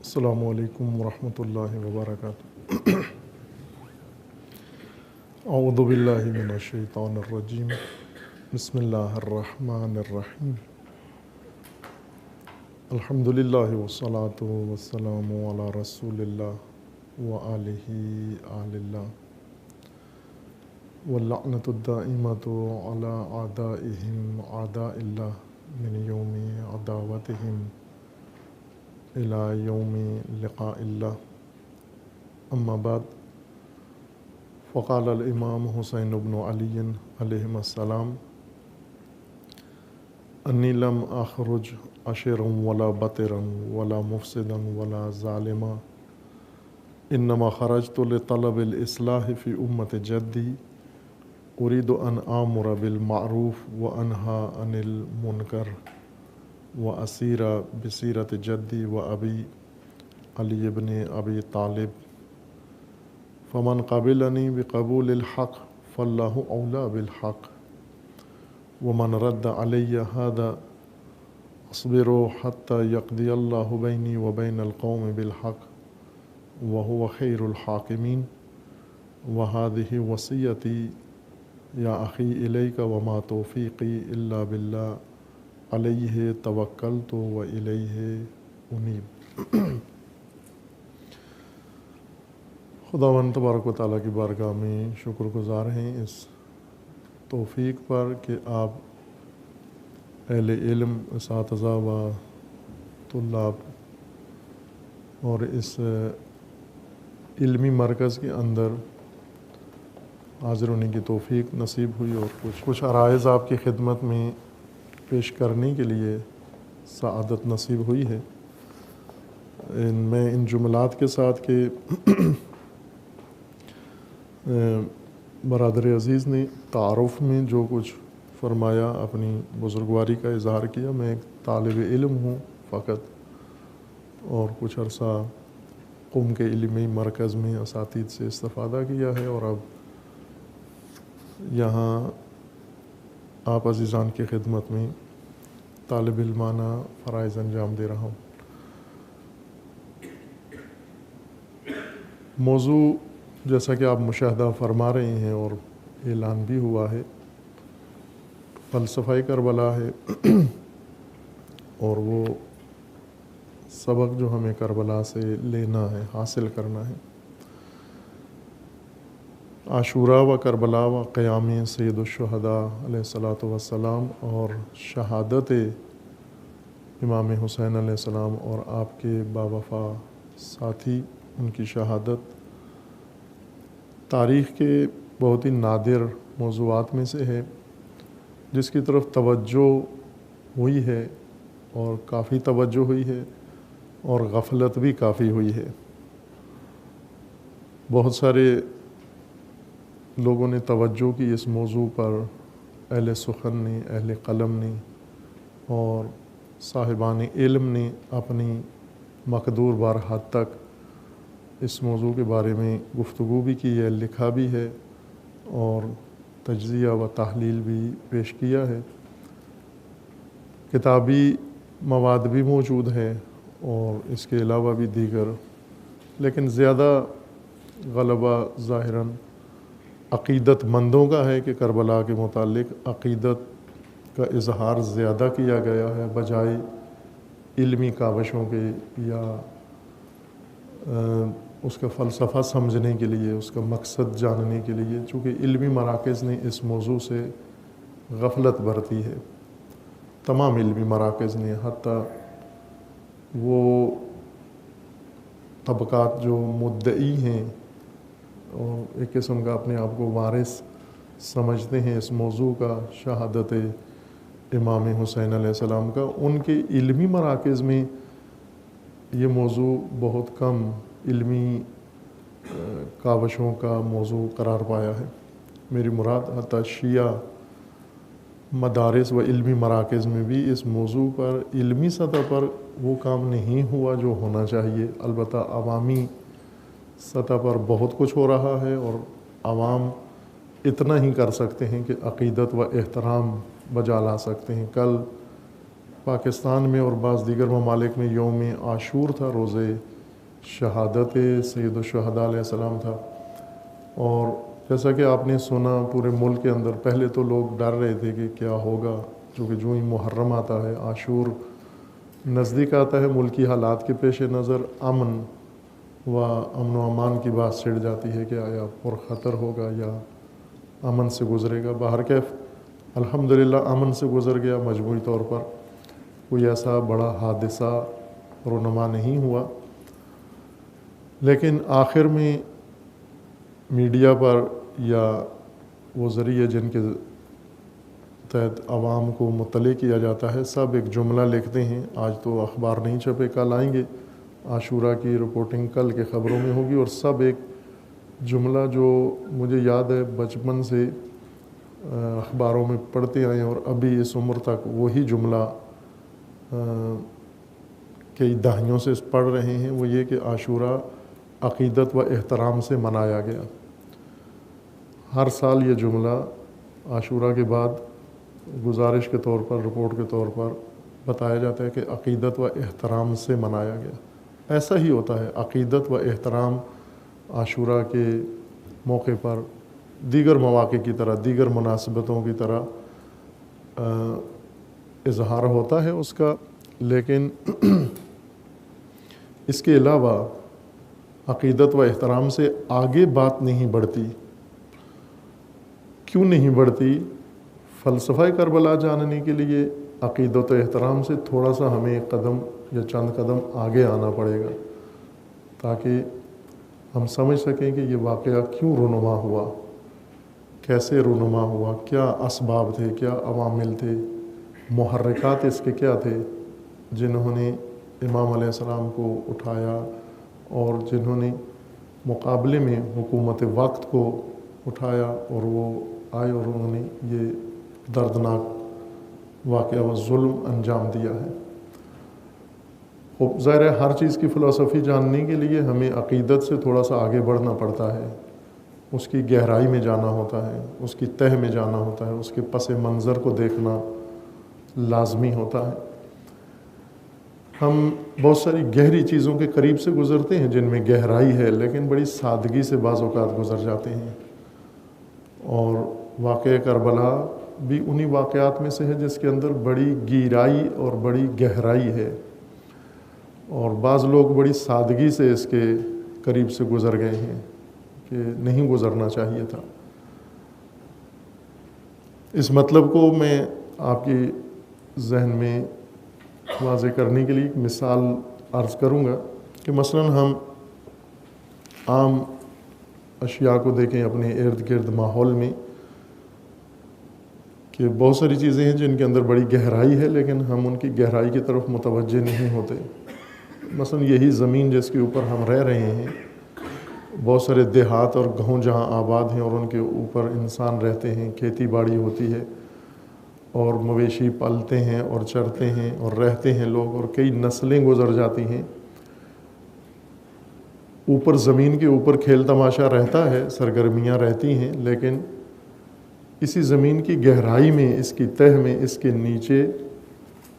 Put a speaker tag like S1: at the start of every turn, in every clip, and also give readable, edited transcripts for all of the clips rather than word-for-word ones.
S1: السلام علیکم ورحمۃ اللہ وبرکاتہ۔ اعوذ باللہ من الشیطان الرجیم، بسم اللہ الرحمن الرحیم۔ الحمد للہ والصلاة والسلام علی رسول اللہ وآلہ آل اللہ، واللعنۃ الدائمۃ علی اعدائہم اعداء اللہ من یوم عداوتہم الی یوم لقاء اللہ، اما بعد، فقال الامام حسین بن علی علیہ السلام: انی لم اخرج عشرا ولا بطرا ولا مفسدا ولا ظالما، انما خرجت لطلب الاصلاح فی امت جدی، اريد ان آمر بالمعروف وانہا عن المنکر واسیر بسیرت جدی وابی علی بن ابی طالب، فمن قبلنی بقبول الحق فاللہ اولی بالحق، ومن رد علی هذا اصبر حتی یقضی اللہ بینی وبین القوم بالحق وهو خیر الحاکمین، وهذه وصیتی یا اخی الیک وما توفیقی الا باللہ علیہ توکلت والیہ انیب۔ خداوند تبارک و تعالیٰ کی بارگاہ میں شکر گزار ہیں اس توفیق پر کہ آپ اہل علم، اساتذہ و طلاب اور اس علمی مرکز کے اندر حاضر ہونے کی توفیق نصیب ہوئی، اور کچھ عرائض آپ کی خدمت میں پیش کرنے کے لیے سعادت نصیب ہوئی ہے۔ میں ان جملات کے ساتھ کہ برادر عزیز نے تعارف میں جو کچھ فرمایا، اپنی بزرگواری کا اظہار کیا، میں ایک طالب علم ہوں فقط، اور کچھ عرصہ قم کے علمی مرکز میں اساتذہ سے استفادہ کیا ہے، اور اب یہاں آپ عزیزان کی خدمت میں طالب علمانہ فرائض انجام دے رہا ہوں۔ موضوع جیسا کہ آپ مشاہدہ فرما رہے ہیں اور اعلان بھی ہوا ہے، فلسفہ کربلا ہے، اور وہ سبق جو ہمیں کربلا سے لینا ہے، حاصل کرنا ہے۔ عاشوراء و کربلا و قیام سید الشہداء علیہ الصلاۃ والسلام، اور شہادت امام حسین علیہ السلام اور آپ کے باوفا ساتھی، ان کی شہادت تاریخ کے بہت ہی نادر موضوعات میں سے ہے، جس کی طرف توجہ ہوئی ہے، اور کافی توجہ ہوئی ہے، اور غفلت بھی کافی ہوئی ہے۔ بہت سارے لوگوں نے توجہ کی اس موضوع پر، اہل سخن نے، اہل قلم نے، اور صاحبان علم نے اپنی مقدور بار حد تک اس موضوع کے بارے میں گفتگو بھی کی ہے، لکھا بھی ہے، اور تجزیہ و تحلیل بھی پیش کیا ہے۔ کتابی مواد بھی موجود ہے، اور اس کے علاوہ بھی دیگر، لیکن زیادہ غلبہ ظاہراً عقیدت مندوں کا ہے کہ کربلا کے متعلق عقیدت کا اظہار زیادہ کیا گیا ہے بجائے علمی کاوشوں کے، یا اس کا فلسفہ سمجھنے کے لیے، اس کا مقصد جاننے کے لیے، چونکہ علمی مراکز نے اس موضوع سے غفلت برتی ہے، تمام علمی مراکز نے، حتیٰ وہ طبقات جو مدعی ہیں اور ایک قسم کا اپنے آپ کو وارث سمجھتے ہیں اس موضوع کا، شہادت امام حسین علیہ السلام کا، ان کے علمی مراکز میں یہ موضوع بہت کم علمی کاوشوں کا موضوع قرار پایا ہے۔ میری مراد حتیٰ شیعہ مدارس و علمی مراکز میں بھی اس موضوع پر علمی سطح پر وہ کام نہیں ہوا جو ہونا چاہیے۔ البتہ عوامی سطح پر بہت کچھ ہو رہا ہے، اور عوام اتنا ہی کر سکتے ہیں کہ عقیدت و احترام بجا لا سکتے ہیں۔ کل پاکستان میں اور بعض دیگر ممالک میں یوم عاشور تھا، روزے شہادت سید الشہداء علیہ السلام تھا۔ اور جیسا کہ آپ نے سنا پورے ملک کے اندر پہلے تو لوگ ڈر رہے تھے کہ کیا ہوگا، چونکہ جو ہی محرم آتا ہے، عاشور نزدیک آتا ہے، ملکی حالات کے پیش نظر امن و امان کی بات چھڑ جاتی ہے کہ آیا پرخطر ہوگا یا امن سے گزرے گا۔ بہرکیف الحمدللہ امن سے گزر گیا، مجموعی طور پر کوئی ایسا بڑا حادثہ رونما نہیں ہوا۔ لیکن آخر میں میڈیا پر یا وہ ذریعے جن کے تحت عوام کو مطلع کیا جاتا ہے، سب ایک جملہ لکھتے ہیں، آج تو اخبار نہیں چھپے، کل آئیں گے، عاشورہ کی رپورٹنگ کل کے خبروں میں ہوگی، اور سب ایک جملہ جو مجھے یاد ہے بچپن سے اخباروں میں پڑھتے آئے ہیں اور ابھی اس عمر تک وہی جملہ کئی دہائیوں سے پڑھ رہے ہیں، وہ یہ کہ عاشورہ عقیدت و احترام سے منایا گیا۔ ہر سال یہ جملہ عاشورہ کے بعد گزارش کے طور پر، رپورٹ کے طور پر بتایا جاتا ہے کہ عقیدت و احترام سے منایا گیا۔ ایسا ہی ہوتا ہے، عقیدت و احترام عاشورہ کے موقع پر دیگر مواقع کی طرح، دیگر مناسبتوں کی طرح اظہار ہوتا ہے اس کا، لیکن اس کے علاوہ عقیدت و احترام سے آگے بات نہیں بڑھتی۔ کیوں نہیں بڑھتی؟ فلسفہ کربلا جاننے کے لیے عقیدت و احترام سے تھوڑا سا ہمیں ایک قدم یا چند قدم آگے آنا پڑے گا، تاکہ ہم سمجھ سکیں کہ یہ واقعہ کیوں رونما ہوا، کیسے رونما ہوا، کیا اسباب تھے، کیا عوامل تھے، محرکات اس کے کیا تھے جنہوں نے امام علیہ السلام کو اٹھایا اور جنہوں نے مقابلے میں حکومت وقت کو اٹھایا اور وہ آئے اور انہوں نے یہ دردناک واقعہ و ظلم انجام دیا ہے۔ خوب ظاہر ہے ہر چیز کی فلسفی جاننے کے لیے ہمیں عقیدت سے تھوڑا سا آگے بڑھنا پڑتا ہے، اس کی گہرائی میں جانا ہوتا ہے، اس کی تہ میں جانا ہوتا ہے، اس کے پس منظر کو دیکھنا لازمی ہوتا ہے۔ ہم بہت ساری گہری چیزوں کے قریب سے گزرتے ہیں جن میں گہرائی ہے، لیکن بڑی سادگی سے بعض اوقات گزر جاتے ہیں، اور واقعہ کربلا بھی انہی واقعات میں سے ہے جس کے اندر بڑی گہرائی اور بڑی گہرائی ہے، اور بعض لوگ بڑی سادگی سے اس کے قریب سے گزر گئے ہیں کہ نہیں گزرنا چاہیے تھا۔ اس مطلب کو میں آپ کی ذہن میں واضح کرنے کے لیے ایک مثال عرض کروں گا کہ مثلا ہم عام اشیاء کو دیکھیں اپنے ارد گرد ماحول میں، کہ بہت ساری چیزیں ہیں جن کے اندر بڑی گہرائی ہے لیکن ہم ان کی گہرائی کی طرف متوجہ نہیں ہوتے۔ مثلا یہی زمین جس کے اوپر ہم رہ رہے ہیں، بہت سارے دیہات اور گاؤں جہاں آباد ہیں اور ان کے اوپر انسان رہتے ہیں، کھیتی باڑی ہوتی ہے اور مویشی پالتے ہیں اور چرتے ہیں اور رہتے ہیں لوگ، اور کئی نسلیں گزر جاتی ہیں۔ اوپر زمین کے اوپر کھیل تماشا رہتا ہے، سرگرمیاں رہتی ہیں، لیکن اسی زمین کی گہرائی میں، اس کی تہ میں، اس کے نیچے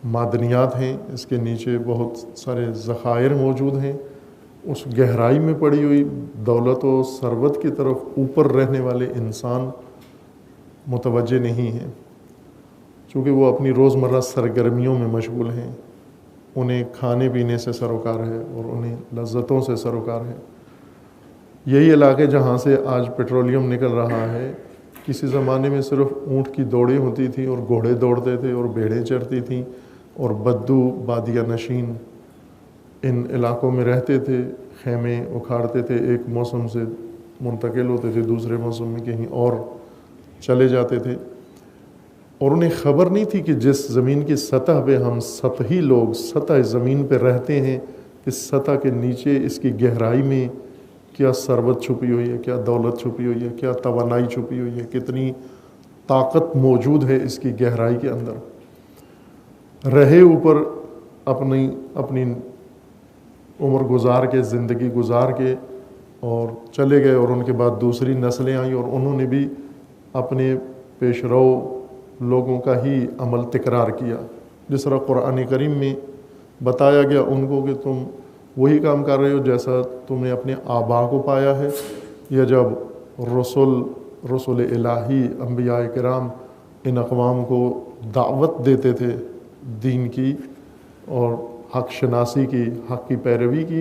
S1: معدنیات ہیں، اس کے نیچے بہت سارے ذخائر موجود ہیں۔ اس گہرائی میں پڑی ہوئی دولت و ثروت کی طرف اوپر رہنے والے انسان متوجہ نہیں ہیں، چونکہ وہ اپنی روزمرہ سرگرمیوں میں مشغول ہیں، انہیں کھانے پینے سے سروکار ہے اور انہیں لذتوں سے سروکار ہے۔ یہی علاقے جہاں سے آج پیٹرولیم نکل رہا ہے، کسی زمانے میں صرف اونٹ کی دوڑیں ہوتی تھیں اور گھوڑے دوڑتے تھے اور بھیڑیں چرتی تھیں، اور بدو بادیہ نشین ان علاقوں میں رہتے تھے، خیمے اکھاڑتے تھے، ایک موسم سے منتقل ہوتے تھے دوسرے موسم میں کہیں اور چلے جاتے تھے، اور انہیں خبر نہیں تھی کہ جس زمین کی سطح پہ ہم سطحی لوگ سطح زمین پہ رہتے ہیں، اس سطح کے نیچے اس کی گہرائی میں کیا ثروت چھپی ہوئی ہے، کیا دولت چھپی ہوئی ہے، کیا توانائی چھپی ہوئی ہے، کتنی طاقت موجود ہے اس کی گہرائی کے اندر۔ رہے اوپر اپنی عمر گزار کے، زندگی گزار کے اور چلے گئے، اور ان کے بعد دوسری نسلیں آئیں اور انہوں نے بھی اپنے پیش رو لوگوں کا ہی عمل تکرار کیا، جس طرح قرآن کریم میں بتایا گیا ان کو کہ تم وہی کام کر رہے ہو جیسا تم نے اپنے آبا کو پایا ہے، یا جب رسول الہی انبیاء کرام ان اقوام کو دعوت دیتے تھے دین کی اور حق شناسی کی، حق کی پیروی کی،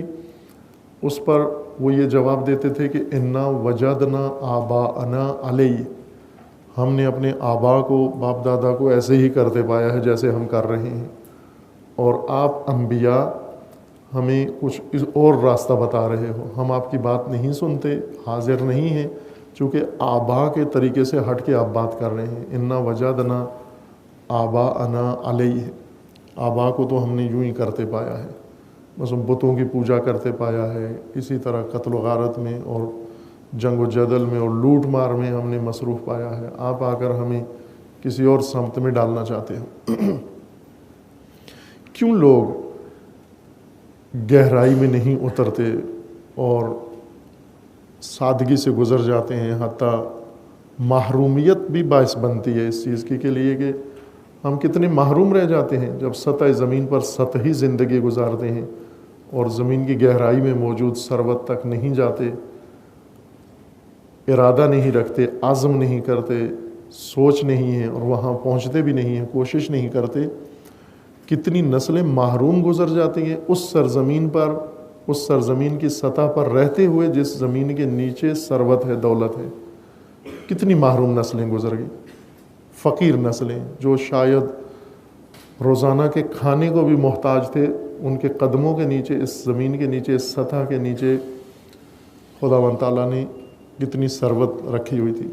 S1: اس پر وہ یہ جواب دیتے تھے کہ انا وجدنا آباءنا علیہ، ہم نے اپنے آبا کو، باپ دادا کو ایسے ہی کرتے پایا ہے جیسے ہم کر رہے ہیں، اور آپ انبیاء ہمیں کچھ اور راستہ بتا رہے ہو، ہم آپ کی بات نہیں سنتے، حاضر نہیں ہیں، چونکہ آبا کے طریقے سے ہٹ کے آپ بات کر رہے ہیں۔ انا وجدنا آباءنا علیہ، آبا کو تو ہم نے یوں ہی کرتے پایا ہے، بس بتوں کی پوجا کرتے پایا ہے، اسی طرح قتل و غارت میں اور جنگ و جدل میں اور لوٹ مار میں ہم نے مصروف پایا ہے، آپ آ کر ہمیں کسی اور سمت میں ڈالنا چاہتے ہیں۔ کیوں لوگ گہرائی میں نہیں اترتے اور سادگی سے گزر جاتے ہیں، حتیٰ محرومیت بھی باعث بنتی ہے اس چیز کی کے لیے کہ ہم کتنے محروم رہ جاتے ہیں جب سطح زمین پر سطحی زندگی گزارتے ہیں اور زمین کی گہرائی میں موجود ثروت تک نہیں جاتے، ارادہ نہیں رکھتے، عزم نہیں کرتے، سوچ نہیں ہے اور وہاں پہنچتے بھی نہیں ہیں، کوشش نہیں کرتے۔ کتنی نسلیں محروم گزر جاتی ہیں اس سرزمین پر، اس سرزمین کی سطح پر رہتے ہوئے جس زمین کے نیچے ثروت ہے، دولت ہے، کتنی محروم نسلیں گزر گئی، فقیر نسلیں جو شاید روزانہ کے کھانے کو بھی محتاج تھے، ان کے قدموں کے نیچے، اس زمین کے نیچے، اس سطح کے نیچے خداوند تعالیٰ نے کتنی ثروت رکھی ہوئی تھی۔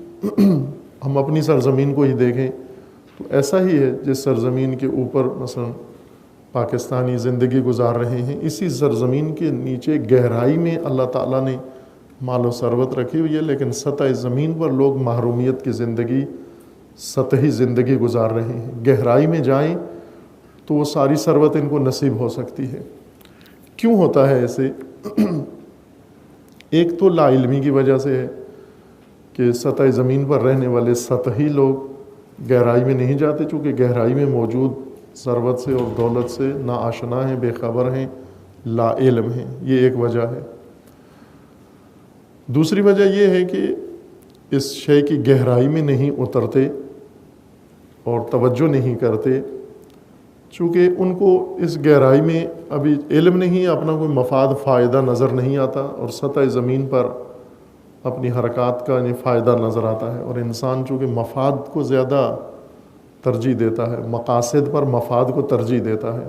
S1: ہم اپنی سرزمین کو ہی دیکھیں تو ایسا ہی ہے، جس سرزمین کے اوپر مثلا پاکستانی زندگی گزار رہے ہیں، اسی سرزمین کے نیچے گہرائی میں اللہ تعالیٰ نے مال و ثروت رکھی ہوئی ہے، لیکن سطح زمین پر لوگ محرومیت کی زندگی، سطحی زندگی گزار رہے ہیں۔ گہرائی میں جائیں تو وہ ساری ثروت ان کو نصیب ہو سکتی ہے۔ کیوں ہوتا ہے ایسے؟ ایک تو لا علمی کی وجہ سے ہے کہ سطح زمین پر رہنے والے سطحی لوگ گہرائی میں نہیں جاتے، چونکہ گہرائی میں موجود ثروت سے اور دولت سے نا آشنا ہیں، بے خبر ہیں، لا علم ہیں، یہ ایک وجہ ہے۔ دوسری وجہ یہ ہے کہ اس شے کی گہرائی میں نہیں اترتے اور توجہ نہیں کرتے، چونکہ ان کو اس گہرائی میں ابھی علم نہیں، اپنا کوئی مفاد فائدہ نظر نہیں آتا، اور سطح زمین پر اپنی حرکات کا انہیں فائدہ نظر آتا ہے، اور انسان چونکہ مفاد کو زیادہ ترجیح دیتا ہے، مقاصد پر مفاد کو ترجیح دیتا ہے،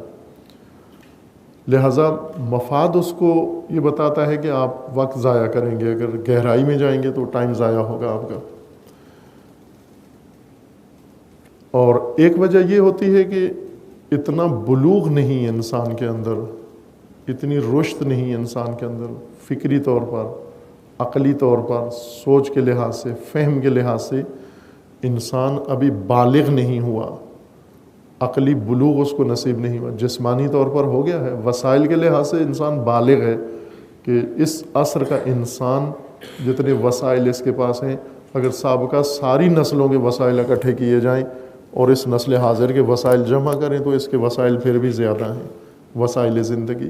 S1: لہٰذا مفاد اس کو یہ بتاتا ہے کہ آپ وقت ضائع کریں گے، اگر گہرائی میں جائیں گے تو ٹائم ضائع ہوگا آپ کا۔ اور ایک وجہ یہ ہوتی ہے کہ اتنا بلوغ نہیں انسان کے اندر، اتنی رشد نہیں انسان کے اندر، فکری طور پر، عقلی طور پر، سوچ کے لحاظ سے، فہم کے لحاظ سے انسان ابھی بالغ نہیں ہوا، عقلی بلوغ اس کو نصیب نہیں ہوا۔ جسمانی طور پر ہو گیا ہے، وسائل کے لحاظ سے انسان بالغ ہے کہ اس عصر کا انسان جتنے وسائل اس کے پاس ہیں، اگر سابقہ ساری نسلوں کے وسائل اکٹھے کیے جائیں اور اس نسل حاضر کے وسائل جمع کریں تو اس کے وسائل پھر بھی زیادہ ہیں، وسائل زندگی۔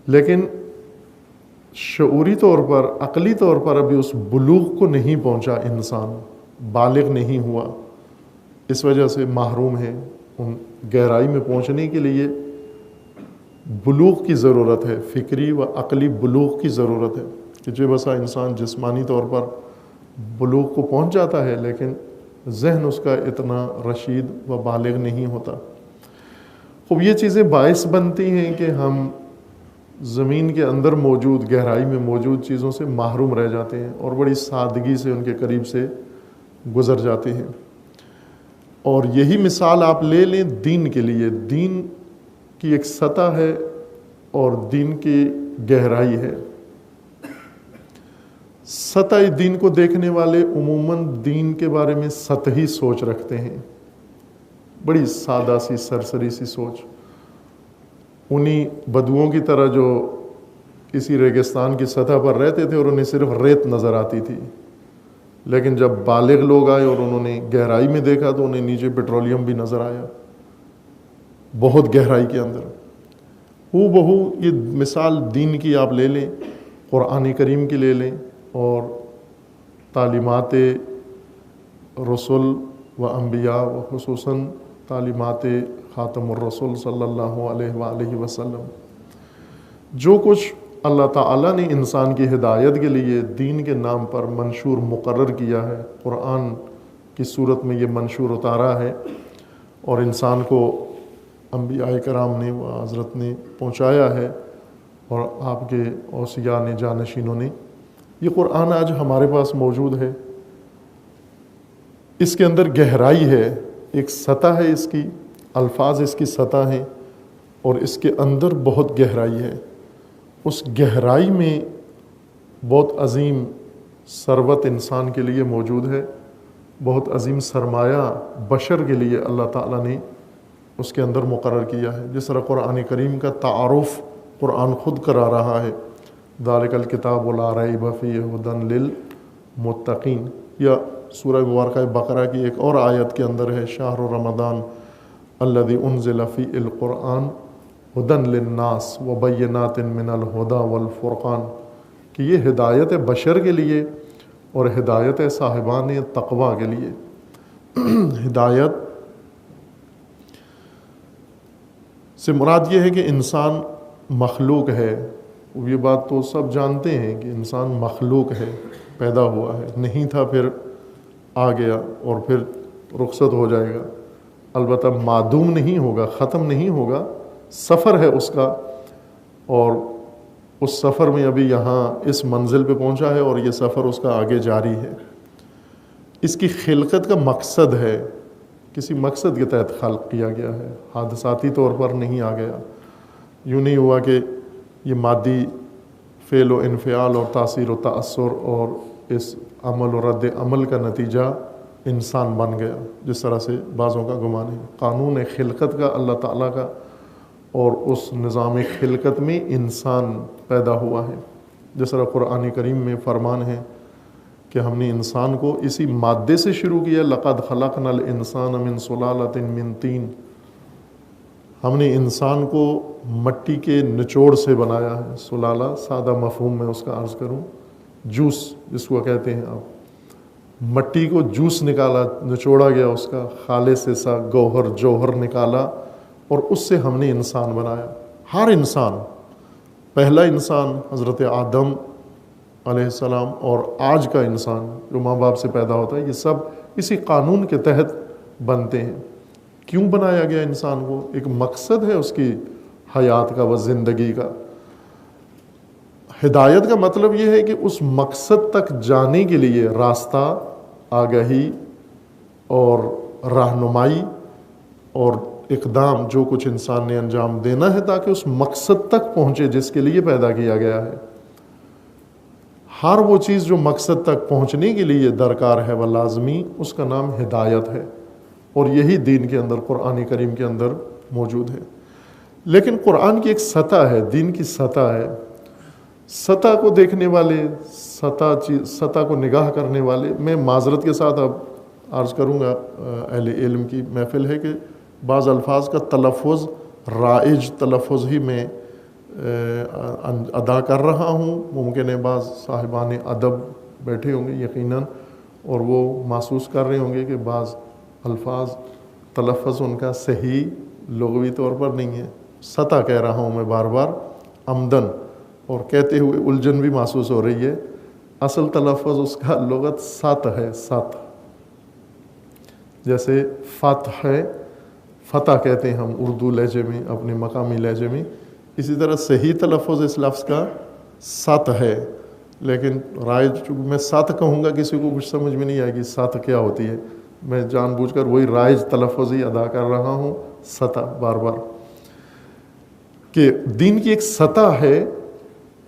S1: لیکن شعوری طور پر، عقلی طور پر ابھی اس بلوغ کو نہیں پہنچا، انسان بالغ نہیں ہوا، اس وجہ سے محروم ہے۔ ان گہرائی میں پہنچنے کے لیے بلوغ کی ضرورت ہے، فکری و عقلی بلوغ کی ضرورت ہے، کہ جو بسا انسان جسمانی طور پر بلوغ کو پہنچ جاتا ہے لیکن ذہن اس کا اتنا رشید و بالغ نہیں ہوتا۔ خوب یہ چیزیں باعث بنتی ہیں کہ ہم زمین کے اندر موجود، گہرائی میں موجود چیزوں سے محروم رہ جاتے ہیں اور بڑی سادگی سے ان کے قریب سے گزر جاتے ہیں۔ اور یہی مثال آپ لے لیں دین کے لیے، دین کی ایک سطح ہے اور دین کی گہرائی ہے۔ سطح دین کو دیکھنے والے عموماً دین کے بارے میں سطحی سوچ رکھتے ہیں، بڑی سادہ سی سرسری سی سوچ، انہی بدوؤں کی طرح جو کسی ریگستان کی سطح پر رہتے تھے اور انہیں صرف ریت نظر آتی تھی، لیکن جب بالغ لوگ آئے اور انہوں نے گہرائی میں دیکھا تو انہیں نیچے پیٹرولیم بھی نظر آیا۔ بہت گہرائی کے اندر. ہو بہو یہ مثال دین کی آپ لے لیں، قرآن کریم کی لے لیں، اور تعلیمات رسول و انبیاء و خصوصاً تعلیمات خاتم الرسول صلی اللہ علیہ وآلہ وسلم. جو کچھ اللہ تعالیٰ نے انسان کی ہدایت کے لیے دین کے نام پر منشور مقرر کیا ہے، قرآن کی صورت میں یہ منشور اتارا ہے، اور انسان کو انبیاء کرام نے و حضرت نے پہنچایا ہے، اور آپ کے اوصیاء نے، جانشینوں نے. یہ قرآن آج ہمارے پاس موجود ہے. اس کے اندر گہرائی ہے، ایک سطح ہے اس کی، الفاظ اس کی سطح ہیں، اور اس کے اندر بہت گہرائی ہے. اس گہرائی میں بہت عظیم ثروت انسان کے لیے موجود ہے، بہت عظیم سرمایہ بشر کے لیے اللہ تعالیٰ نے اس کے اندر مقرر کیا ہے. جس طرح قرآن کریم کا تعارف قرآن خود کرا رہا ہے، ذالک الکتاب لا ریب فیہ ھدی للمتقین. یا سورہ مبارکہ بقرہ کی ایک اور آیت کے اندر ہے، شہر رمضان الذی انزل فیہ القرآن ھدی للناس وبینات من الھدی والفرقان، کہ یہ ہدایت بشر کے لیے اور ہدایت صاحبان تقویٰ کے لیے. ہدایت سے مراد یہ ہے کہ انسان مخلوق ہے. یہ بات تو سب جانتے ہیں کہ انسان مخلوق ہے، پیدا ہوا ہے، نہیں تھا پھر آ گیا اور پھر رخصت ہو جائے گا. البتہ معدوم نہیں ہوگا، ختم نہیں ہوگا، سفر ہے اس کا، اور اس سفر میں ابھی یہاں اس منزل پہ پہنچا ہے، اور یہ سفر اس کا آگے جاری ہے. اس کی خلقت کا مقصد ہے، کسی مقصد کے تحت خلق کیا گیا ہے، حادثاتی طور پر نہیں آ گیا. یوں نہیں ہوا کہ یہ مادی فعل و انفعال اور تاثیر و تأثر اور اس عمل و رد عمل کا نتیجہ انسان بن گیا، جس طرح سے بعضوں کا گمان ہے. قانون خلقت کا اللہ تعالیٰ کا، اور اس نظام خلقت میں انسان پیدا ہوا ہے. جس طرح قرآن کریم میں فرمان ہے کہ ہم نے انسان کو اسی مادے سے شروع کیا، لقد خلقنا الانسان من سلالۃ من طین. ہم نے انسان کو مٹی کے نچوڑ سے بنایا ہے. سلالہ سادہ مفہوم میں اس کا عرض کروں، جوس جس کو کہتے ہیں آپ، مٹی کو جوس نکالا، نچوڑا گیا، اس کا خالص حصہ گوہر جوہر نکالا، اور اس سے ہم نے انسان بنایا. ہر انسان، پہلا انسان حضرت آدم علیہ السلام اور آج کا انسان جو ماں باپ سے پیدا ہوتا ہے، یہ سب اسی قانون کے تحت بنتے ہیں. کیوں بنایا گیا انسان کو؟ ایک مقصد ہے اس کی حیات کا و زندگی کا. ہدایت کا مطلب یہ ہے کہ اس مقصد تک جانے کے لیے راستہ، آگہی اور رہنمائی اور اقدام جو کچھ انسان نے انجام دینا ہے تاکہ اس مقصد تک پہنچے جس کے لیے پیدا کیا گیا ہے. ہر وہ چیز جو مقصد تک پہنچنے کے لیے درکار ہے وہ لازمی، اس کا نام ہدایت ہے، اور یہی دین کے اندر، قرآن کریم کے اندر موجود ہے. لیکن قرآن کی ایک سطح ہے، دین کی سطح ہے. سطح کو دیکھنے والے، سطح کو نگاہ کرنے والے، میں معذرت کے ساتھ اب عرض کروں گا، اہل علم کی محفل ہے، کہ بعض الفاظ کا تلفظ رائج تلفظ ہی میں ادا کر رہا ہوں. ممکن ہے بعض صاحبان ادب بیٹھے ہوں گے یقیناً، اور وہ محسوس کر رہے ہوں گے کہ بعض الفاظ تلفظ ان کا صحیح لغوی طور پر نہیں ہے. سطح کہہ رہا ہوں میں بار بار عمدن، اور کہتے ہوئے الجھن بھی محسوس ہو رہی ہے. اصل تلفظ اس کا لغت سط ہے، سط، جیسے فتح ہے، فتح کہتے ہیں ہم اردو لہجے میں، اپنے مقامی لہجے میں، اسی طرح صحیح تلفظ اس لفظ کا سط ہے. لیکن رائج، چونکہ میں سط کہوں گا کسی کو کچھ سمجھ میں نہیں آئے گی سط کیا ہوتی ہے، میں جان بوجھ کر وہی رائج تلفظ ہی ادا کر رہا ہوں، سطح بار بار. کہ دین کی ایک سطح ہے،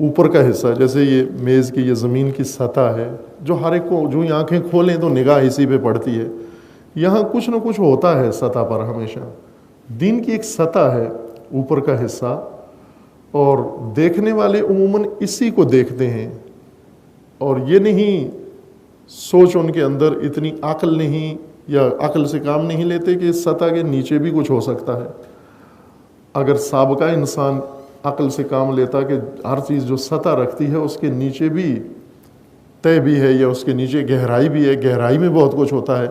S1: اوپر کا حصہ، جیسے یہ میز کی، یہ زمین کی سطح ہے، جو ہر ایک کو جو آنکھیں کھولیں تو نگاہ اسی پہ پڑتی ہے. یہاں کچھ نہ کچھ ہوتا ہے سطح پر ہمیشہ. دین کی ایک سطح ہے، اوپر کا حصہ، اور دیکھنے والے عموماً اسی کو دیکھتے ہیں، اور یہ نہیں سوچ ان کے اندر اتنی عقل نہیں، یا عقل سے کام نہیں لیتے کہ اس سطح کے نیچے بھی کچھ ہو سکتا ہے. اگر سابقہ انسان عقل سے کام لیتا کہ ہر چیز جو سطح رکھتی ہے اس کے نیچے بھی طے بھی ہے یا اس کے نیچے گہرائی بھی ہے، گہرائی میں بہت کچھ ہوتا ہے۔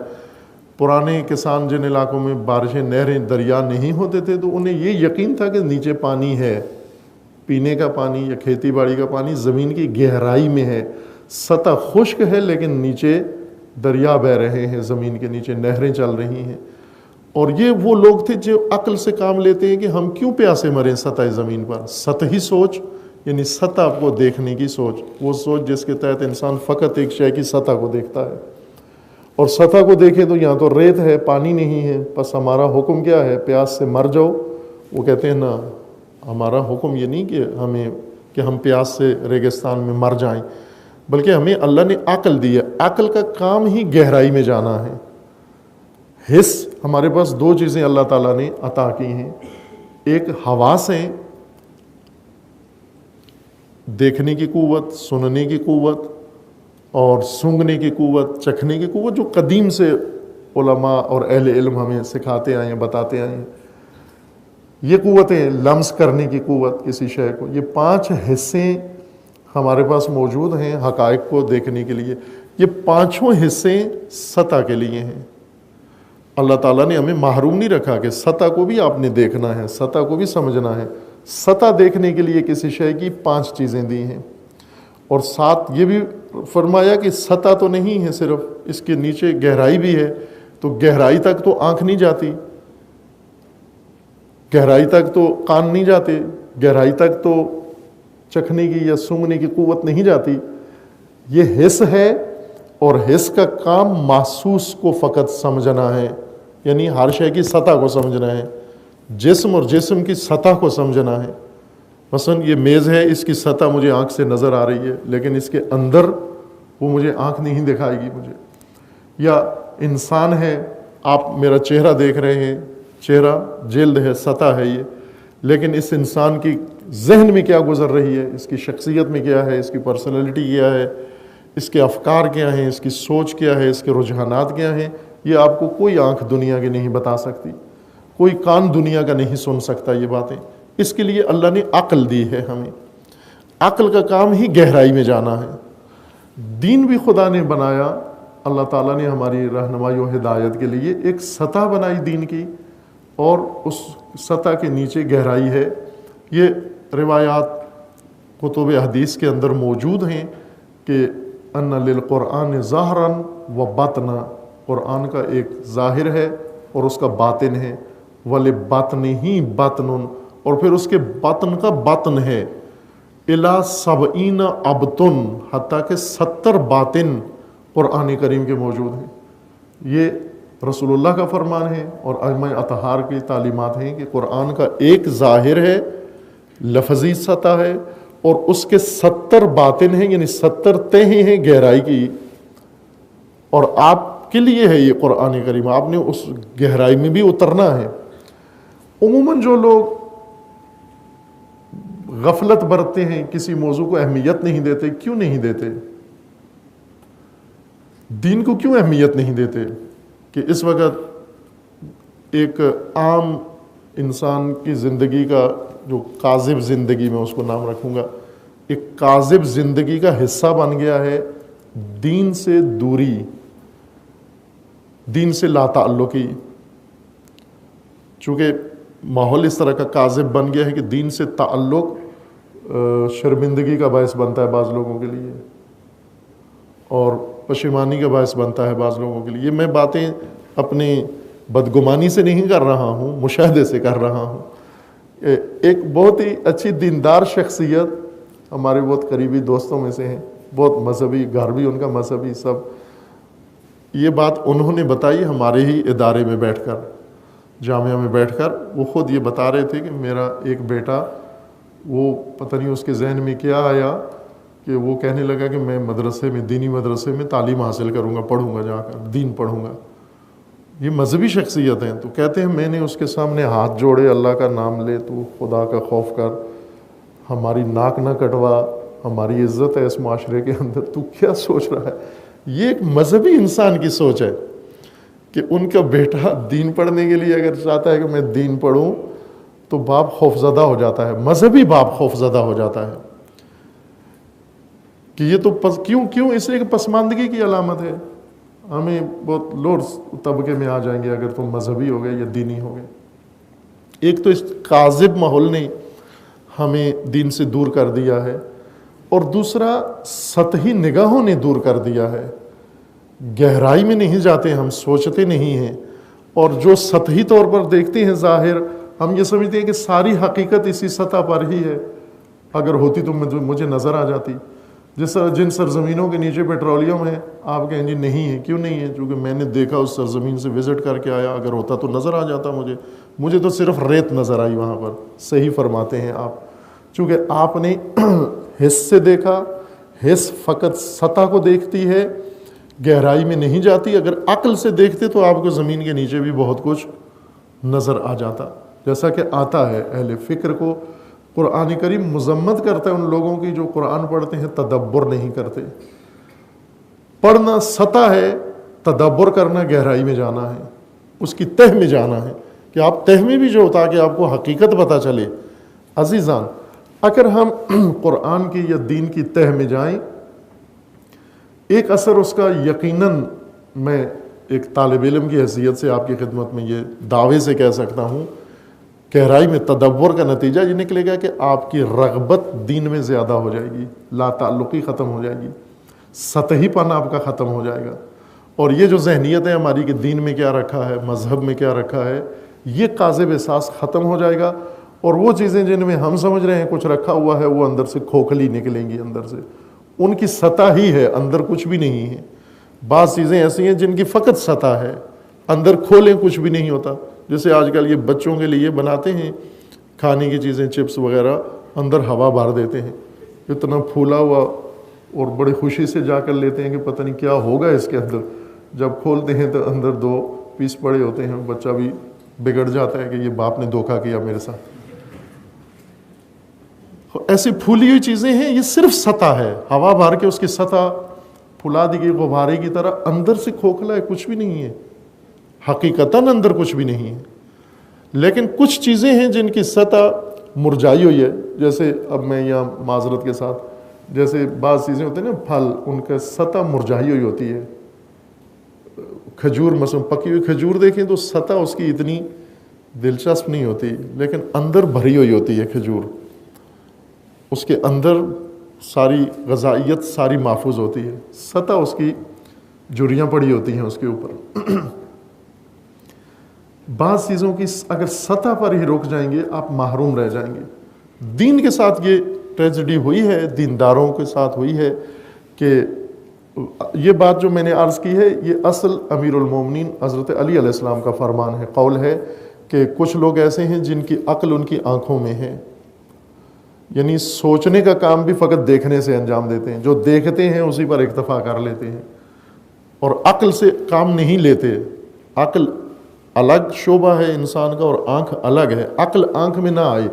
S1: پرانے کسان جن علاقوں میں بارشیں، نہریں، دریا نہیں ہوتے تھے تو انہیں یہ یقین تھا کہ نیچے پانی ہے، پینے کا پانی یا کھیتی باڑی کا پانی زمین کی گہرائی میں ہے، سطح خشک ہے لیکن نیچے دریا بہہ رہے ہیں، زمین کے نیچے نہریں چل رہی ہیں۔ اور یہ وہ لوگ تھے جو عقل سے کام لیتے ہیں کہ ہم کیوں پیاسے مریں سطح زمین پر۔ سطحی سوچ یعنی سطح کو دیکھنے کی سوچ، وہ سوچ جس کے تحت انسان فقط ایک شے کی سطح کو دیکھتا ہے، اور سطح کو دیکھے تو یہاں تو ریت ہے، پانی نہیں ہے، بس ہمارا حکم کیا ہے؟ پیاس سے مر جاؤ۔ وہ کہتے ہیں نا، ہمارا حکم یہ نہیں کہ ہم پیاس سے ریگستان میں مر جائیں، بلکہ ہمیں اللہ نے عقل دی ہے۔ عقل کا کام ہی گہرائی میں جانا ہے۔ حس، ہمارے پاس دو چیزیں اللہ تعالیٰ نے عطا کی ہیں، ایک حواس ہیں، دیکھنے کی قوت، سننے کی قوت اور سونگھنے کی قوت، چکھنے کی قوت، جو قدیم سے علماء اور اہل علم ہمیں سکھاتے آئے ہیں، بتاتے آئے ہیں۔ یہ قوتیں، لمس کرنے کی قوت کسی شے کو، یہ 5 حصے ہمارے پاس موجود ہیں حقائق کو دیکھنے کے لیے۔ یہ 5 حصے سطح کے لیے ہیں۔ اللہ تعالیٰ نے ہمیں محروم نہیں رکھا کہ سطح کو بھی آپ نے دیکھنا ہے، سطح کو بھی سمجھنا ہے۔ سطح دیکھنے کے لیے کسی شے کی 5 چیزیں دی ہیں، اور ساتھ یہ بھی فرمایا کہ سطح تو نہیں ہے صرف، اس کے نیچے گہرائی بھی ہے، تو گہرائی تک تو آنکھ نہیں جاتی، گہرائی تک تو کان نہیں جاتے، گہرائی تک تو چکھنے کی یا سونگھنے کی قوت نہیں جاتی۔ یہ حس ہے، اور حس کا کام محسوس کو فقط سمجھنا ہے، یعنی ہر شے کی سطح کو سمجھنا ہے، جسم اور جسم کی سطح کو سمجھنا ہے۔ مثلا یہ میز ہے، اس کی سطح مجھے آنکھ سے نظر آ رہی ہے، لیکن اس کے اندر وہ مجھے آنکھ نہیں دکھائے گی مجھے۔ یا انسان ہے، آپ میرا چہرہ دیکھ رہے ہیں، چہرہ جلد ہے، سطح ہے یہ، لیکن اس انسان کی ذہن میں کیا گزر رہی ہے، اس کی شخصیت میں کیا ہے، اس کی پرسنالٹی کیا ہے، اس کے افکار کیا ہیں، اس کی سوچ کیا ہے، اس کے رجحانات کیا ہیں، یہ آپ کو کوئی آنکھ دنیا کی نہیں بتا سکتی، کوئی کان دنیا کا نہیں سن سکتا یہ باتیں۔ اس کے لیے اللہ نے عقل دی ہے ہمیں۔ عقل کا کام ہی گہرائی میں جانا ہے۔ دین بھی خدا نے بنایا، اللہ تعالیٰ نے ہماری رہنمائی و ہدایت کے لیے ایک سطح بنائی دین کی، اور اس سطح کے نیچے گہرائی ہے۔ یہ روایات کتب حدیث کے اندر موجود ہیں کہ ان للقرآن ظاہرا و باطنا، قرآن کا ایک ظاہر ہے اور اس کا باطن ہے، ولباطنہ باطن، اور پھر اس کے باطن کا باطن ہے، الی 70 ابطن، حتیٰ کہ 70 باطن قرآن کریم کے موجود ہیں۔ یہ رسول اللہ کا فرمان ہے اور ائمہ اطہار کی تعلیمات ہیں کہ قرآن کا ایک ظاہر ہے، لفظی سطح ہے، اور اس کے 70 باطن ہیں، یعنی 70 تہیں ہیں گہرائی کی، اور آپ کے لیے ہے یہ قرآن کریم، آپ نے اس گہرائی میں بھی اترنا ہے۔ عموماً جو لوگ غفلت برتتے ہیں، کسی موضوع کو اہمیت نہیں دیتے، کیوں نہیں دیتے؟ دین کو کیوں اہمیت نہیں دیتے؟ کہ اس وقت ایک عام انسان کی زندگی کا جو کاذب زندگی، میں اس کو نام رکھوں گا، ایک کاذب زندگی کا حصہ بن گیا ہے دین سے دوری، دین سے لا تعلقی۔ چونکہ ماحول اس طرح کا کاذب بن گیا ہے کہ دین سے تعلق شرمندگی کا باعث بنتا ہے بعض لوگوں کے لیے، اور پشیمانی کا باعث بنتا ہے بعض لوگوں کے لیے۔ یہ میں باتیں اپنی بدگمانی سے نہیں کر رہا ہوں، مشاہدے سے کر رہا ہوں۔ ایک بہت ہی اچھی دیندار شخصیت ہمارے بہت قریبی دوستوں میں سے ہیں، بہت مذہبی، گھر بھی ان کا مذہبی، سب، یہ بات انہوں نے بتائی ہمارے ہی ادارے میں بیٹھ کر، جامعہ میں بیٹھ کر۔ وہ خود یہ بتا رہے تھے کہ میرا ایک بیٹا، وہ پتہ نہیں اس کے ذہن میں کیا آیا کہ وہ کہنے لگا کہ میں مدرسے میں، دینی مدرسے میں تعلیم حاصل کروں گا، پڑھوں گا، جا کر دین پڑھوں گا۔ یہ مذہبی شخصیت ہیں، تو کہتے ہیں میں نے اس کے سامنے ہاتھ جوڑے، اللہ کا نام لے، تو خدا کا خوف کر، ہماری ناک نہ کٹوا، ہماری عزت ہے اس معاشرے کے اندر، تو کیا سوچ رہا ہے؟ یہ ایک مذہبی انسان کی سوچ ہے کہ ان کا بیٹا دین پڑھنے کے لیے اگر چاہتا ہے کہ میں دین پڑھوں، تو باپ خوفزدہ ہو جاتا ہے، مذہبی باپ خوفزدہ ہو جاتا ہے کہ یہ تو کیوں اس لیے کہ پسماندگی کی علامت ہے، ہمیں بہت لوور طبقے میں آ جائیں گے اگر تم مذہبی ہو گئے یا دینی ہو گئے۔ ایک تو اس کاذب ماحول نے ہمیں دین سے دور کر دیا ہے، اور دوسرا سطحی نگاہوں نے دور کر دیا ہے، گہرائی میں نہیں جاتے، ہم سوچتے نہیں ہیں، اور جو سطحی طور پر دیکھتے ہیں ظاہر، ہم یہ سمجھتے ہیں کہ ساری حقیقت اسی سطح پر ہی ہے، اگر ہوتی تو مجھے نظر آ جاتی۔ جن سرزمینوں کے نیچے پیٹرولیم ہے، آپ کہیں جی نہیں ہے، کیوں نہیں ہے؟ چونکہ میں نے دیکھا، اس سرزمین سے وزٹ کر کے آیا، اگر ہوتا تو نظر آ جاتا مجھے تو صرف ریت نظر آئی وہاں پر۔ صحیح فرماتے ہیں آپ، چونکہ آپ نے حس سے دیکھا، حس فقط سطح کو دیکھتی ہے، گہرائی میں نہیں جاتی۔ اگر عقل سے دیکھتے تو آپ کو زمین کے نیچے بھی بہت کچھ نظر آ جاتا، جیسا کہ آتا ہے اہل فکر کو۔ قرآن کریم مذمت کرتا ہے ان لوگوں کی جو قرآن پڑھتے ہیں تدبر نہیں کرتے۔ پڑھنا سطح ہے، تدبر کرنا گہرائی میں جانا ہے، اس کی تہ میں جانا ہے، کہ آپ تہ میں بھی جو ہوتا کہ آپ کو حقیقت پتہ چلے۔ عزیزان، اگر ہم قرآن کی یا دین کی تہ میں جائیں، ایک اثر اس کا یقیناً میں ایک طالب علم کی حیثیت سے آپ کی خدمت میں یہ دعوے سے کہہ سکتا ہوں، گہرائی میں تدبر کا نتیجہ یہ نکلے گا کہ آپ کی رغبت دین میں زیادہ ہو جائے گی، لا تعلقی ختم ہو جائے گی، سطحی پن آپ کا ختم ہو جائے گا، اور یہ جو ذہنیت ہے ہماری کہ دین میں کیا رکھا ہے، مذہب میں کیا رکھا ہے، یہ کاذب احساس ختم ہو جائے گا، اور وہ چیزیں جن میں ہم سمجھ رہے ہیں کچھ رکھا ہوا ہے، وہ اندر سے کھوکھلی نکلیں گی، اندر سے ان کی سطح ہی ہے، اندر کچھ بھی نہیں ہے۔ بعض چیزیں ایسی ہیں جن کی فقط سطح ہے، اندر کھولیں کچھ بھی نہیں ہوتا، جیسے آج کل یہ بچوں کے لیے بناتے ہیں کھانے کی چیزیں، چپس وغیرہ، اندر ہوا بھر دیتے ہیں، اتنا پھولا ہوا، اور بڑی خوشی سے جا کر لیتے ہیں کہ پتہ نہیں کیا ہوگا اس کے اندر، جب کھولتے ہیں تو اندر 2 پیس پڑے ہوتے ہیں، بچہ بھی بگڑ جاتا ہے کہ یہ باپ نے دھوکہ کیا میرے ساتھ۔ ایسی پھولی ہوئی چیزیں ہیں، یہ صرف سطح ہے، ہوا بھر کے اس کی سطح پھلا دی گئی غبارے کی طرح، اندر سے کھوکھلا ہے، کچھ بھی نہیں ہے، حقیقتاً اندر کچھ بھی نہیں ہے۔ لیکن کچھ چیزیں ہیں جن کی سطح مرجائی ہوئی ہے، جیسے اب میں یہاں معذرت کے ساتھ، جیسے بعض چیزیں ہوتی ہیں نا، پھل، ان کا سطح مرجائی ہوئی ہوتی ہے۔ کھجور مثلا، پکی ہوئی کھجور دیکھیں تو سطح اس کی اتنی دلچسپ نہیں ہوتی، لیکن اندر بھری ہوئی ہوتی ہے کھجور، اس کے اندر ساری غذائیت ساری محفوظ ہوتی ہے، سطح اس کی جریاں پڑی ہوتی ہیں اس کے اوپر۔ بعض چیزوں کی اگر سطح پر ہی رک جائیں گے آپ محروم رہ جائیں گے۔ دین کے ساتھ یہ ٹریجڈی ہوئی ہے، دینداروں کے ساتھ ہوئی ہے، کہ یہ بات جو میں نے عرض کی ہے، یہ اصل امیر المومنین حضرت علی علیہ السلام کا فرمان ہے، قول ہے، کہ کچھ لوگ ایسے ہیں جن کی عقل ان کی آنکھوں میں ہے، یعنی سوچنے کا کام بھی فقط دیکھنے سے انجام دیتے ہیں، جو دیکھتے ہیں اسی پر اکتفا کر لیتے ہیں، اور عقل سے کام نہیں لیتے۔ عقل الگ شعبہ ہے انسان کا، اور آنکھ الگ ہے، عقل آنکھ میں نہ آئے۔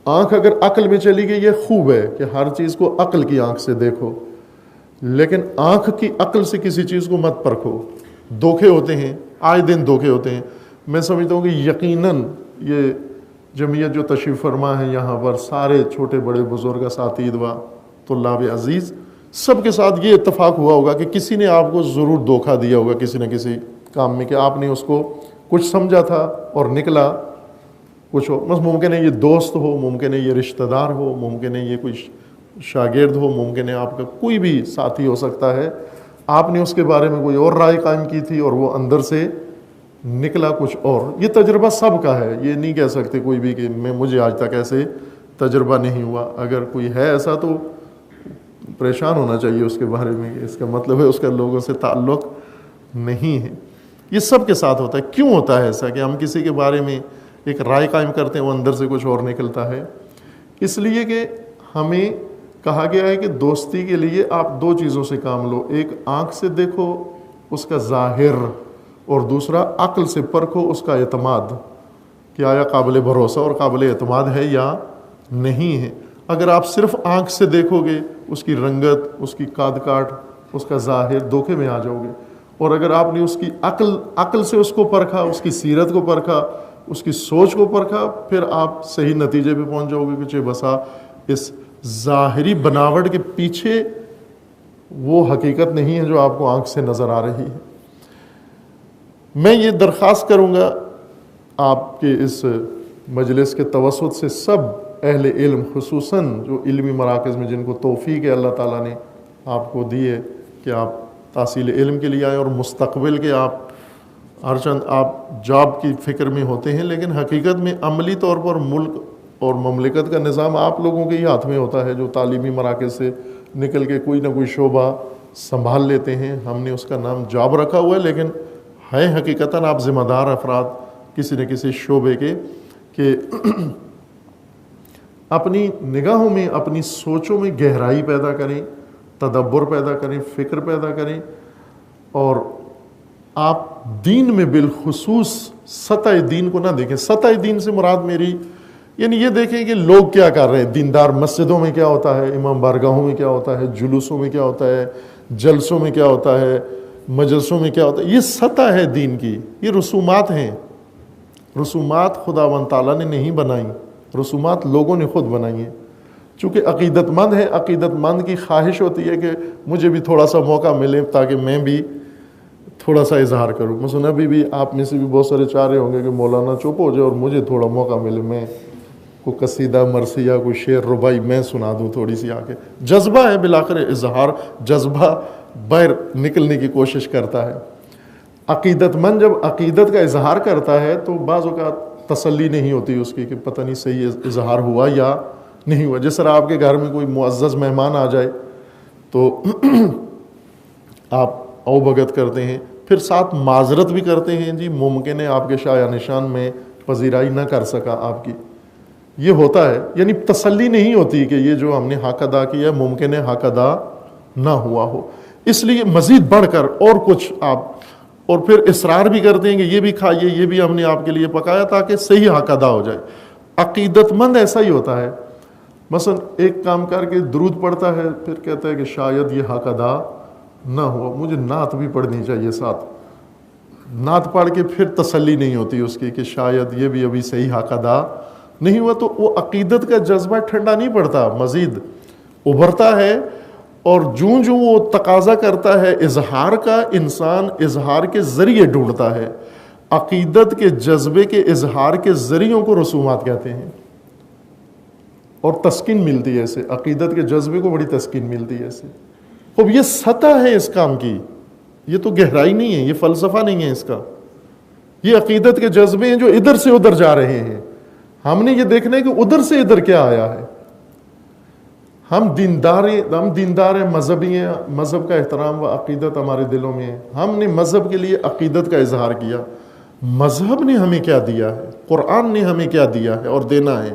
S1: آنکھ اگر عقل میں چلی گئی، یہ خوب ہے کہ ہر چیز کو عقل کی آنکھ سے دیکھو، لیکن آنکھ کی عقل سے کسی چیز کو مت پرکھو۔ دھوکے ہوتے ہیں، آئے دن دھوکے ہوتے ہیں۔ میں سمجھتا ہوں کہ یقیناً یہ جمعیت جو تشریف فرما ہے یہاں پر، سارے چھوٹے بڑے بزرگ، اساتید و طلاب عزیز، سب کے ساتھ یہ اتفاق ہوا ہوگا کہ کسی نے آپ کو ضرور دھوکہ دیا ہوگا کسی نہ کسی کام میں، کہ آپ نے اس کو کچھ سمجھا تھا اور نکلا کچھ ہو۔ بس ممکن ہے یہ دوست ہو، ممکن ہے یہ رشتہ دار ہو، ممکن ہے یہ کوئی شاگرد ہو، ممکن ہے آپ کا کوئی بھی ساتھی ہو سکتا ہے، آپ نے اس کے بارے میں کوئی اور رائے قائم کی تھی اور وہ اندر سے نکلا کچھ اور۔ یہ تجربہ سب کا ہے، یہ نہیں کہہ سکتے کوئی بھی کہ مجھے آج تک ایسے تجربہ نہیں ہوا۔ اگر کوئی ہے ایسا تو پریشان ہونا چاہیے اس کے بارے میں، اس کا مطلب ہے اس کا لوگوں سے تعلق نہیں ہے۔ یہ سب کے ساتھ ہوتا ہے۔ کیوں ہوتا ہے ایسا کہ ہم کسی کے بارے میں ایک رائے قائم کرتے ہیں، وہ اندر سے کچھ اور نکلتا ہے؟ اس لیے کہ ہمیں کہا گیا ہے کہ دوستی کے لیے آپ 2 چیزوں سے کام لو، ایک آنکھ سے دیکھو اس کا ظاہر، اور دوسرا عقل سے پرکھو اس کا اعتماد، کہ آیا قابل بھروسہ اور قابل اعتماد ہے یا نہیں ہے۔ اگر آپ صرف آنکھ سے دیکھو گے، اس کی رنگت، اس کی کاد کاٹ، اس کا ظاہر، دھوکے میں آ جاؤ گے۔ اور اگر آپ نے اس کی عقل سے اس کو پرکھا، اس کی سیرت کو پرکھا، اس کی سوچ کو پرکھا، پھر آپ صحیح نتیجے پہ پہنچ جاؤ گے کہ چہ بسا اس ظاہری بناوٹ کے پیچھے وہ حقیقت نہیں ہے جو آپ کو آنکھ سے نظر آ رہی ہے۔ میں یہ درخواست کروں گا آپ کے اس مجلس کے توسط سے سب اہل علم، خصوصاً جو علمی مراکز میں جن کو توفیق ہے اللہ تعالیٰ نے آپ کو دی ہے کہ آپ تحصیل علم کے لیے آئیں، اور مستقبل کے آپ ہر چند آپ جاب کی فکر میں ہوتے ہیں، لیکن حقیقت میں عملی طور پر ملک اور مملکت کا نظام آپ لوگوں کے ہی ہاتھ میں ہوتا ہے، جو تعلیمی مراکز سے نکل کے کوئی نہ کوئی شعبہ سنبھال لیتے ہیں۔ ہم نے اس کا نام جاب رکھا ہوا ہے، لیکن ہے حقیقتاً آپ ذمہ دار افراد کسی نہ کسی شعبے کے، کہ اپنی نگاہوں میں، اپنی سوچوں میں گہرائی پیدا کریں، تدبر پیدا کریں، فکر پیدا کریں، اور آپ دین میں بالخصوص سطح دین کو نہ دیکھیں۔ سطح دین سے مراد میری یعنی یہ دیکھیں کہ لوگ کیا کر رہے ہیں، دیندار مسجدوں میں کیا ہوتا ہے، امام بارگاہوں میں کیا ہوتا ہے، جلوسوں میں کیا ہوتا ہے، جلسوں میں کیا ہوتا ہے، مجلسوں میں کیا ہوتا ہے، یہ سطح ہے دین کی، یہ رسومات ہیں۔ رسومات خداوند تعالیٰ نے نہیں بنائی، رسومات لوگوں نے خود بنائی ہیں۔ چونکہ عقیدت مند ہے، عقیدت مند کی خواہش ہوتی ہے کہ مجھے بھی تھوڑا سا موقع ملے تاکہ میں بھی تھوڑا سا اظہار کروں۔ مثلاً ابھی بھی آپ میں سے بھی بہت سارے چاہ رہے ہوں گے کہ مولانا چپ ہو جائے اور مجھے تھوڑا موقع ملے، میں کوئی قصیدہ مرثیہ، کوئی شعر ربائی میں سنا دوں تھوڑی سی آ کے۔ جذبہ ہے بالآخر اظہار، جذبہ باہر نکلنے کی کوشش کرتا ہے۔ عقیدت مند جب عقیدت کا اظہار کرتا ہے تو بعض اوقات تسلی نہیں ہوتی اس کی کہ پتہ نہیں صحیح اظہار ہوا یا نہیں ہوا۔ جس طرح آپ کے گھر میں کوئی معزز مہمان آ جائے تو آپ او بھگت کرتے ہیں، پھر ساتھ معذرت بھی کرتے ہیں، جی ممکن ہے آپ کے شایہ نشان میں پذیرائی نہ کر سکا آپ کی، یہ ہوتا ہے۔ یعنی تسلی نہیں ہوتی کہ یہ جو ہم نے حق ادا کیا ممکن ہے حق ادا نہ ہوا ہو، اس لیے مزید بڑھ کر اور کچھ آپ، اور پھر اصرار بھی کرتے ہیں کہ یہ بھی کھائیے، یہ بھی ہم نے آپ کے لیے پکایا تاکہ صحیح حق ادا ہو جائے۔ عقیدت مند ایسا ہی ہوتا ہے، مثلا ایک کام کر کے درود پڑھتا ہے، پھر کہتا ہے کہ شاید یہ حق ادا نہ ہوا، مجھے نعت بھی پڑھنی چاہیے ساتھ۔ نعت پڑھ کے پھر تسلی نہیں ہوتی اس کی کہ شاید یہ بھی ابھی صحیح حق ادا نہیں ہوا، تو وہ عقیدت کا جذبہ ٹھنڈا نہیں پڑتا، مزید ابھرتا ہے، اور جوں جوں وہ تقاضا کرتا ہے اظہار کا، انسان اظہار کے ذریعے ڈھونڈتا ہے۔ عقیدت کے جذبے کے اظہار کے ذریعوں کو رسومات کہتے ہیں، اور تسکین ملتی ہے اسے، عقیدت کے جذبے کو بڑی تسکین ملتی ہے اسے۔ اب یہ سطح ہے اس کام کی، یہ تو گہرائی نہیں ہے، یہ فلسفہ نہیں ہے اس کا، یہ عقیدت کے جذبے ہیں جو ادھر سے ادھر جا رہے ہیں۔ ہم نے یہ دیکھنا ہے کہ ادھر سے ادھر کیا آیا ہے۔ ہم دیندار ہیں، مذہبی ہیں، مذہب کا احترام و عقیدت ہمارے دلوں میں ہے، ہم نے مذہب کے لیے عقیدت کا اظہار کیا۔ مذہب نے ہمیں کیا دیا ہے، قرآن نے ہمیں کیا دیا ہے اور دینا ہے۔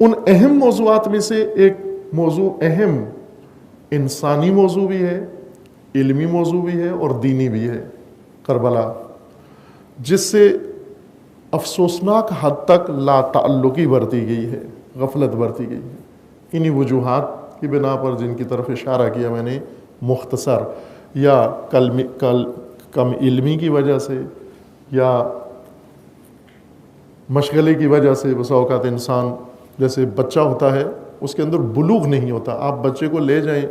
S1: ان اہم موضوعات میں سے ایک موضوع اہم انسانی موضوع بھی ہے، علمی موضوع بھی ہے اور دینی بھی ہے، کربلا، جس سے افسوسناک حد تک لا تعلقی برتی گئی ہے، غفلت برتی گئی ہے، انہی وجوہات کی بنا پر جن کی طرف اشارہ کیا میں نے مختصر، یا کم علمی کی وجہ سے، یا مشغلے کی وجہ سے۔ بسا اوقات انسان جیسے بچہ ہوتا ہے، اس کے اندر بلوغ نہیں ہوتا، آپ بچے کو لے جائیں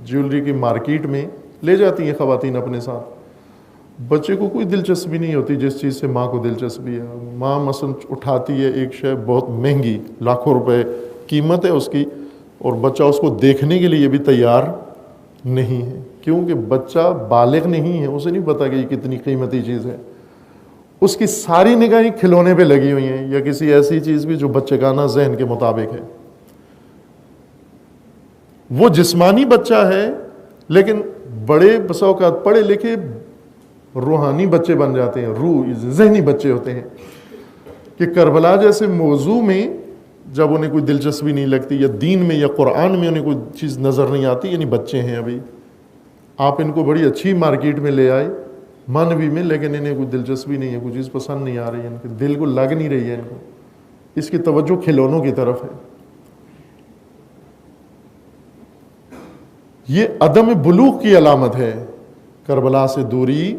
S1: جیولری کی مارکیٹ میں، لے جاتی ہیں خواتین اپنے ساتھ، بچے کو کوئی دلچسپی نہیں ہوتی جس چیز سے ماں کو دلچسپی ہے۔ ماں مثلا اٹھاتی ہے ایک شے بہت مہنگی، لاکھوں روپے قیمت ہے اس کی، اور بچہ اس کو دیکھنے کے لیے بھی تیار نہیں ہے، کیونکہ بچہ بالغ نہیں ہے، اسے نہیں پتا کہ یہ کتنی قیمتی چیز ہے۔ اس کی ساری نگاہیں کھلونے پہ لگی ہوئی ہیں، یا کسی ایسی چیز بھی جو بچگانہ ذہن کے مطابق ہے۔ وہ جسمانی بچہ ہے، لیکن بڑے بسا اوقات پڑھے لکھے روحانی بچے بن جاتے ہیں، ذہنی بچے ہوتے ہیں، کہ کربلا جیسے موضوع میں جب انہیں کوئی دلچسپی نہیں لگتی، یا دین میں یا قرآن میں انہیں کوئی چیز نظر نہیں آتی، یعنی بچے ہیں ابھی، آپ ان کو بڑی اچھی مارکیٹ میں لے آئے مانوی میں، لیکن انہیں کوئی دلچسپی نہیں ہے، کوئی چیز پسند نہیں آ رہی ہے، ان کے دل کو لگ نہیں رہی ہے، ان کو اس کی توجہ کھلونوں کی طرف ہے۔ یہ عدم بلوغ کی علامت ہے، کربلا سے دوری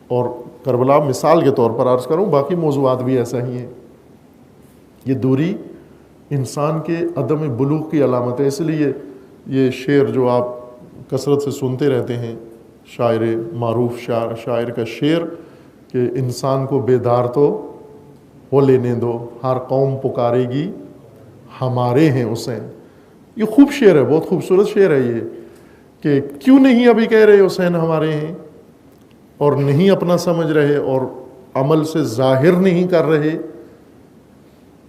S1: اور کربلا مثال کے طور پر عرض کروں، باقی موضوعات بھی ایسا ہی ہیں. یہ دوری انسان کے عدم بلوغ کی علامت ہے. اس لیے یہ شعر جو آپ کثرت سے سنتے رہتے ہیں، شاعر معروف شاعر کا شعر کہ انسان کو بیدار تو ہو لینے دو، ہر قوم پکارے گی ہمارے ہیں حسین. یہ خوب شعر ہے، بہت خوبصورت شعر ہے یہ، کہ کیوں نہیں ابھی کہہ رہے حسین ہمارے ہیں، اور نہیں اپنا سمجھ رہے اور عمل سے ظاہر نہیں کر رہے،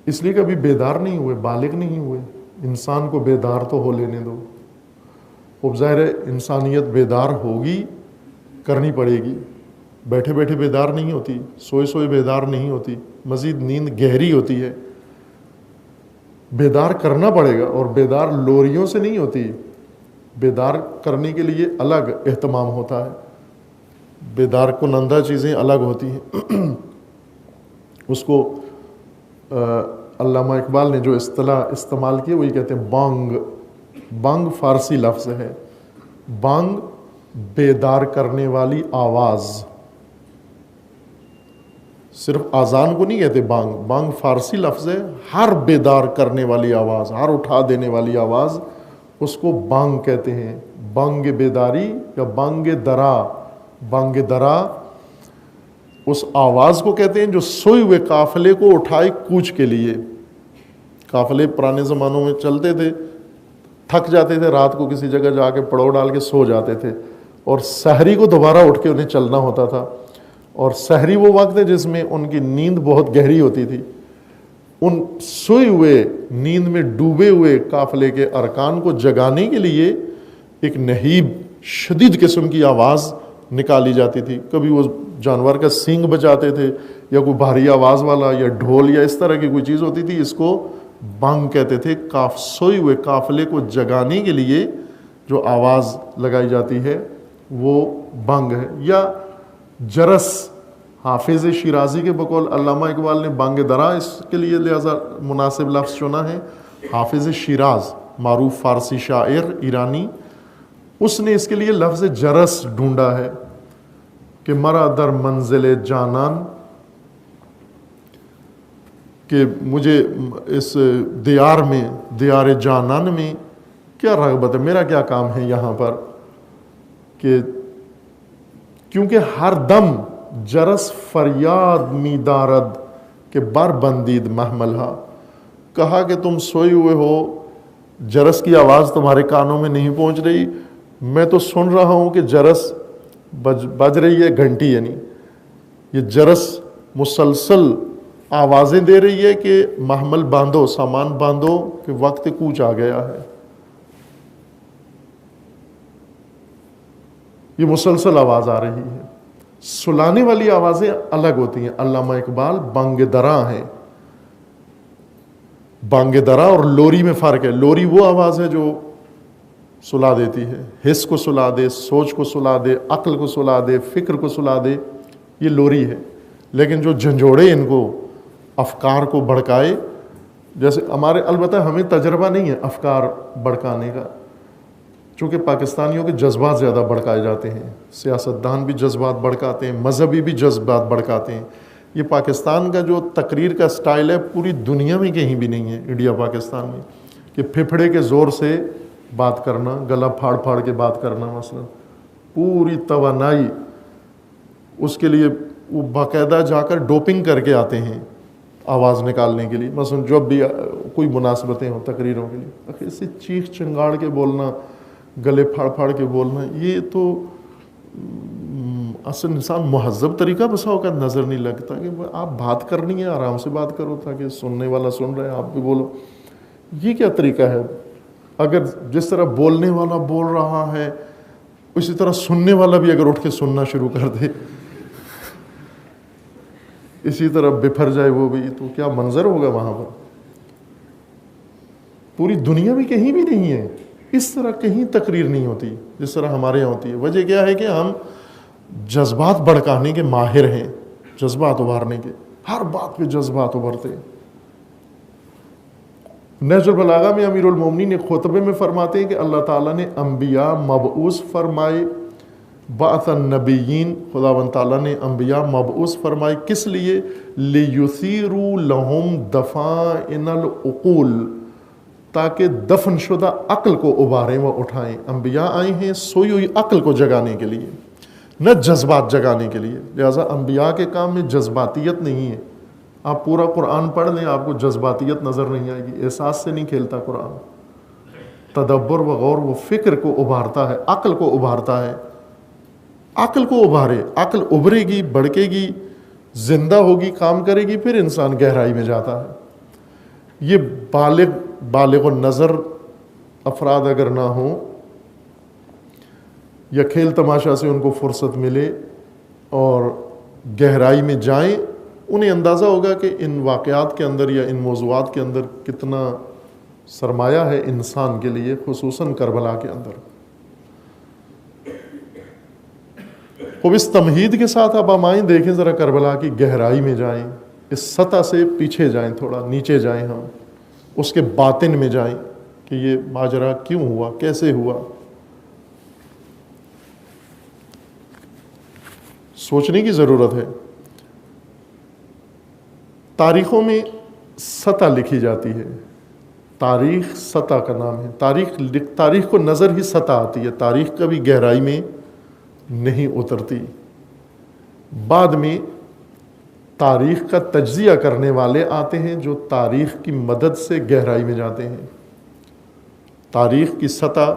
S1: اس لیے کہ ابھی بیدار نہیں ہوئے، بالغ نہیں ہوئے. انسان کو بیدار تو ہو لینے دو. اب ظاہر ہے انسانیت بیدار ہوگی، کرنی پڑے گی. بیٹھے بیٹھے بیدار نہیں ہوتی، سوئے سوئے بیدار نہیں ہوتی، مزید نیند گہری ہوتی ہے. بیدار کرنا پڑے گا، اور بیدار لوریوں سے نہیں ہوتی. بیدار کرنے کے لیے الگ اہتمام ہوتا ہے، بیدار کنندہ چیزیں الگ ہوتی ہیں. اس کو علامہ اقبال نے جو اصطلاح استعمال کی وہی کہتے ہیں بانگ. بانگ فارسی لفظ ہے. بانگ بیدار کرنے والی آواز. صرف آزان کو نہیں کہتے بانگ، بانگ فارسی لفظ ہے. ہر بیدار کرنے والی آواز، ہر اٹھا دینے والی آواز، اس کو بانگ کہتے ہیں. بانگ بیداری یا بانگ درا. بانگ درا اس آواز کو کہتے ہیں جو سوئے ہوئے قافلے کو اٹھائے کوچ کے لیے. قافلے پرانے زمانوں میں چلتے تھے، تھک جاتے تھے، رات کو کسی جگہ جا کے پڑاؤ ڈال کے سو جاتے تھے، اور سحری کو دوبارہ اٹھ کے انہیں چلنا ہوتا تھا. اور سحری وہ وقت ہے جس میں ان کی نیند بہت گہری ہوتی تھی. ان سوئے ہوئے نیند میں ڈوبے ہوئے قافلے کے ارکان کو جگانے کے لیے ایک نہیب شدید قسم کی آواز نکالی جاتی تھی. کبھی وہ جانور کا سینگ بجاتے تھے، یا کوئی بھاری آواز والا، یا ڈھول یا اس طرح کی کوئی چیز ہوتی تھی. اس کو بانگ کہتے تھے. سوئے ہوئے قافلے کو جگانے کے لیے جو آواز لگائی جاتی ہے وہ بانگ ہے. یا جرس، حافظ شیرازی کے بقول علامہ اقبال نے بانگ درا اس کے لیے لہذا مناسب لفظ چنا ہے. حافظ شیراز معروف فارسی شاعر ایرانی، اس نے اس کے لیے لفظ جرس ڈھونڈا ہے کہ مرا در منزل جانان، کہ مجھے اس دیار میں، دیار جانان میں کیا رغبت ہے، میرا کیا کام ہے یہاں پر. کہ کیونکہ ہر دم جرس فریاد می دارد کہ بر بندید محملہ. کہا کہ تم سوئے ہوئے ہو، جرس کی آواز تمہارے کانوں میں نہیں پہنچ رہی، میں تو سن رہا ہوں کہ جرس بج رہی ہے، گھنٹی یعنی یہ جرس مسلسل آوازیں دے رہی ہے کہ محمل باندھو، سامان باندھو کہ وقت کوچ آ گیا ہے. یہ مسلسل آواز آ رہی ہے. سلانے والی آوازیں الگ ہوتی ہیں. علامہ اقبال بانگ درا ہیں. بانگ درا اور لوری میں فرق ہے. لوری وہ آواز ہے جو سلا دیتی ہے، حس کو سلا دے، سوچ کو سلا دے، عقل کو سلا دے، فکر کو سلا دے، یہ لوری ہے. لیکن جو جھنجھوڑے ان کو افکار کو بھڑکائے، جیسے ہمارے، البتہ ہمیں تجربہ نہیں ہے افکار بھڑکانے کا، چونکہ پاکستانیوں کے جذبات زیادہ بھڑکائے جاتے ہیں. سیاستدان بھی جذبات بھڑکاتے ہیں، مذہبی بھی جذبات بھڑکاتے ہیں. یہ پاکستان کا جو تقریر کا سٹائل ہے پوری دنیا میں کہیں بھی نہیں ہے، انڈیا پاکستان میں، کہ پھپھڑے کے زور سے بات کرنا، گلا پھاڑ پھاڑ کے بات کرنا. مثلا پوری توانائی اس کے لیے وہ باقاعدہ جا کر ڈوپنگ کر کے آتے ہیں آواز نکالنے کے لیے. مثلا جب بھی کوئی مناسبتیں ہوں تقریروں کے لیے، ایسے چیخ چنگاڑ کے بولنا، گلے پھاڑ پھاڑ کے بولنا، یہ تو اصل انسان مہذب طریقہ بسا اوقات نظر نہیں لگتا. کہ آپ بات کرنی ہے آرام سے بات کرو تاکہ سننے والا سن رہے آپ بھی بولو. یہ کیا طریقہ ہے؟ اگر جس طرح بولنے والا بول رہا ہے اسی طرح سننے والا بھی اگر اٹھ کے سننا شروع کر دے، اسی طرح بپھر جائے وہ بھی، تو کیا منظر ہوگا وہاں پر. پوری دنیا میں کہیں بھی نہیں ہے اس طرح، کہیں تقریر نہیں ہوتی جس طرح ہمارے یہاں ہوتی ہے. وجہ کیا ہے کہ ہم جذبات بھڑکانے کے ماہر ہیں، جذبات ابھارنے کے، ہر بات پہ جذبات ابھرتے ہیں. نہج البلاغہ میں امیر المومنین خطبے میں فرماتے ہیں کہ اللہ تعالیٰ نے انبیاء مبعوث فرمائے بعث النبیین، خداوند تعالیٰ نے انبیاء مبعوث فرمائے، کس لیے؟ لیثیروا لہم دفائن العقول، تاکہ دفن شدہ عقل کو ابھاریں و اٹھائیں۔ انبیاء آئے ہیں سوئی ہوئی عقل کو جگانے کے لیے، نہ جذبات جگانے کے لیے۔ لہٰذا انبیاء کے کام میں جذباتیت نہیں ہے۔ آپ پورا قرآن پڑھ لیں، آپ کو جذباتیت نظر نہیں آئے گی، احساس سے نہیں کھیلتا قرآن۔ تدبر و غور و فکر کو ابھارتا ہے، عقل کو ابھارتا ہے۔ عقل کو ابھارے، عقل ابھرے گی، بڑھکے گی، زندہ ہوگی، کام کرے گی، پھر انسان گہرائی میں جاتا ہے۔ یہ بالغ النظر افراد اگر نہ ہوں یا کھیل تماشا سے ان کو فرصت ملے اور گہرائی میں جائیں، انہیں اندازہ ہوگا کہ ان واقعات کے اندر یا ان موضوعات کے اندر کتنا سرمایہ ہے انسان کے لیے، خصوصاً کربلا کے اندر۔ خوب اس تمہید کے ساتھ اب ہم آئیں، دیکھیں ذرا کربلا کی گہرائی میں جائیں، اس سطح سے پیچھے جائیں، تھوڑا نیچے جائیں، ہم اس کے باطن میں جائیں کہ یہ ماجرا کیوں ہوا، کیسے ہوا۔ سوچنے کی ضرورت ہے۔ تاریخوں میں سطح لکھی جاتی ہے، تاریخ سطح کا نام ہے۔ تاریخ کو نظر ہی سطح آتی ہے، تاریخ کبھی گہرائی میں نہیں اترتی۔ بعد میں تاریخ کا تجزیہ کرنے والے آتے ہیں جو تاریخ کی مدد سے گہرائی میں جاتے ہیں۔ تاریخ کی سطح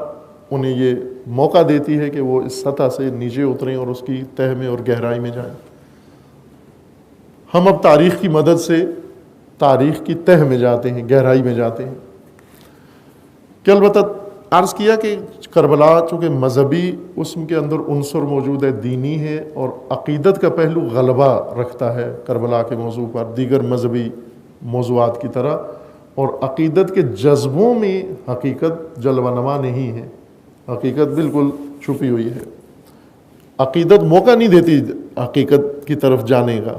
S1: انہیں یہ موقع دیتی ہے کہ وہ اس سطح سے نیچے اتریں اور اس کی تہ میں اور گہرائی میں جائیں۔ ہم اب تاریخ کی مدد سے تاریخ کی تہ میں جاتے ہیں، گہرائی میں جاتے ہیں۔ کہ البتہ عرض کیا کہ کربلا چونکہ مذہبی اس کے اندر عنصر موجود ہے، دینی ہے، اور عقیدت کا پہلو غلبہ رکھتا ہے کربلا کے موضوع پر دیگر مذہبی موضوعات کی طرح، اور عقیدت کے جذبوں میں حقیقت جلوہ نما نہیں ہے، حقیقت بالکل چھپی ہوئی ہے۔ عقیدت موقع نہیں دیتی حقیقت کی طرف جانے کا۔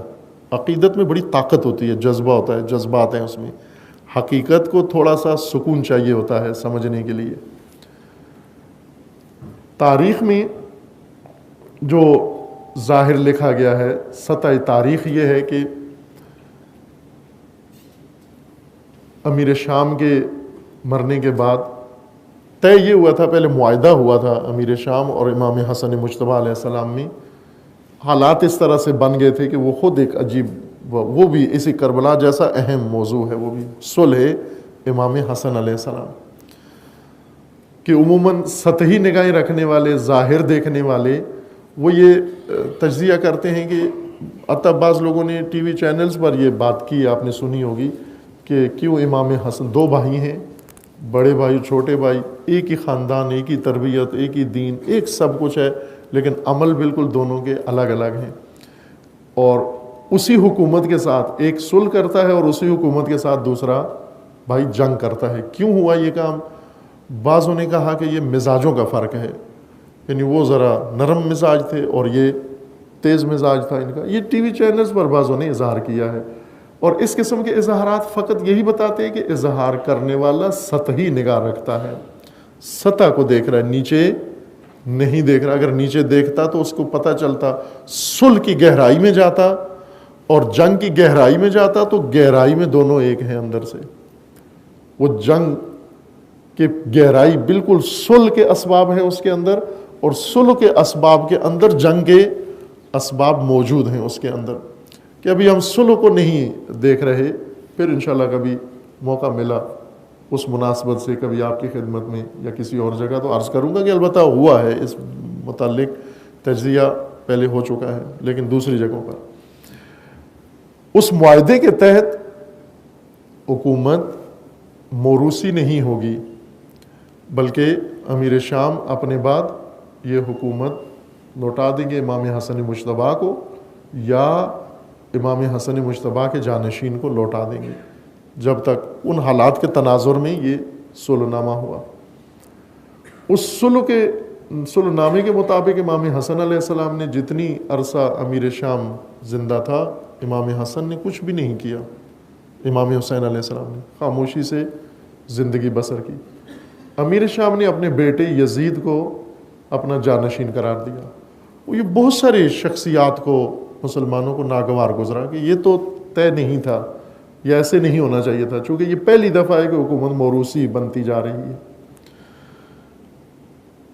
S1: عقیدت میں بڑی طاقت ہوتی ہے، جذبہ ہوتا ہے، جذبات ہیں اس میں۔ حقیقت کو تھوڑا سا سکون چاہیے ہوتا ہے سمجھنے کے لیے۔ تاریخ میں جو ظاہر لکھا گیا ہے، سطح تاریخ یہ ہے کہ امیر شام کے مرنے کے بعد طے یہ ہوا تھا، پہلے معاہدہ ہوا تھا امیر شام اور امام حسن مجتبیٰ علیہ السلام میں۔ حالات اس طرح سے بن گئے تھے کہ وہ خود ایک عجیب، وہ بھی اسی کربلا جیسا اہم موضوع ہے، وہ بھی صلح امام حسن علیہ السلام، کہ عموماً سطحی نگاہیں رکھنے والے، ظاہر دیکھنے والے، وہ یہ تجزیہ کرتے ہیں کہ حتیٰ بعض لوگوں نے ٹی وی چینلز پر یہ بات کی، آپ نے سنی ہوگی کہ کیوں امام حسن، دو بھائی ہیں، بڑے بھائی چھوٹے بھائی، ایک ہی خاندان، ایک ہی تربیت، ایک ہی دین، ایک سب کچھ ہے، لیکن عمل بالکل دونوں کے الگ الگ ہیں۔ اور اسی حکومت کے ساتھ ایک صلح کرتا ہے اور اسی حکومت کے ساتھ دوسرا بھائی جنگ کرتا ہے۔ کیوں ہوا یہ کام؟ بعضوں نے کہا کہ یہ مزاجوں کا فرق ہے، یعنی وہ ذرا نرم مزاج تھے اور یہ تیز مزاج تھا ان کا۔ یہ ٹی وی چینلز پر بعضوں نے اظہار کیا ہے، اور اس قسم کے اظہارات فقط یہی بتاتے ہیں کہ اظہار کرنے والا سطحی نگاہ رکھتا ہے، سطح کو دیکھ رہا ہے، نیچے نہیں دیکھ رہا۔ اگر نیچے دیکھتا تو اس کو پتہ چلتا، صلح کی گہرائی میں جاتا اور جنگ کی گہرائی میں جاتا تو گہرائی میں دونوں ایک ہیں اندر سے۔ وہ جنگ کی گہرائی بالکل صلح کے اسباب ہیں اس کے اندر، اور صلح کے اسباب کے اندر جنگ کے اسباب موجود ہیں اس کے اندر، کہ ابھی ہم صلح کو نہیں دیکھ رہے، پھر انشاءاللہ کبھی موقع ملا اس مناسبت سے کبھی آپ کی خدمت میں یا کسی اور جگہ تو عرض کروں گا کہ البتہ ہوا ہے، اس متعلق تجزیہ پہلے ہو چکا ہے، لیکن دوسری جگہوں پر۔ اس معاہدے کے تحت حکومت موروثی نہیں ہوگی، بلکہ امیر شام اپنے بعد یہ حکومت لوٹا دیں گے امام حسن مجتبیٰ کو، یا امام حسن مجتبیٰ کے جانشین کو لوٹا دیں گے، جب تک ان حالات کے تناظر میں یہ صلح نامہ ہوا۔ اس صلح نامے کے مطابق امام حسن علیہ السلام نے جتنی عرصہ امیر شام زندہ تھا، امام حسن نے کچھ بھی نہیں کیا، امام حسین علیہ السلام نے خاموشی سے زندگی بسر کی۔ امیر شام نے اپنے بیٹے یزید کو اپنا جانشین قرار دیا، یہ بہت ساری شخصیات کو مسلمانوں کو ناگوار گزرا کہ یہ تو طے نہیں تھا، یہ ایسے نہیں ہونا چاہیے تھا، چونکہ یہ پہلی دفعہ ہے کہ حکومت موروثی بنتی جا رہی ہے۔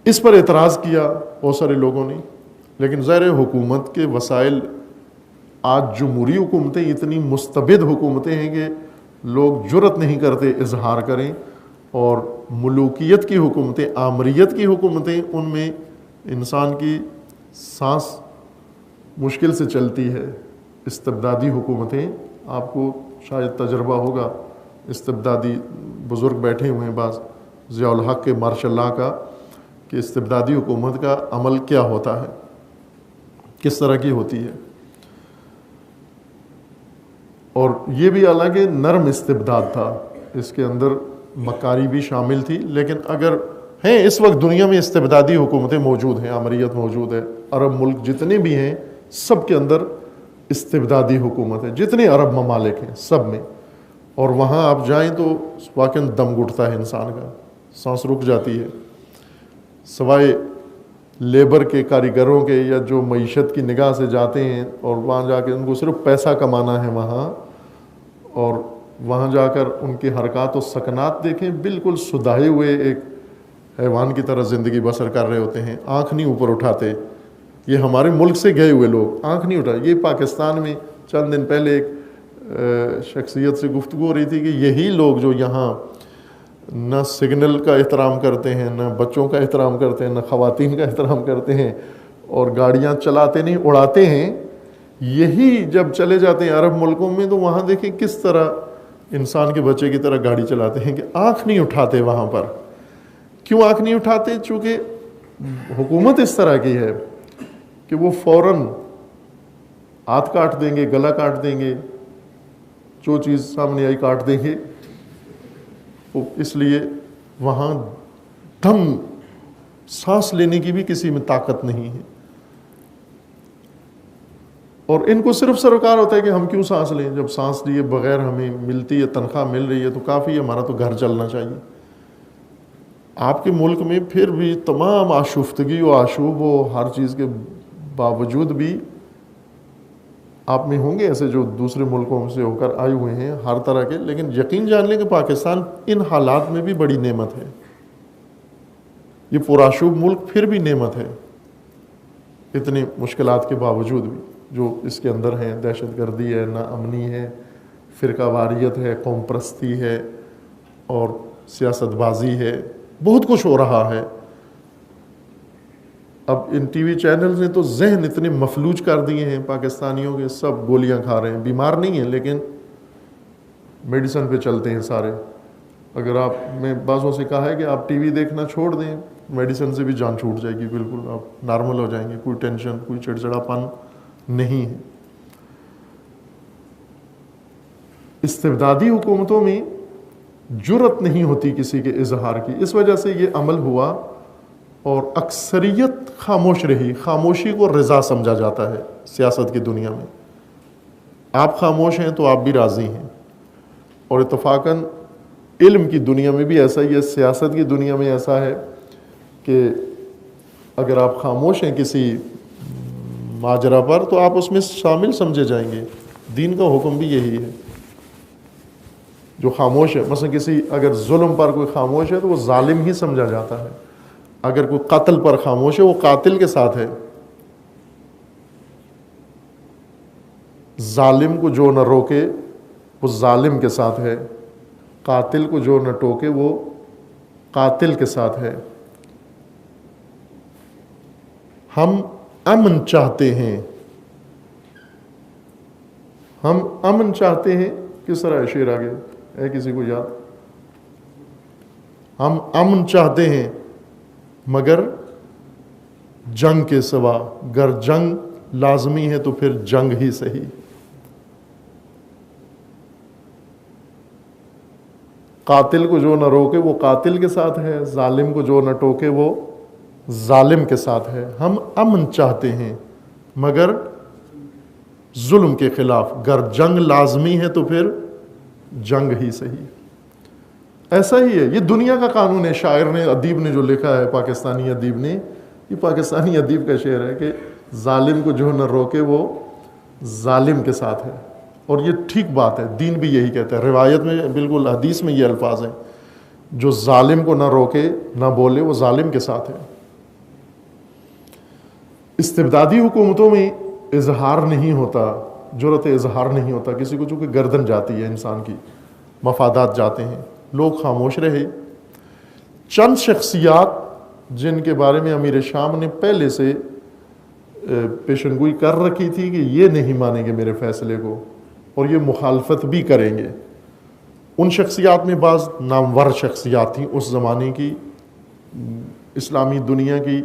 S1: اس پر اعتراض کیا بہت سارے لوگوں نے، لیکن ظاہر حکومت کے وسائل، آج جمہوری حکومتیں اتنی مستبد حکومتیں ہیں کہ لوگ جرأت نہیں کرتے اظہار کریں، اور ملوکیت کی حکومتیں، آمریت کی حکومتیں، ان میں انسان کی سانس مشکل سے چلتی ہے۔ استبدادی حکومتیں، آپ کو شاید تجربہ ہوگا، استبدادی بزرگ بیٹھے ہوئے ہیں بعض، ضیاء الحق کے، مارشل لا کا، کہ استبدادی حکومت کا عمل کیا ہوتا ہے، کس طرح کی ہوتی ہے۔ اور یہ بھی حالانکہ نرم استبداد تھا، اس کے اندر مکاری بھی شامل تھی، لیکن اگر ہیں اس وقت دنیا میں استبدادی حکومتیں موجود ہیں، آمریت موجود ہے، عرب ملک جتنے بھی ہیں سب کے اندر استبدادی حکومت ہے، جتنے عرب ممالک ہیں سب میں، اور وہاں آپ جائیں تو واقعاً دم گھٹتا ہے انسان کا، سانس رک جاتی ہے، سوائے لیبر کے، کاریگروں کے، یا جو معیشت کی نگاہ سے جاتے ہیں اور وہاں جا کے ان کو صرف پیسہ کمانا ہے وہاں، اور وہاں جا کر ان کے حرکات و سکنات دیکھیں، بالکل سدھائے ہوئے ایک حیوان کی طرح زندگی بسر کر رہے ہوتے ہیں، آنکھ نہیں اوپر اٹھاتے۔ یہ ہمارے ملک سے گئے ہوئے لوگ آنکھ نہیں اٹھائے۔ یہ پاکستان میں چند دن پہلے ایک شخصیت سے گفتگو ہو رہی تھی کہ یہی لوگ جو یہاں نہ سگنل کا احترام کرتے ہیں، نہ بچوں کا احترام کرتے ہیں، نہ خواتین کا احترام کرتے ہیں، اور گاڑیاں چلاتے نہیں اڑاتے ہیں، یہی جب چلے جاتے ہیں عرب ملکوں میں تو وہاں دیکھیں کس طرح انسان کے بچے کی طرح گاڑی چلاتے ہیں، کہ آنکھ نہیں اٹھاتے وہاں پر۔ کیوں آنکھ نہیں اٹھاتے؟ چونکہ حکومت اس طرح کی ہے کہ وہ فوراً ہاتھ کاٹ دیں گے، گلا کاٹ دیں گے، جو چیز سامنے آئی کاٹ دیں گے۔ اس لیے وہاں دم سانس لینے کی بھی کسی میں طاقت نہیں ہے، اور ان کو صرف سروکار ہوتا ہے کہ ہم کیوں سانس لیں، جب سانس لیے بغیر ہمیں ملتی ہے، تنخواہ مل رہی ہے تو کافی ہے، ہمارا تو گھر چلنا چاہیے۔ آپ کے ملک میں پھر بھی تمام آشفتگی و آشوب و ہر چیز کے باوجود بھی آپ میں ہوں گے ایسے جو دوسرے ملکوں سے ہو کر آئے ہوئے ہیں ہر طرح کے، لیکن یقین جان لیں کہ پاکستان ان حالات میں بھی بڑی نعمت ہے، یہ پرآشوب ملک پھر بھی نعمت ہے، اتنی مشکلات کے باوجود بھی جو اس کے اندر ہیں۔ دہشت گردی ہے، ناامنی ہے، فرقہ واریت ہے، قوم پرستی ہے، اور سیاست بازی ہے، بہت کچھ ہو رہا ہے۔ اب ان ٹی وی چینلز نے تو ذہن اتنے مفلوج کر دیے ہیں پاکستانیوں کے، سب گولیاں کھا رہے ہیں، بیمار نہیں ہیں لیکن میڈیسن پہ چلتے ہیں سارے۔ اگر آپ، میں بعضوں سے کہا ہے کہ آپ ٹی وی دیکھنا چھوڑ دیں، میڈیسن سے بھی جان چھوٹ جائے گی، بالکل آپ نارمل ہو جائیں گے، کوئی ٹینشن، کوئی چڑچڑاپن نہیں ہے۔ استبدادی حکومتوں میں جرأت نہیں ہوتی کسی کے اظہار کی، اس وجہ سے یہ عمل ہوا، اور اکثریت خاموش رہی۔ خاموشی کو رضا سمجھا جاتا ہے سیاست کی دنیا میں، آپ خاموش ہیں تو آپ بھی راضی ہیں، اور اتفاقاً علم کی دنیا میں بھی ایسا ہی ہے، سیاست کی دنیا میں ایسا ہے کہ اگر آپ خاموش ہیں کسی ماجرا پر تو آپ اس میں شامل سمجھے جائیں گے۔ دین کا حکم بھی یہی ہے، جو خاموش ہے، مثلا کسی اگر ظلم پر کوئی خاموش ہے تو وہ ظالم ہی سمجھا جاتا ہے، اگر کوئی قتل پر خاموش ہے وہ قاتل کے ساتھ ہے۔ ظالم کو جو نہ روکے وہ ظالم کے ساتھ ہے، قاتل کو جو نہ ٹوکے وہ قاتل کے ساتھ ہے۔ ہم امن چاہتے ہیں، ہم امن چاہتے ہیں، کس طرح ہے شعر آگے ہے کسی کو یاد؟ ہم امن چاہتے ہیں مگر جنگ کے سوا، گر جنگ لازمی ہے تو پھر جنگ ہی صحیح۔ قاتل کو جو نہ روکے وہ قاتل کے ساتھ ہے، ظالم کو جو نہ ٹوکے وہ ظالم کے ساتھ ہے۔ ہم امن چاہتے ہیں مگر ظلم کے خلاف، گر جنگ لازمی ہے تو پھر جنگ ہی صحیح۔ ایسا ہی ہے، یہ دنیا کا قانون ہے۔ شاعر نے، ادیب نے جو لکھا ہے، پاکستانی ادیب نے، یہ پاکستانی ادیب کا شعر ہے کہ ظالم کو جو نہ روکے وہ ظالم کے ساتھ ہے. اور یہ ٹھیک بات ہے, دین بھی یہی کہتا ہے, روایت میں بالکل حدیث میں یہ الفاظ ہیں, جو ظالم کو نہ روکے نہ بولے وہ ظالم کے ساتھ ہے. استبدادی حکومتوں میں اظہار نہیں ہوتا, جرأت اظہار نہیں ہوتا کسی کو, چونکہ گردن جاتی ہے انسان کی, مفادات جاتے ہیں, لوگ خاموش رہے. چند شخصیات جن کے بارے میں امیر شام نے پہلے سے پیشنگوئی کر رکھی تھی کہ یہ نہیں مانیں گے میرے فیصلے کو اور یہ مخالفت بھی کریں گے, ان شخصیات میں بعض نامور شخصیات تھیں اس زمانے کی, اسلامی دنیا کی,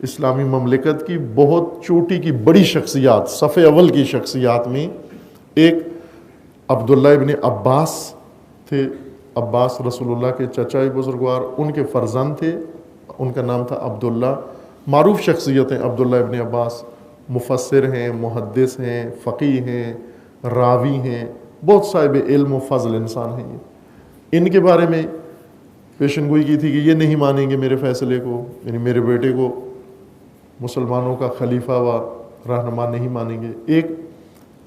S1: اسلامی مملکت کی بہت چوٹی کی بڑی شخصیات, صف اول کی شخصیات میں ایک عبداللہ ابن عباس تھے. عباس رسول اللہ کے چچا بزرگوار, ان کے فرزند تھے, ان کا نام تھا عبداللہ. معروف شخصیت ہیں عبداللہ ابن عباس, مفسر ہیں, محدث ہیں, فقیہ ہیں, راوی ہیں, بہت صاحب علم و فضل انسان ہیں. یہ ان کے بارے میں پیشن گوئی کی تھی کہ یہ نہیں مانیں گے میرے فیصلے کو, یعنی میرے بیٹے کو مسلمانوں کا خلیفہ و رہنما نہیں مانیں گے. ایک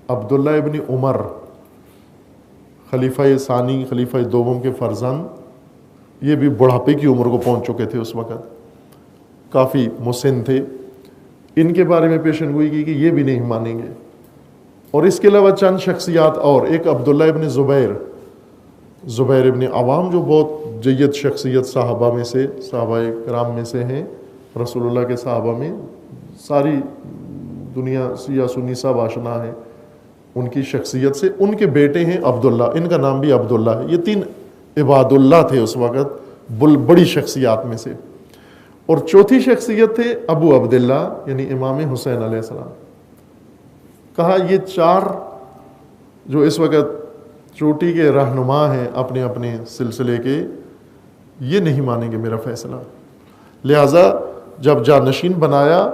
S1: عبداللہ ابن عمر, خلیفہ ثانی خلیفہ دوم کے فرزند, یہ بھی بڑھاپے کی عمر کو پہنچ چکے تھے اس وقت, کافی مسن تھے. ان کے بارے میں پیشن گوئی کی کہ یہ بھی نہیں مانیں گے. اور اس کے علاوہ چند شخصیات اور, ایک عبداللہ ابن زبیر, زبیر ابن عوام جو بہت جید شخصیت صحابہ میں سے, صحابہ کرام میں سے ہیں, رسول اللہ کے صحابہ میں ساری دنیا سیاہ سنی سب آشنا ہے ان کی شخصیت سے. ان کے بیٹے ہیں عبداللہ, ان کا نام بھی عبداللہ ہے. یہ تین عباد اللہ تھے اس وقت, بڑی شخصیات میں سے. اور چوتھی شخصیت تھے ابو عبداللہ یعنی امام حسین علیہ السلام. کہا یہ چار جو اس وقت چوٹی کے رہنما ہیں اپنے اپنے سلسلے کے, یہ نہیں مانیں گے میرا فیصلہ. لہٰذا جب جانشین بنایا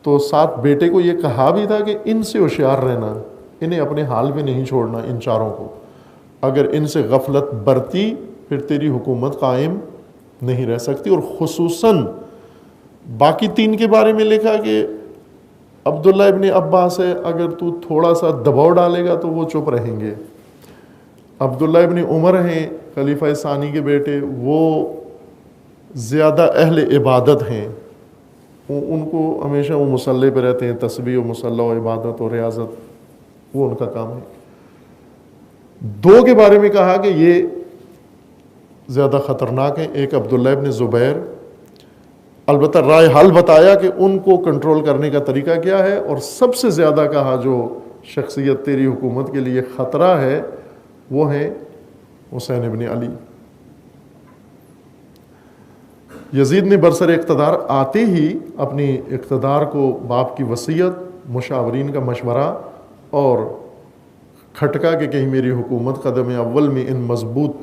S1: تو ساتھ بیٹے کو یہ کہا بھی تھا کہ ان سے ہوشیار رہنا, انہیں اپنے حال میں نہیں چھوڑنا, ان چاروں کو. اگر ان سے غفلت برتی پھر تیری حکومت قائم نہیں رہ سکتی. اور خصوصاً باقی تین کے بارے میں لکھا کہ عبداللہ ابن عباس ہے, اگر تو تھوڑا سا دباؤ ڈالے گا تو وہ چپ رہیں گے. عبداللہ ابن عمر ہیں خلیفہ ثانی کے بیٹے, وہ زیادہ اہل عبادت ہیں, ان کو ہمیشہ وہ مصلی پہ رہتے ہیں, تسبیح و مصلی و عبادت و ریاضت, وہ ان کا کام ہے. دو کے بارے میں کہا کہ یہ زیادہ خطرناک ہیں, ایک عبداللہ ابن زبیر, البتہ رائے حل بتایا کہ ان کو کنٹرول کرنے کا طریقہ کیا ہے. اور سب سے زیادہ کہا جو شخصیت تیری حکومت کے لیے خطرہ ہے وہ ہے حسین ابن علی. یزید نے برسر اقتدار آتے ہی اپنی اقتدار کو باپ کی وصیت, مشاورین کا مشورہ اور کھٹکا کہ کہیں میری حکومت قدم اول میں ان مضبوط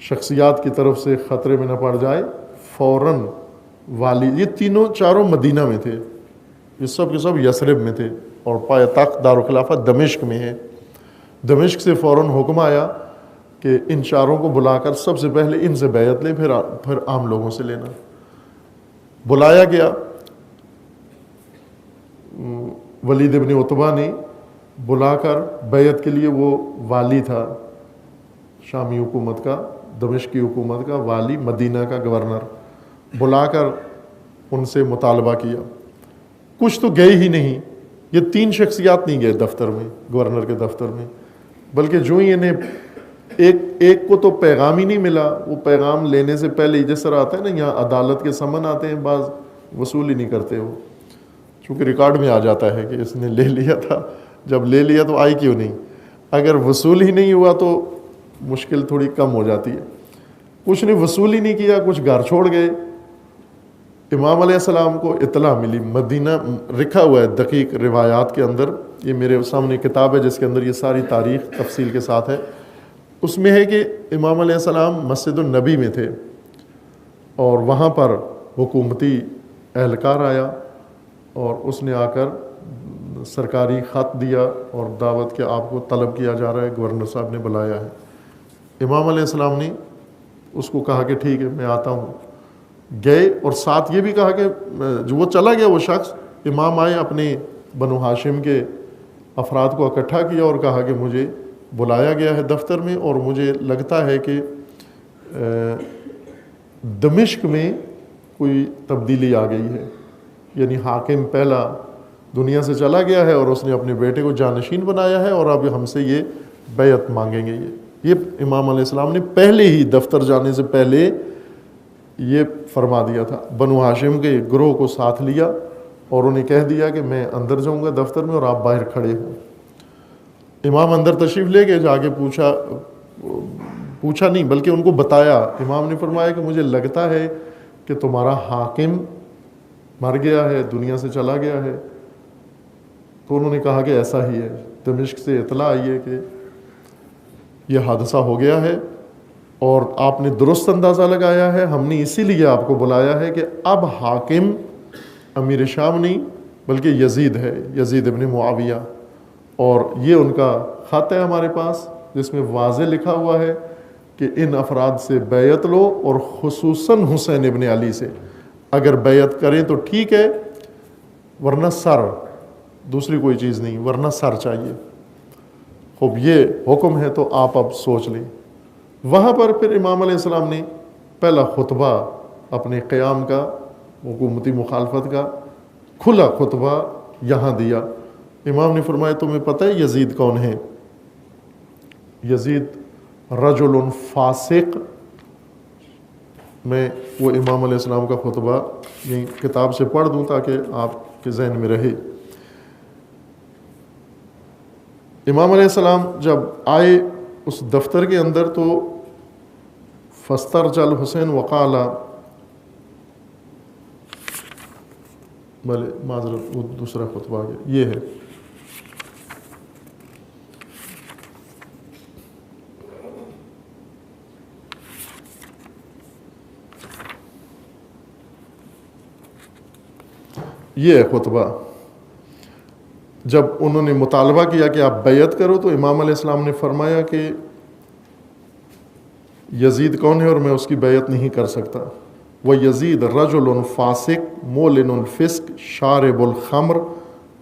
S1: شخصیات کی طرف سے خطرے میں نہ پڑ جائے, فوراً والی, یہ تینوں چاروں مدینہ میں تھے, یہ سب کے سب یثرب میں تھے, اور پایتخت دارالخلافہ دمشق میں ہے. دمشق سے فوراً حکم آیا کہ ان چاروں کو بلا کر سب سے پہلے ان سے بیعت لے, پھر عام لوگوں سے لینا. بلایا گیا, ولید ابن عتبہ نے بلا کر بیعت کے لیے, وہ والی تھا شامی حکومت کا, دمشق کی حکومت کا والی, مدینہ کا گورنر, بلا کر ان سے مطالبہ کیا. کچھ تو گئے ہی نہیں, یہ تین شخصیات نہیں گئے دفتر میں, گورنر کے دفتر میں, بلکہ جو ہی انہیں ایک کو تو پیغام ہی نہیں ملا. وہ پیغام لینے سے پہلے جس طرح آتا ہے نا, یہاں عدالت کے سمن آتے ہیں, بعض وصول ہی نہیں کرتے وہ, چونکہ ریکارڈ میں آ جاتا ہے کہ اس نے لے لیا تھا, جب لے لیا تو آئی کیوں نہیں. اگر وصول ہی نہیں ہوا تو مشکل تھوڑی کم ہو جاتی ہے. کچھ نے وصول ہی نہیں کیا, کچھ گھر چھوڑ گئے. امام علیہ السلام کو اطلاع ملی, مدینہ لکھا ہوا ہے دقیق روایات کے اندر, یہ میرے سامنے کتاب ہے جس کے اندر یہ ساری تاریخ تفصیل کے ساتھ ہے. اس میں ہے کہ امام علیہ السلام مسجد النبی میں تھے اور وہاں پر حکومتی اہلکار آیا اور اس نے آ کر سرکاری خط دیا اور دعوت کے آپ کو طلب کیا جا رہا ہے, گورنر صاحب نے بلایا ہے. امام علیہ السلام نے اس کو کہا کہ ٹھیک ہے میں آتا ہوں. گئے اور ساتھ یہ بھی کہا کہ جو وہ چلا گیا وہ شخص، امام آئے، اپنے بنو ہاشم کے افراد کو اکٹھا کیا اور کہا کہ مجھے بلایا گیا ہے دفتر میں، اور مجھے لگتا ہے کہ دمشق میں کوئی تبدیلی آ گئی ہے، یعنی حاکم پہلا دنیا سے چلا گیا ہے اور اس نے اپنے بیٹے کو جانشین بنایا ہے، اور اب ہم سے یہ بیعت مانگیں گے۔ یہ امام علیہ السلام نے پہلے ہی دفتر جانے سے پہلے یہ فرما دیا تھا۔ بنو ہاشم کے گروہ کو ساتھ لیا اور انہیں کہہ دیا کہ میں اندر جاؤں گا دفتر میں اور آپ باہر کھڑے ہوں۔ امام اندر تشریف لے گئے، جا کے پوچھا نہیں بلکہ ان کو بتایا۔ امام نے فرمایا کہ مجھے لگتا ہے کہ تمہارا حاکم مر گیا ہے، دنیا سے چلا گیا ہے۔ تو انہوں نے کہا کہ ایسا ہی ہے، دمشق سے اطلاع آئی ہے کہ یہ حادثہ ہو گیا ہے، اور آپ نے درست اندازہ لگایا ہے، ہم نے اسی لیے آپ کو بلایا ہے کہ اب حاکم امیر شام نہیں بلکہ یزید ہے، یزید ابن معاویہ، اور یہ ان کا خط ہے ہمارے پاس جس میں واضح لکھا ہوا ہے کہ ان افراد سے بیعت لو، اور خصوصاً حسین ابن علی سے اگر بیعت کریں تو ٹھیک ہے، ورنہ سر، دوسری کوئی چیز نہیں، ورنہ سر چاہیے۔ خوب یہ حکم ہے تو آپ اب سوچ لیں۔ وہاں پر پھر امام علیہ السلام نے پہلا خطبہ اپنے قیام کا، حکومتی مخالفت کا کھلا خطبہ یہاں دیا۔ امام نے فرمایا تمہیں پتہ ہے یزید کون ہے؟ یزید رجل فاسق۔ میں وہ امام علیہ السلام کا خطبہ یہ کتاب سے پڑھ دوں تاکہ آپ کے ذہن میں رہے۔ امام علیہ السلام جب آئے اس دفتر کے اندر تو فاسترجع الحسین وقال، بھلے معذرت وہ دوسرا خطبہ آ گیا، یہ ہے۔ یہ ہے خطبہ۔ جب انہوں نے مطالبہ کیا کہ آپ بیعت کرو تو امام علیہ السلام نے فرمایا کہ یزید کون ہے اور میں اس کی بیعت نہیں کر سکتا۔ وہ یزید رجل فاسق مولن الفسق شارب الخمر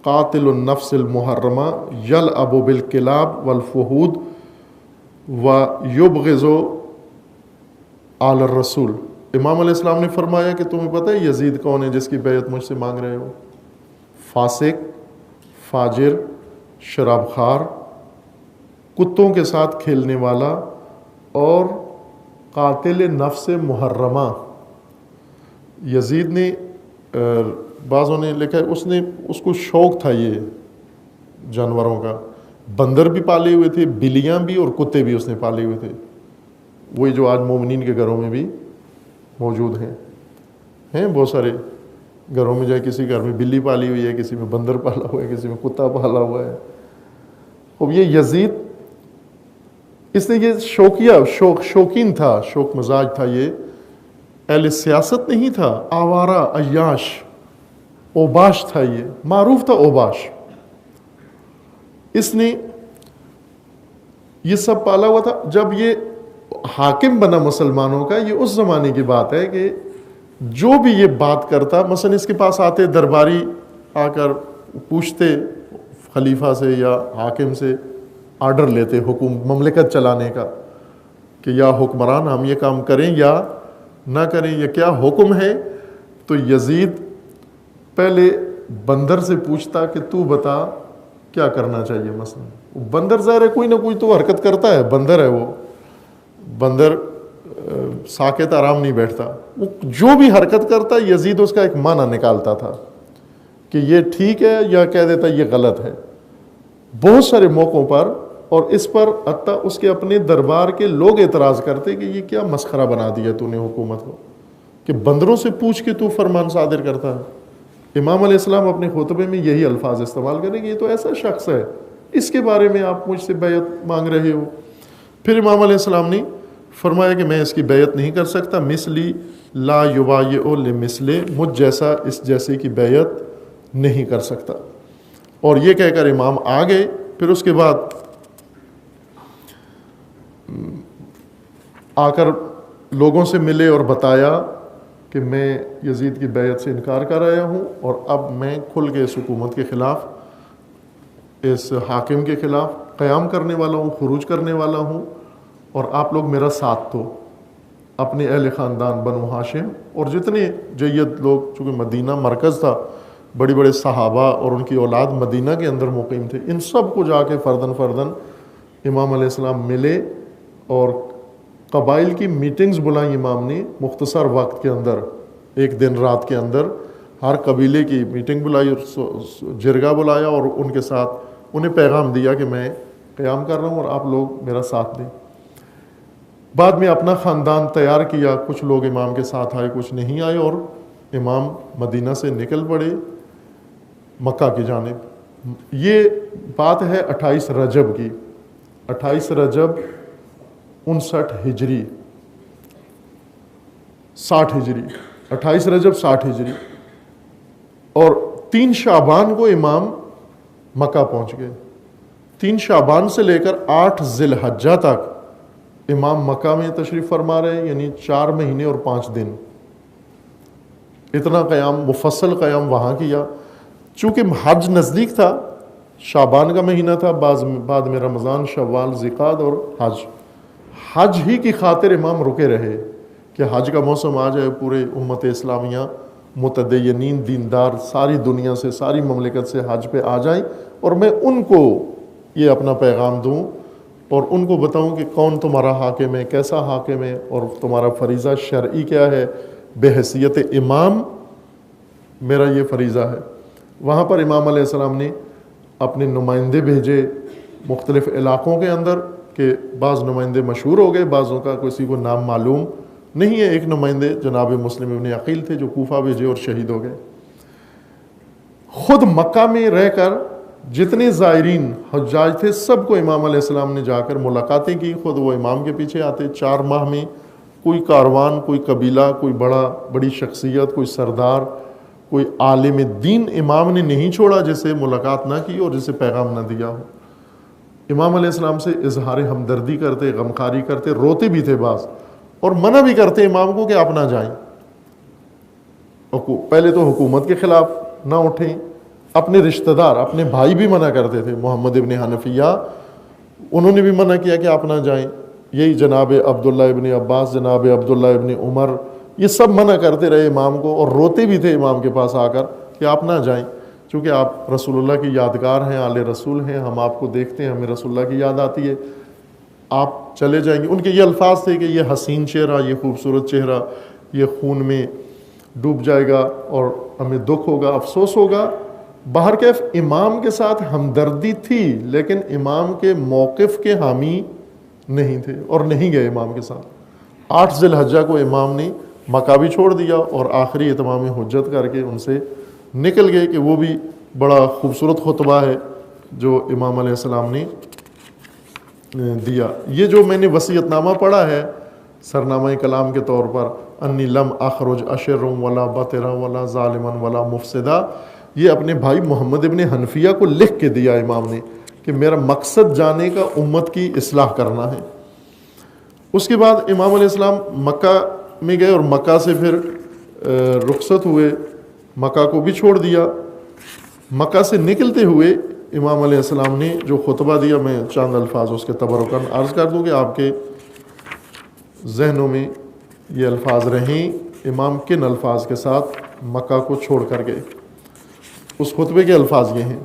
S1: قاتل النفس المحرمہ یلعب بالکلاب والفہود ویبغض آل الرسول۔ امام علیہ السلام نے فرمایا کہ تمہیں پتہ ہے یزید کون ہے جس کی بیعت مجھ سے مانگ رہے ہو؟ فاسق، فاجر، شراب خوار، کتوں کے ساتھ کھیلنے والا، اور قاتل نفس محرمہ۔ یزید نے بعضوں نے لکھا ہے اس کو شوق تھا یہ جانوروں کا، بندر بھی پالے ہوئے تھے، بلیاں بھی اور کتے بھی اس نے پالے ہوئے تھے، وہی جو آج مومنین کے گھروں میں بھی موجود ہیں بہت سارے گھروں میں، جائے کسی گھر میں بلی پالی ہوئی ہے، کسی میں بندر پالا ہوا ہے، کسی میں کتا پالا ہوا ہے۔ اب یہ یزید، اس نے یہ شوقین تھا، شوق مزاج تھا، یہ اہل سیاست نہیں تھا، آوارہ عیاش اوباش تھا، یہ معروف تھا اوباش۔ اس نے یہ سب پالا ہوا تھا۔ جب یہ حاکم بنا مسلمانوں کا، یہ اس زمانے کی بات ہے کہ جو بھی یہ بات کرتا، مثلا اس کے پاس آتے درباری، آ کر پوچھتے خلیفہ سے یا حاکم سے، آرڈر لیتے مملکت چلانے کا کہ یا حکمران ہم یہ کام کریں یا نہ کریں، یہ کیا حکم ہے؟ تو یزید پہلے بندر سے پوچھتا کہ تو بتا کیا کرنا چاہیے۔ مثلا بندر ظاہر ہے کوئی نہ کوئی تو حرکت کرتا ہے، بندر ہے وہ، بندر ساکت آرام نہیں بیٹھتا، وہ جو بھی حرکت کرتا یزید اس کا ایک معنی نکالتا تھا کہ یہ ٹھیک ہے یا کہہ دیتا یہ غلط ہے بہت سارے موقعوں پر۔ اور اس پر حتیٰ اس کے اپنے دربار کے لوگ اعتراض کرتے کہ یہ کیا مسخرہ بنا دیا تو نے حکومت کو، کہ بندروں سے پوچھ کے تو فرمان صادر کرتا ہے۔ امام علیہ السلام اپنے خطبے میں یہی الفاظ استعمال کریں کہ یہ تو ایسا شخص ہے، اس کے بارے میں آپ مجھ سے بیعت مانگ رہے ہو۔ پھر امام علیہ السلام نے فرمایا کہ میں اس کی بیعت نہیں کر سکتا، مثلی لا یبایع لمثلہ، مجھ جیسا اس جیسے کی بیعت نہیں کر سکتا۔ اور یہ کہہ کر امام آ گئے۔ پھر اس کے بعد آ کر لوگوں سے ملے اور بتایا کہ میں یزید کی بیعت سے انکار کر آیا ہوں اور اب میں کھل کے اس حکومت کے خلاف، اس حاکم کے خلاف قیام کرنے والا ہوں، خروج کرنے والا ہوں، اور آپ لوگ میرا ساتھ دو، اپنے اہل خاندان بنو ہاشم اور جتنے جید لوگ، چونکہ مدینہ مرکز تھا، بڑے بڑے صحابہ اور ان کی اولاد مدینہ کے اندر مقیم تھے، ان سب کو جا کے فردن فردن امام علیہ السلام ملے اور قبائل کی میٹنگز بلائیں امام نے مختصر وقت کے اندر، ایک دن رات کے اندر ہر قبیلے کی میٹنگ بلائی اور جرگہ بلایا اور ان کے ساتھ انہیں پیغام دیا کہ میں قیام کر رہا ہوں اور آپ لوگ میرا ساتھ دیں۔ بعد میں اپنا خاندان تیار کیا، کچھ لوگ امام کے ساتھ آئے، کچھ نہیں آئے، اور امام مدینہ سے نکل پڑے مکہ کی جانب۔ یہ بات ہے 28 رجب کی، 28 رجب 59 ہجری، 60 ہجری، 28 رجب 60 ہجری، اور 3 شعبان کو امام مکہ پہنچ گئے۔ 3 شعبان سے لے کر 8 ذی الحجہ تک امام مکہ میں تشریف فرما رہے، یعنی 4 مہینے اور 5 دن، اتنا قیام، مفصل قیام وہاں کیا۔ چونکہ حج نزدیک تھا، شعبان کا مہینہ تھا، بعد میں رمضان، شوال، ذیقعدہ اور حج ہی کی خاطر امام رکے رہے کہ حج کا موسم آ جائے، پورے امت اسلامیہ متدینین دیندار ساری دنیا سے، ساری مملکت سے حج پہ آ جائیں اور میں ان کو یہ اپنا پیغام دوں اور ان کو بتاؤں کہ کون تمہارا حاکم ہے، کیسا حاکم ہے، اور تمہارا فریضہ شرعی کیا ہے۔ بحیثیت امام میرا یہ فریضہ ہے۔ وہاں پر امام علیہ السلام نے اپنے نمائندے بھیجے مختلف علاقوں کے اندر، کہ بعض نمائندے مشہور ہو گئے، بعضوں کا کسی کو نام معلوم نہیں ہے۔ ایک نمائندے جناب مسلم ابن عقیل تھے جو کوفہ بھیجے اور شہید ہو گئے۔ خود مکہ میں رہ کر جتنے زائرین حجاج تھے سب کو امام علیہ السلام نے جا کر ملاقاتیں کی، خود وہ امام کے پیچھے آتے۔ 4 ماہ میں کوئی کاروان، کوئی قبیلہ، کوئی بڑی شخصیت، کوئی سردار، کوئی عالم دین امام نے نہیں چھوڑا جسے ملاقات نہ کی اور جسے پیغام نہ دیا ہو۔ امام علیہ السلام سے اظہار ہمدردی کرتے، غمخاری کرتے، روتے بھی تھے بعض، اور منع بھی کرتے امام کو کہ آپ نہ جائیں۔ پہلے تو حکومت کے خلاف نہ اٹھیں، اپنے رشتہ دار، اپنے بھائی بھی منع کرتے تھے۔ محمد ابن حنفیہ انہوں نے بھی منع کیا کہ آپ نہ جائیں۔ یہی جناب عبداللہ ابن عباس، جناب عبداللہ ابن عمر، یہ سب منع کرتے رہے امام کو، اور روتے بھی تھے امام کے پاس آ کر کہ آپ نہ جائیں، چونکہ آپ رسول اللہ کی یادگار ہیں، آل رسول ہیں، ہم آپ کو دیکھتے ہیں، ہمیں رسول اللہ کی یاد آتی ہے، آپ چلے جائیں گے۔ ان کے یہ الفاظ تھے کہ یہ حسین چہرہ، یہ خوبصورت چہرہ، یہ خون میں ڈوب جائے گا اور ہمیں دکھ ہوگا، افسوس ہوگا۔ بہرکیف امام کے ساتھ ہمدردی تھی، لیکن امام کے موقف کے حامی نہیں تھے اور نہیں گئے امام کے ساتھ۔ 8 ذی الحجہ کو امام نے مکہ بھی چھوڑ دیا اور آخری اتمام حجت کر کے ان سے نکل گئے، کہ وہ بھی بڑا خوبصورت خطبہ ہے جو امام علیہ السلام نے دیا۔ یہ جو میں نے وصیت نامہ پڑھا ہے سرنامہ کلام کے طور پر، انی لم اخرج اشرا ولا بطرا ولا ظالما ولا مفسدا، یہ اپنے بھائی محمد ابن حنفیہ کو لکھ کے دیا امام نے کہ میرا مقصد جانے کا امت کی اصلاح کرنا ہے۔ اس کے بعد امام علیہ السلام مکہ میں گئے اور مکہ سے پھر رخصت ہوئے، مکہ کو بھی چھوڑ دیا۔ مکہ سے نکلتے ہوئے امام علیہ السلام نے جو خطبہ دیا، میں چند الفاظ اس کے تبرکاً عرض کر دوں کہ آپ کے ذہنوں میں یہ الفاظ رہیں، امام کن الفاظ کے ساتھ مکہ کو چھوڑ کر گئے۔ اس خطبے کے الفاظ یہ ہیں: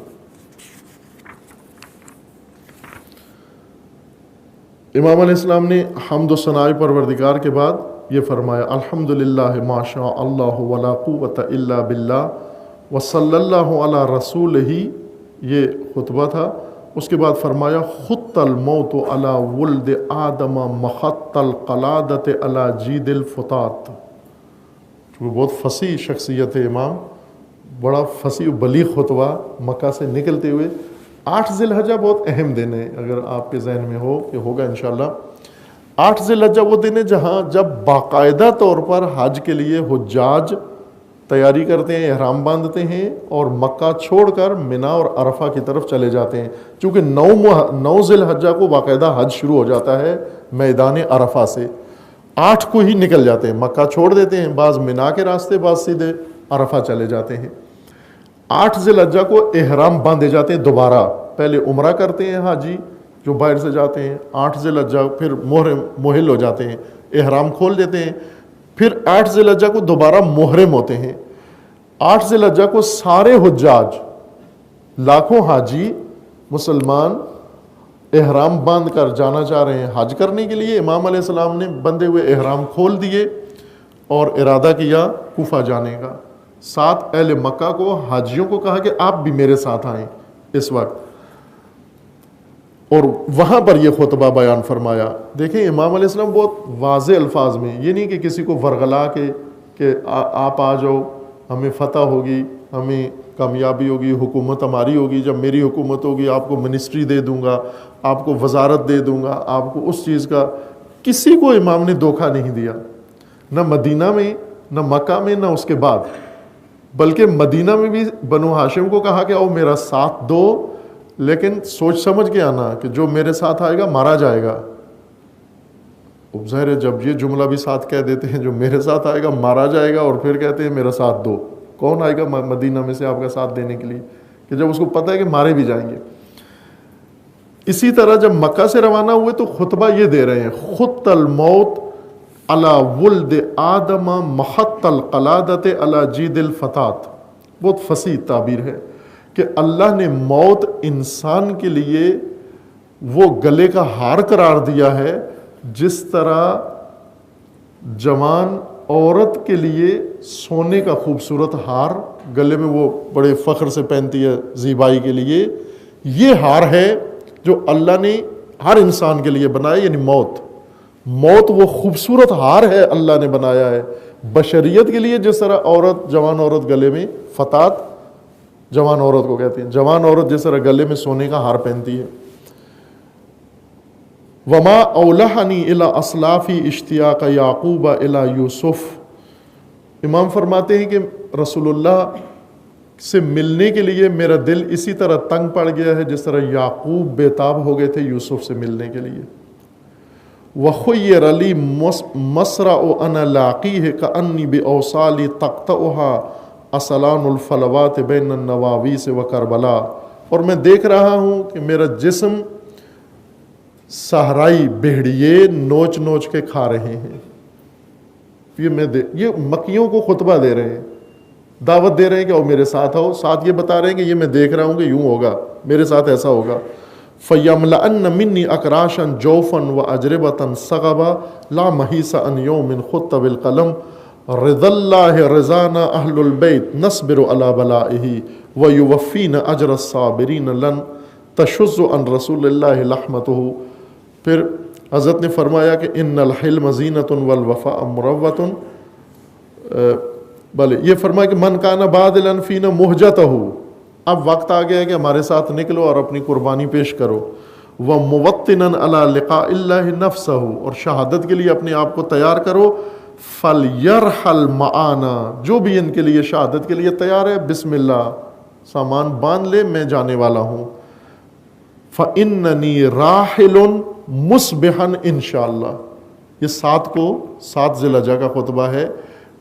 S1: امام علیہ السلام نے حمد و ثناء پروردگار کے بعد یہ فرمایا: الحمدللہ ما شاء اللہ ولا قوت الا باللہ وصلی اللہ علی رسولہ، یہ خطبہ تھا۔ اس کے بعد فرمایا: خط الموت علی ولد آدم مخط القلادۃ علی جید الفطات۔ وہ بہت فصیح شخصیت ہے امام، بڑا فصیح و بلیغ خطبہ مکہ سے نکلتے ہوئے۔ 8 ذی الحجہ بہت اہم دن ہے، اگر آپ کے ذہن میں ہو کہ ہوگا انشاءاللہ۔ 8 ذی الحجہ وہ دن ہے جہاں جب باقاعدہ طور پر حج کے لیے حجاج تیاری کرتے ہیں، احرام باندھتے ہیں اور مکہ چھوڑ کر منا اور عرفہ کی طرف چلے جاتے ہیں، چونکہ 9 ذی الحجہ کو باقاعدہ حج شروع ہو جاتا ہے میدان عرفہ سے۔ 8 کو ہی نکل جاتے ہیں، مکہ چھوڑ دیتے ہیں، بعض منا کے راستے، بعض سیدھے عرفہ چلے جاتے ہیں۔ 8 ذی الحجہ کو احرام باندھے جاتے ہیں دوبارہ، پہلے عمرہ کرتے ہیں حاجی جو باہر سے جاتے ہیں، 8 ذی الحجہ پھر محل ہو جاتے ہیں، احرام کھول دیتے ہیں، پھر 8 ذی الحجہ کو دوبارہ محرم ہوتے ہیں۔ 8 ذی الحجہ کو سارے حجاج، لاکھوں حاجی مسلمان احرام باندھ کر جانا چاہ رہے ہیں حج کرنے کے لیے، امام علیہ السلام نے بندھے ہوئے احرام کھول دیے اور ارادہ کیا کوفہ جانے کا۔ ساتھ اہل مکہ کو، حاجیوں کو کہا کہ آپ بھی میرے ساتھ آئیں اس وقت، اور وہاں پر یہ خطبہ بیان فرمایا۔ دیکھیں امام علیہ السلام بہت واضح الفاظ میں، یہ نہیں کہ کسی کو ورغلا کے کہ آپ آ جاؤ، ہمیں فتح ہوگی، ہمیں کامیابی ہوگی، حکومت ہماری ہوگی، جب میری حکومت ہوگی آپ کو منسٹری دے دوں گا، آپ کو وزارت دے دوں گا، آپ کو اس چیز کا۔ کسی کو امام نے دھوکہ نہیں دیا، نہ مدینہ میں، نہ مکہ میں، نہ اس کے بعد، بلکہ مدینہ میں بھی بنو ہاشم کو کہا کہ آؤ میرا ساتھ دو، لیکن سوچ سمجھ کے آنا کہ جو میرے ساتھ آئے گا مارا جائے گا۔ اب ظاہر ہے جب یہ جملہ بھی ساتھ کہہ دیتے ہیں جو میرے ساتھ آئے گا مارا جائے گا، اور پھر کہتے ہیں میرا ساتھ دو، کون آئے گا مدینہ میں سے آپ کا ساتھ دینے کے لیے، کہ جب اس کو پتہ ہے کہ مارے بھی جائیں گے۔ اسی طرح جب مکہ سے روانہ ہوئے تو خطبہ یہ دے رہے ہیں، خط الموت علی ولد آدم محط القلادت علی جید الفتات۔ بہت فصیح تعبیر ہے کہ اللہ نے موت انسان کے لیے وہ گلے کا ہار قرار دیا ہے جس طرح جوان عورت کے لیے سونے کا خوبصورت ہار گلے میں وہ بڑے فخر سے پہنتی ہے زیبائی کے لیے، یہ ہار ہے جو اللہ نے ہر انسان کے لیے بنایا، یعنی موت وہ خوبصورت ہار ہے اللہ نے بنایا ہے بشریت کے لیے، جس طرح جوان عورت گلے میں فتات، جوان عورت کو کہتے ہیں، جوان عورت جس طرح گلے میں سونے کا ہار پہنتی ہے۔ وما اولحنی الی اسلافی اشتیاق یعقوب الی یوسف۔ امام فرماتے ہیں کہ رسول اللہ سے ملنے کے لیے میرا دل اسی طرح تنگ پڑ گیا ہے جس طرح یعقوب بے تاب ہو گئے تھے یوسف سے ملنے کے لیے۔ وخیر لی مسرع انا لاقیہ کانی باوصالی تقطعها اصلان الفلوات بین النواویس و کربلا۔ اور میں دیکھ رہا ہوں کہ میرا جسم صحرائی بھیڑیے نوچ نوچ کے کھا رہے ہیں۔ یہ مکیوں کو خطبہ دے رہے ہیں، دعوت دے رہے ہیں کہ او میرے ساتھ آؤ، ساتھ یہ بتا رہے ہیں کہ یہ میں دیکھ رہا ہوں کہ یوں ہوگا، میرے ساتھ ایسا ہوگا۔ فَيَمْلَأَنَّ مِنِّي أَقْرَاشًا جَوْفًا وَأَجْرِبَةً صَغَبًا لَا مَحِيصَ عَنْ يَوْمٍ خُطَّ بِالْقَلَمِ رِضَى اللَّهِ رِضَانَا أَهْلُ الْبَيْتِ نَصْبِرُ عَلَى بَلَائِهِ وَيُوَفِّينَ أَجْرَ الصَّابِرِينَ لَنْ تَشُزُّ عَنْ رَسُولِ اللَّهِ لَحْمَتُهُ۔ پھر حضرت نے فرمایا کہ ان الحلم زینۃ والوفاء مروۃ، بلے یہ فرمایا کہ من کان باذلا فینا مہجتہ، اب وقت آ گیا ہے کہ ہمارے ساتھ نکلو اور اپنی قربانی پیش کرو۔ وموطنا علی لقاء اللہ نفسہ، اور شہادت کے لیے اپنے آپ کو تیار کرو۔ فلیرحل معانا، جو بھی ان کے لیے شہادت کے لیے تیار ہے بسم اللہ سامان باندھ لے، میں جانے والا ہوں۔ فإننی راحل مصبحا انشاءاللہ، یہ 7 ذی الحجہ کا خطبہ ہے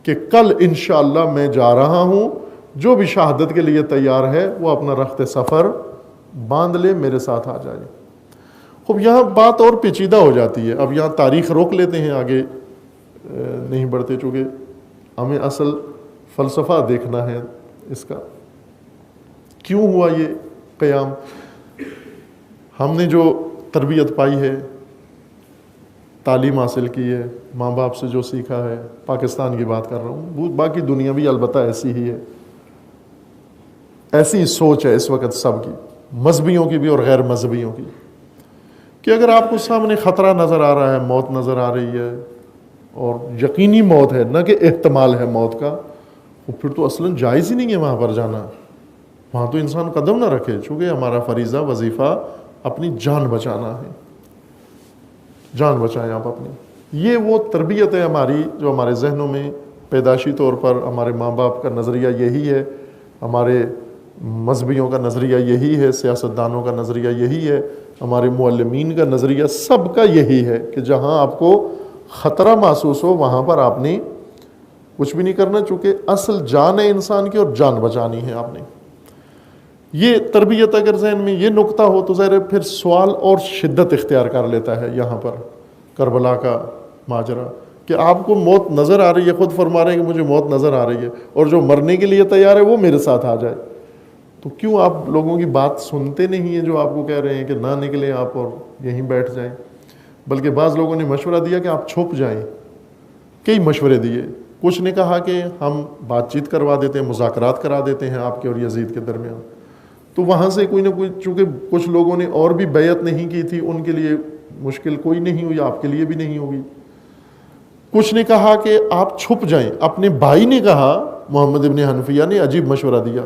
S1: کہ کل انشاءاللہ میں جا رہا ہوں، جو بھی شہادت کے لیے تیار ہے وہ اپنا رخت سفر باندھ لے، میرے ساتھ آ جائے۔ خوب یہاں بات اور پیچیدہ ہو جاتی ہے، اب یہاں تاریخ روک لیتے ہیں، آگے نہیں بڑھتے، چونکہ ہمیں اصل فلسفہ دیکھنا ہے اس کا، کیوں ہوا یہ قیام۔ ہم نے جو تربیت پائی ہے، تعلیم حاصل کی ہے، ماں باپ سے جو سیکھا ہے، پاکستان کی بات کر رہا ہوں، باقی دنیا بھی البتہ ایسی ہی ہے، ایسی سوچ ہے اس وقت سب کی، مذہبیوں کی بھی اور غیر مذہبیوں کی، کہ اگر آپ کو سامنے خطرہ نظر آ رہا ہے، موت نظر آ رہی ہے، اور یقینی موت ہے، نہ کہ احتمال ہے موت کا، تو پھر تو اصلاً جائز ہی نہیں ہے وہاں پر جانا، وہاں تو انسان قدم نہ رکھے، چونکہ ہمارا فریضہ وظیفہ اپنی جان بچانا ہے، جان بچائیں آپ اپنی۔ یہ وہ تربیت ہے ہماری جو ہمارے ذہنوں میں پیدائشی طور پر، ہمارے ماں باپ کا نظریہ یہی ہے، ہمارے مذہبیوں کا نظریہ یہی ہے، سیاستدانوں کا نظریہ یہی ہے، ہمارے معلمین کا نظریہ، سب کا یہی ہے کہ جہاں آپ کو خطرہ محسوس ہو وہاں پر آپ نے کچھ بھی نہیں کرنا، چونکہ اصل جان ہے انسان کی اور جان بچانی ہے آپ نے. یہ تربیت اگر ذہن میں یہ نقطہ ہو تو ظاہر ہے پھر سوال اور شدت اختیار کر لیتا ہے. یہاں پر کربلا کا ماجرا کہ آپ کو موت نظر آ رہی ہے، خود فرما رہے ہیں کہ مجھے موت نظر آ رہی ہے، اور جو مرنے کے لیے تیار ہے وہ میرے ساتھ آ جائے، تو کیوں آپ لوگوں کی بات سنتے نہیں ہیں جو آپ کو کہہ رہے ہیں کہ نہ نکلیں آپ اور یہیں بیٹھ جائیں؟ بلکہ بعض لوگوں نے مشورہ دیا کہ آپ چھپ جائیں. کئی مشورے دیے. کچھ نے کہا کہ ہم بات چیت کروا دیتے ہیں، مذاکرات کرا دیتے ہیں آپ کے اور یزید کے درمیان. تو وہاں سے کوئی نہ کوئی، چونکہ کچھ لوگوں نے اور بھی بیعت نہیں کی تھی، ان کے لیے مشکل کوئی نہیں ہوئی، آپ کے لیے بھی نہیں ہوگی. کچھ نے کہا کہ آپ چھپ جائیں. اپنے بھائی نے کہا، محمد ابن حنفیہ نے عجیب مشورہ دیا.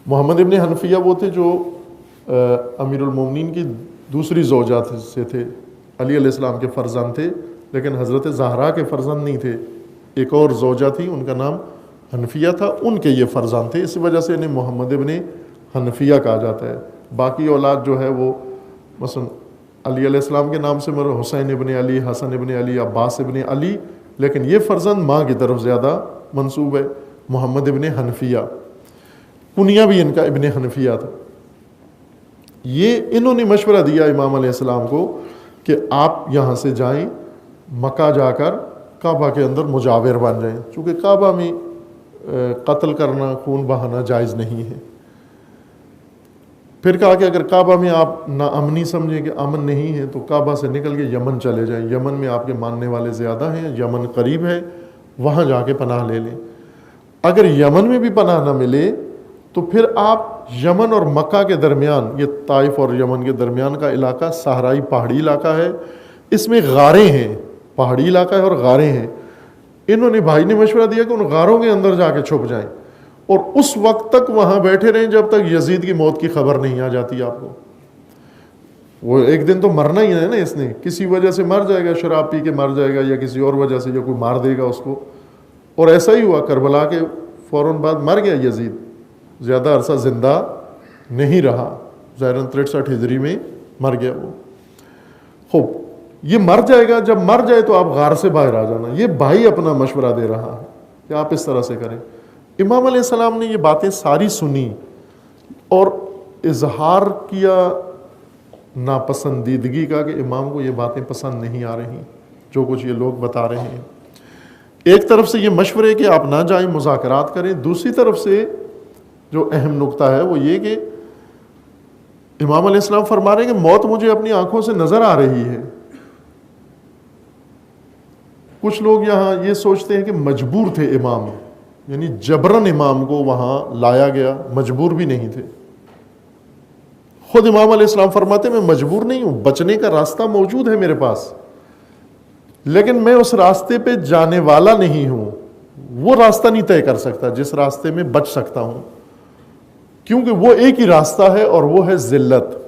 S1: محمد ابن حنفیہ وہ تھے جو امیر المومنین کی دوسری زوجہ سے تھے، علی علیہ السلام کے فرزند تھے، لیکن حضرت زہرا کے فرزند نہیں تھے. ایک اور زوجہ تھی، ان کا نام حنفیہ تھا، ان کے یہ فرزند تھے، اس وجہ سے انہیں محمد ابن حنفیہ کہا جاتا ہے. باقی اولاد جو ہے وہ مثلا علی علیہ السلام کے نام سے حسین ابن علی، حسن ابن علی، عباس ابن علی، لیکن یہ فرزند ماں کی طرف زیادہ منسوب ہے، محمد ابن حنفیہ. کنیہ بھی ان کا ابن حنفیہ تھا. یہ انہوں نے مشورہ دیا امام علیہ السلام کو کہ آپ یہاں سے جائیں، مکہ جا کر کعبہ کے اندر مجاور بن جائیں، چونکہ کعبہ میں قتل کرنا، خون بہانا جائز نہیں ہے. پھر کہا کہ اگر کعبہ میں آپ ناامنی سمجھیں کہ امن نہیں ہے تو کعبہ سے نکل کے یمن چلے جائیں، یمن میں آپ کے ماننے والے زیادہ ہیں، یمن قریب ہے، وہاں جا کے پناہ لے لیں. اگر یمن میں بھی پناہ نہ ملے تو پھر آپ یمن اور مکہ کے درمیان، یہ طائف اور یمن کے درمیان کا علاقہ صحرائی پہاڑی علاقہ ہے، اس میں غاریں ہیں، پہاڑی علاقہ ہے اور غاریں ہیں. انہوں نے بھائی نے مشورہ دیا کہ ان غاروں کے اندر جا کے چھپ جائیں اور اس وقت تک وہاں بیٹھے رہیں جب تک یزید کی موت کی خبر نہیں آ جاتی آپ کو. وہ ایک دن تو مرنا ہی ہے نا، اس نے کسی وجہ سے مر جائے گا، شراب پی کے مر جائے گا یا کسی اور وجہ سے، یا کوئی مار دے گا اس کو. اور ایسا ہی ہوا، کربلا کے فوراً بعد مر گیا یزید، زیادہ عرصہ زندہ نہیں رہا، ظاہراً 63 ہجری میں مر گیا وہ. خوب، یہ مر جائے گا، جب مر جائے تو آپ غار سے باہر آ جانا. یہ بھائی اپنا مشورہ دے رہا ہے کہ آپ اس طرح سے کریں. امام علیہ السلام نے یہ باتیں ساری سنی اور اظہار کیا ناپسندیدگی کا کہ امام کو یہ باتیں پسند نہیں آ رہی جو کچھ یہ لوگ بتا رہے ہیں. ایک طرف سے یہ مشورے کہ آپ نہ جائیں، مذاکرات کریں، دوسری طرف سے جو اہم نقطہ ہے وہ یہ کہ امام علیہ السلام فرما رہے ہیں کہ موت مجھے اپنی آنکھوں سے نظر آ رہی ہے. کچھ لوگ یہاں یہ سوچتے ہیں کہ مجبور تھے امام، یعنی جبرن امام کو وہاں لایا گیا، مجبور بھی نہیں تھے. خود امام علیہ السلام فرماتے ہیں میں مجبور نہیں ہوں، بچنے کا راستہ موجود ہے میرے پاس، لیکن میں اس راستے پہ جانے والا نہیں ہوں، وہ راستہ نہیں طے کر سکتا جس راستے میں بچ سکتا ہوں، کیونکہ وہ ایک ہی راستہ ہے اور وہ ہے ذلت.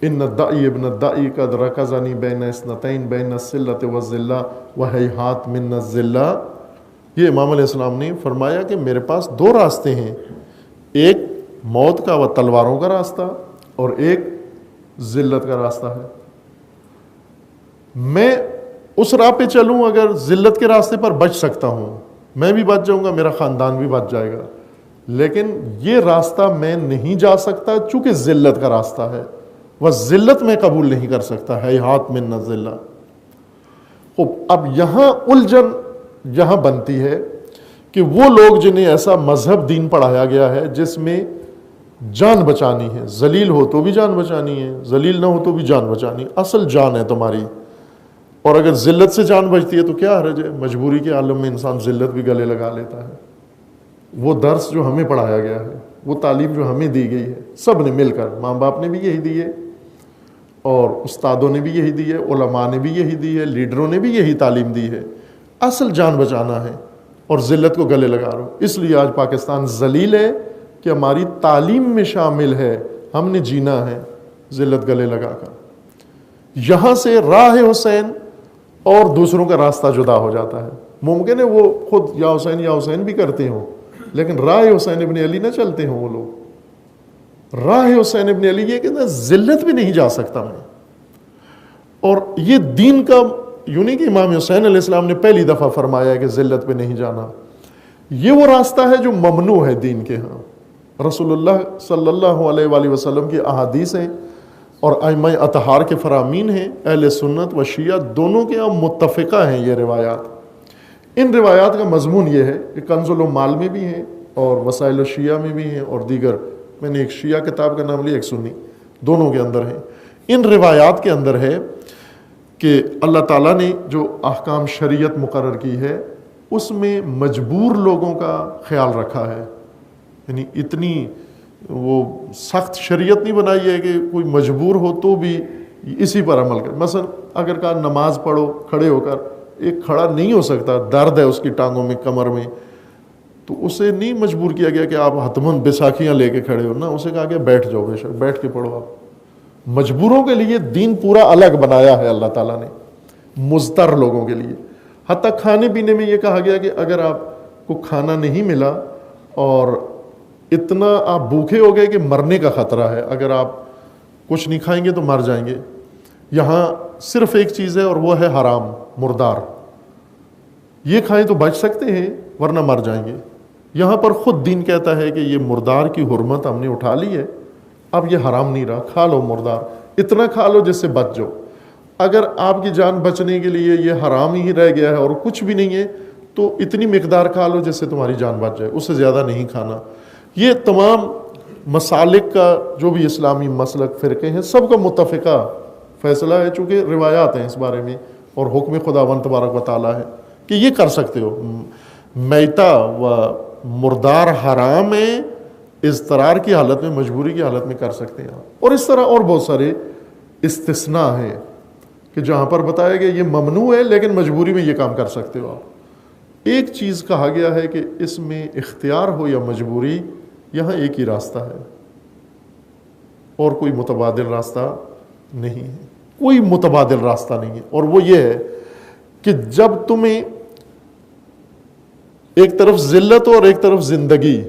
S1: ان الداعی ابن الداعی قد رکزنی بین اثنتین بین السلۃ والذلہ وہیہات من الذلہ. یہ امام علیہ السلام نے فرمایا کہ میرے پاس دو راستے ہیں، ایک موت کا و تلواروں کا راستہ اور ایک ذلت کا راستہ ہے. میں اس راہ پہ چلوں اگر ذلت کے راستے پر بچ سکتا ہوں، میں بھی بچ جاؤں گا، میرا خاندان بھی بچ جائے گا، لیکن یہ راستہ میں نہیں جا سکتا چونکہ ذلت کا راستہ ہے، وہ ذلت میں قبول نہیں کر سکتا ہے، ہاتھ من الذلہ. اب یہاں الجھن یہاں بنتی ہے کہ وہ لوگ جنہیں ایسا مذہب دین پڑھایا گیا ہے جس میں جان بچانی ہے، ذلیل ہو تو بھی جان بچانی ہے، ذلیل نہ ہو تو بھی جان بچانی، اصل جان ہے تمہاری، اور اگر ذلت سے جان بچتی ہے تو کیا حرج ہے، مجبوری کے عالم میں انسان ذلت بھی گلے لگا لیتا ہے. وہ درس جو ہمیں پڑھایا گیا ہے، وہ تعلیم جو ہمیں دی گئی ہے، سب نے مل کر، ماں باپ نے بھی یہی دی ہے اور استادوں نے بھی یہی دی ہے، علماء نے بھی یہی دی ہے، لیڈروں نے بھی یہی تعلیم دی ہے، اصل جان بچانا ہے اور ذلت کو گلے لگا رہو. اس لیے آج پاکستان ذلیل ہے کہ ہماری تعلیم میں شامل ہے، ہم نے جینا ہے ذلت گلے لگا کر. یہاں سے راہ حسین اور دوسروں کا راستہ جدا ہو جاتا ہے. ممکن ہے وہ خود یا حسین بھی کرتے ہوں، لیکن راہ حسین ابن علی نہ چلتے ہوں وہ لوگ. راہ حسین ابن علی یہ کہ ذلت بھی نہیں جا سکتا میں، اور یہ دین کا یوں نہیں کہ امام حسین علیہ السلام نے پہلی دفعہ فرمایا ہے کہ ذلت پہ نہیں جانا، یہ وہ راستہ ہے جو ممنوع ہے دین کے ہاں۔ رسول اللہ صلی اللہ علیہ وآلہ وسلم کی احادیث ہیں اور ائمہ اطہار کے فرامین ہیں، اہل سنت و شیعہ دونوں کے ہاں متفقہ ہیں یہ روایات۔ ان روایات کا مضمون یہ ہے کہ کنز العمال میں بھی ہیں اور وسائل الشیعہ میں بھی ہیں، اور دیگر، میں نے ایک شیعہ کتاب کا نام لیا، ایک سنی، دونوں کے اندر ہیں۔ ان روایات کے اندر ہے کہ اللہ تعالیٰ نے جو احکام شریعت مقرر کی ہے اس میں مجبور لوگوں کا خیال رکھا ہے، یعنی اتنی وہ سخت شریعت نہیں بنائی ہے کہ کوئی مجبور ہو تو بھی اسی پر عمل کرے۔ مثلا اگر کہا نماز پڑھو کھڑے ہو کر، ایک کھڑا نہیں ہو سکتا، درد ہے اس کی ٹانگوں میں، کمر میں، تو اسے نہیں مجبور کیا گیا کہ آپ حتماً بیساکھیاں لے کے کھڑے ہو، نہ، اسے کہا کہ بیٹھ جاؤ، بے شک بیٹھ کے پڑھو۔ آپ مجبوروں کے لیے دین پورا الگ بنایا ہے اللہ تعالیٰ نے، مضطر لوگوں کے لیے۔ حتیٰ کھانے پینے میں یہ کہا گیا کہ اگر آپ کو کھانا نہیں ملا اور اتنا آپ بھوکے ہو گئے کہ مرنے کا خطرہ ہے، اگر آپ کچھ نہیں کھائیں گے تو مر جائیں گے، یہاں صرف ایک چیز ہے اور وہ ہے حرام، مردار، یہ کھائیں تو بچ سکتے ہیں ورنہ مر جائیں گے۔ یہاں پر خود دین کہتا ہے کہ یہ مردار کی حرمت ہم نے اٹھا لی ہے، اب یہ حرام نہیں رہا، کھا لو مردار، اتنا کھا لو جس سے بچ جاؤ۔ اگر آپ کی جان بچنے کے لیے یہ حرام ہی رہ گیا ہے اور کچھ بھی نہیں ہے تو اتنی مقدار کھا لو جس سے تمہاری جان بچ جائے، اس سے زیادہ نہیں کھانا۔ یہ تمام مسالک کا جو بھی اسلامی مسلک فرقے ہیں سب کا متفقہ فیصلہ ہے، چونکہ روایات ہیں اس بارے میں اور حکم خداوند تبارک و تعالیٰ ہے کہ یہ کر سکتے ہو۔ میتہ و مردار حرام ہے، اضطرار کی حالت میں، مجبوری کی حالت میں کر سکتے ہیں آپ۔ اور اس طرح اور بہت سارے استثناء ہیں کہ جہاں پر بتایا گیا یہ ممنوع ہے لیکن مجبوری میں یہ کام کر سکتے ہو آپ۔ ایک چیز کہا گیا ہے کہ اس میں اختیار ہو یا مجبوری، یہاں ایک ہی راستہ ہے اور کوئی متبادل راستہ نہیں ہے، کوئی متبادل راستہ نہیں ہے، اور وہ یہ ہے کہ جب تمہیں ایک طرف ذلت ہو اور ایک طرف زندگی،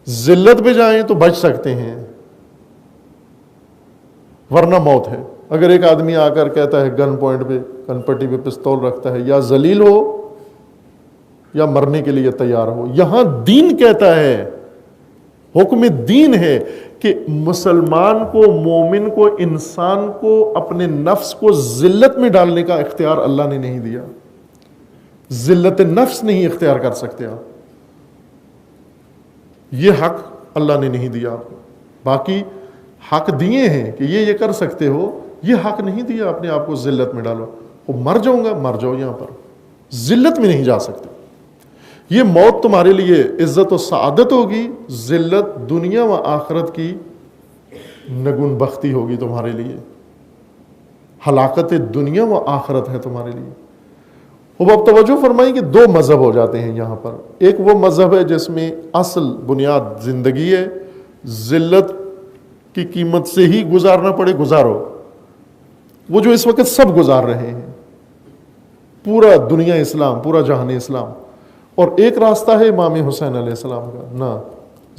S1: ذلت پہ جائیں تو بچ سکتے ہیں ورنہ موت ہے۔ اگر ایک آدمی آ کر کہتا ہے گن پوائنٹ پہ، گن پٹی پہ پستول رکھتا ہے، یا ذلیل ہو یا مرنے کے لیے تیار ہو۔ یہاں دین کہتا ہے، حکم دین ہے کہ مسلمان کو، مومن کو، انسان کو اپنے نفس کو ذلت میں ڈالنے کا اختیار اللہ نے نہیں دیا، ذلت نفس نہیں اختیار کر سکتے آپ، یہ حق اللہ نے نہیں دیا آپ کو۔ باقی حق دیے ہیں کہ یہ کر سکتے ہو، یہ حق نہیں دیا اپنے آپ کو ذلت میں ڈالو۔ وہ مر جاؤں گا، مر جاؤ، یہاں پر ذلت میں نہیں جا سکتے۔ یہ موت تمہارے لیے عزت و سعادت ہوگی، ذلت دنیا و آخرت کی نگن بختی ہوگی تمہارے لیے، ہلاکت دنیا و آخرت ہے تمہارے لیے۔ اب توجہ فرمائیں کہ دو مذہب ہو جاتے ہیں یہاں پر۔ ایک وہ مذہب ہے جس میں اصل بنیاد زندگی ہے، ذلت کی قیمت سے ہی گزارنا پڑے گزارو، وہ جو اس وقت سب گزار رہے ہیں، پورا دنیا اسلام، پورا جہان اسلام۔ اور ایک راستہ ہے امام حسین علیہ السلام کا، نہ،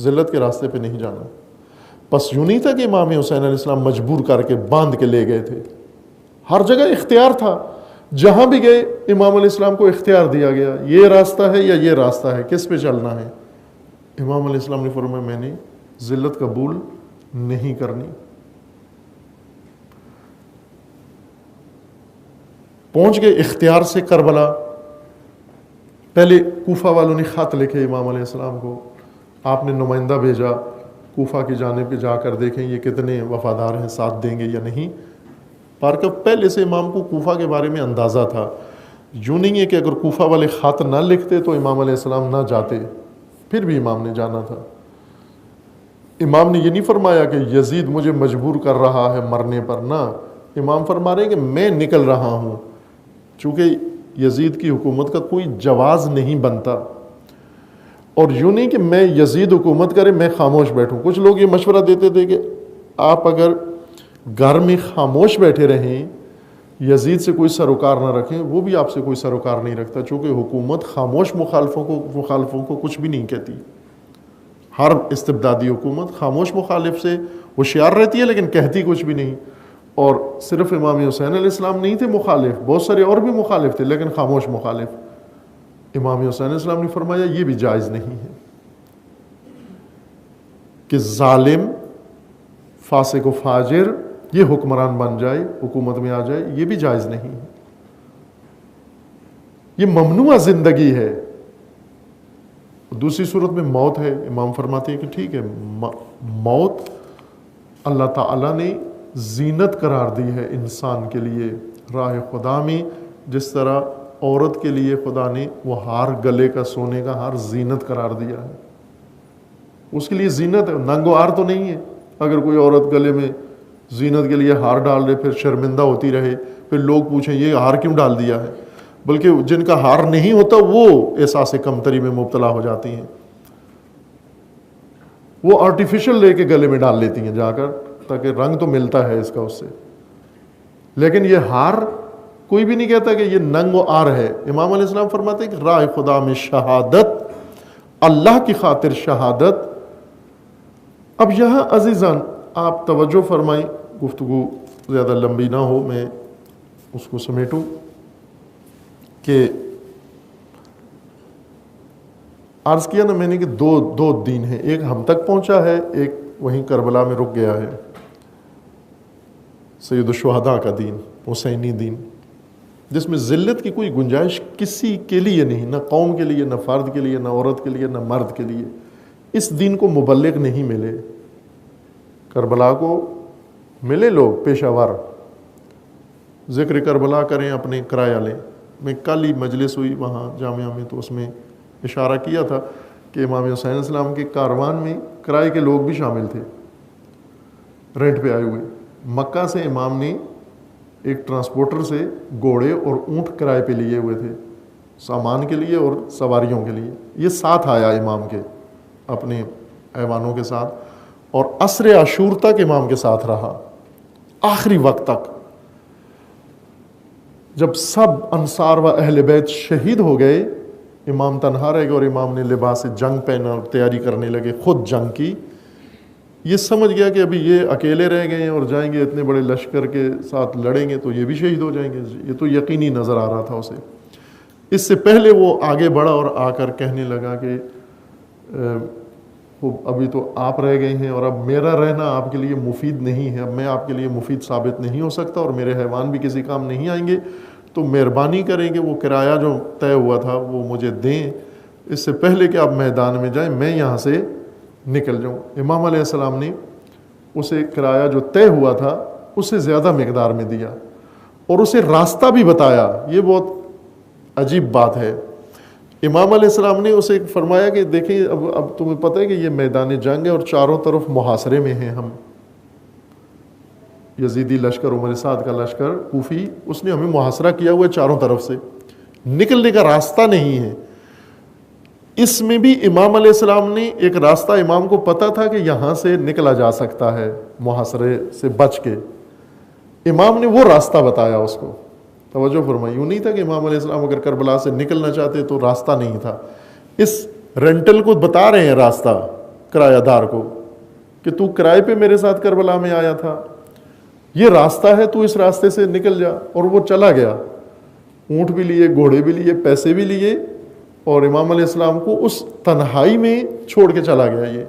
S1: ذلت کے راستے پہ نہیں جانا۔ بس یوں نہیں تھا کہ امام حسین علیہ السلام مجبور کر کے باندھ کے لے گئے تھے، ہر جگہ اختیار تھا، جہاں بھی گئے امام علیہ السلام کو اختیار دیا گیا، یہ راستہ ہے یا یہ راستہ ہے، کس پہ چلنا ہے۔ امام علیہ السلام نے فرمایا میں نے ذلت قبول نہیں کرنی۔ پہنچ گئے اختیار سے کربلا، پہلے کوفہ والوں نے خط لکھے امام علیہ السلام کو، آپ نے نمائندہ بھیجا کوفہ کی جانب کے، جا کر دیکھیں یہ کتنے وفادار ہیں، ساتھ دیں گے یا نہیں۔ پارکہ پہلے سے امام کو کوفہ کے بارے میں اندازہ تھا، یوں نہیں ہے کہ اگر کوفہ والے خط نہ لکھتے تو امام علیہ السلام نہ جاتے، پھر بھی امام نے جانا تھا۔ امام نے یہ نہیں فرمایا کہ یزید مجھے مجبور کر رہا ہے مرنے پر، نہ، امام فرما رہے ہیں کہ میں نکل رہا ہوں، چونکہ یزید کی حکومت کا کوئی جواز نہیں بنتا۔ اور یوں نہیں کہ میں یزید حکومت کرے میں خاموش بیٹھوں۔ کچھ لوگ یہ مشورہ دیتے تھے کہ آپ اگر گھر میں خاموش بیٹھے رہیں، یزید سے کوئی سروکار نہ رکھیں، وہ بھی آپ سے کوئی سروکار نہیں رکھتا، چونکہ حکومت خاموش مخالفوں کو کچھ بھی نہیں کہتی۔ ہر استبدادی حکومت خاموش مخالف سے ہوشیار رہتی ہے لیکن کہتی کچھ بھی نہیں۔ اور صرف امام حسین علیہ السلام نہیں تھے مخالف، بہت سارے اور بھی مخالف تھے، لیکن خاموش مخالف۔ امام حسین علیہ السلام نے فرمایا یہ بھی جائز نہیں ہے کہ ظالم، فاسق و فاجر یہ حکمران بن جائے، حکومت میں آ جائے، یہ بھی جائز نہیں ہے، یہ ممنوع زندگی ہے۔ دوسری صورت میں موت ہے، امام فرماتے ہیں کہ ٹھیک ہے، موت اللہ تعالیٰ نے زینت قرار دی ہے انسان کے لیے راہ خدا میں، جس طرح عورت کے لیے خدا نے وہ ہار، گلے کا سونے کا ہار زینت قرار دیا ہے، اس کے لیے زینت ہے، ننگ و عار تو نہیں ہے۔ اگر کوئی عورت گلے میں زینت کے لیے ہار ڈال دے، پھر شرمندہ ہوتی رہے، پھر لوگ پوچھیں یہ ہار کیوں ڈال دیا ہے، بلکہ جن کا ہار نہیں ہوتا وہ احساس کمتری میں مبتلا ہو جاتی ہیں، وہ آرٹیفیشل لے کے گلے میں ڈال لیتی ہیں جا کر، تاکہ رنگ تو ملتا ہے اس کا اس سے، لیکن یہ ہار کوئی بھی نہیں کہتا کہ یہ ننگ و عار ہے۔ امام علیہ السلام فرماتے ہیں کہ راہ خدا میں شہادت، اللہ کی خاطر شہادت۔ اب یہاں عزیزان آپ توجہ فرمائیں، گفتگو زیادہ لمبی نہ ہو، میں اس کو سمیٹوں کہ عرض کیا نا میں نے کہ دو دین ہیں، ایک ہم تک پہنچا ہے، ایک وہیں کربلا میں رک گیا ہے، سید الشہداء کا دین، حسینی دین، جس میں ذلت کی کوئی گنجائش کسی کے لیے نہیں، نہ قوم کے لیے، نہ فرد کے لیے، نہ عورت کے لیے، نہ مرد کے لیے۔ اس دین کو مبلغ نہیں ملے، کربلا کو ملے لوگ پیشہ ور، ذکر کربلا کریں، اپنے کرایہ لیں۔ میں کل ہی مجلس ہوئی وہاں جامعہ میں، تو اس میں اشارہ کیا تھا کہ امام حسین علیہ السلام کے کاروان میں کرائے کے لوگ بھی شامل تھے، رینٹ پہ آئے ہوئے۔ مکہ سے امام نے ایک ٹرانسپورٹر سے گھوڑے اور اونٹ کرائے پہ لیے ہوئے تھے، سامان کے لیے اور سواریوں کے لیے۔ یہ ساتھ آیا امام کے اپنے ایوانوں کے ساتھ، اور عصر عاشور تک امام کے ساتھ رہا، آخری وقت تک۔ جب سب انصار و اہل بیت شہید ہو گئے، امام تنہا رہ گئے، اور امام نے لباس جنگ پہنا اور تیاری کرنے لگے خود جنگ کی۔ یہ سمجھ گیا کہ ابھی یہ اکیلے رہ گئے ہیں اور جائیں گے اتنے بڑے لشکر کے ساتھ لڑیں گے تو یہ بھی شہید ہو جائیں گے، یہ تو یقینی نظر آ رہا تھا اسے۔ اس سے پہلے وہ آگے بڑھا اور آ کر کہنے لگا کہ ابھی تو آپ رہ گئے ہیں، اور اب میرا رہنا آپ کے لیے مفید نہیں ہے، اب میں آپ کے لیے مفید ثابت نہیں ہو سکتا، اور میرے حیوان بھی کسی کام نہیں آئیں گے، تو مہربانی کریں کہ وہ کرایہ جو طے ہوا تھا وہ مجھے دیں، اس سے پہلے کہ آپ میدان میں جائیں میں یہاں سے نکل جاؤں۔ امام علیہ السلام نے اسے کرایہ جو طے ہوا تھا اس سے زیادہ مقدار میں دیا، اور اسے راستہ بھی بتایا۔ یہ بہت عجیب بات ہے، امام علیہ السلام نے اسے فرمایا کہ دیکھیں اب تمہیں پتہ ہے کہ یہ میدان جنگ ہے اور چاروں طرف محاصرے میں ہیں ہم، یزیدی لشکر، عمر سعد کا لشکر کوفی، اس نے ہمیں محاصرہ کیا ہوا ہے چاروں طرف سے، نکلنے کا راستہ نہیں ہے۔ اس میں بھی امام علیہ السلام نے ایک راستہ، امام کو پتا تھا کہ یہاں سے نکلا جا سکتا ہے محاصرے سے بچ کے، امام نے وہ راستہ بتایا اس کو۔ توجہ فرمائی، یوں نہیں تھا کہ امام علیہ السلام اگر کربلا سے نکلنا چاہتے تو راستہ نہیں تھا، اس رینٹل کو بتا رہے ہیں راستہ کرایہ دار کو کہ تو کرائے پہ میرے ساتھ کربلا میں آیا تھا، یہ راستہ ہے، تو اس راستے سے نکل جا۔ اور وہ چلا گیا، اونٹ بھی لیے، گھوڑے بھی لیے، پیسے بھی لیے، اور امام علیہ السلام کو اس تنہائی میں چھوڑ کے چلا گیا یہ،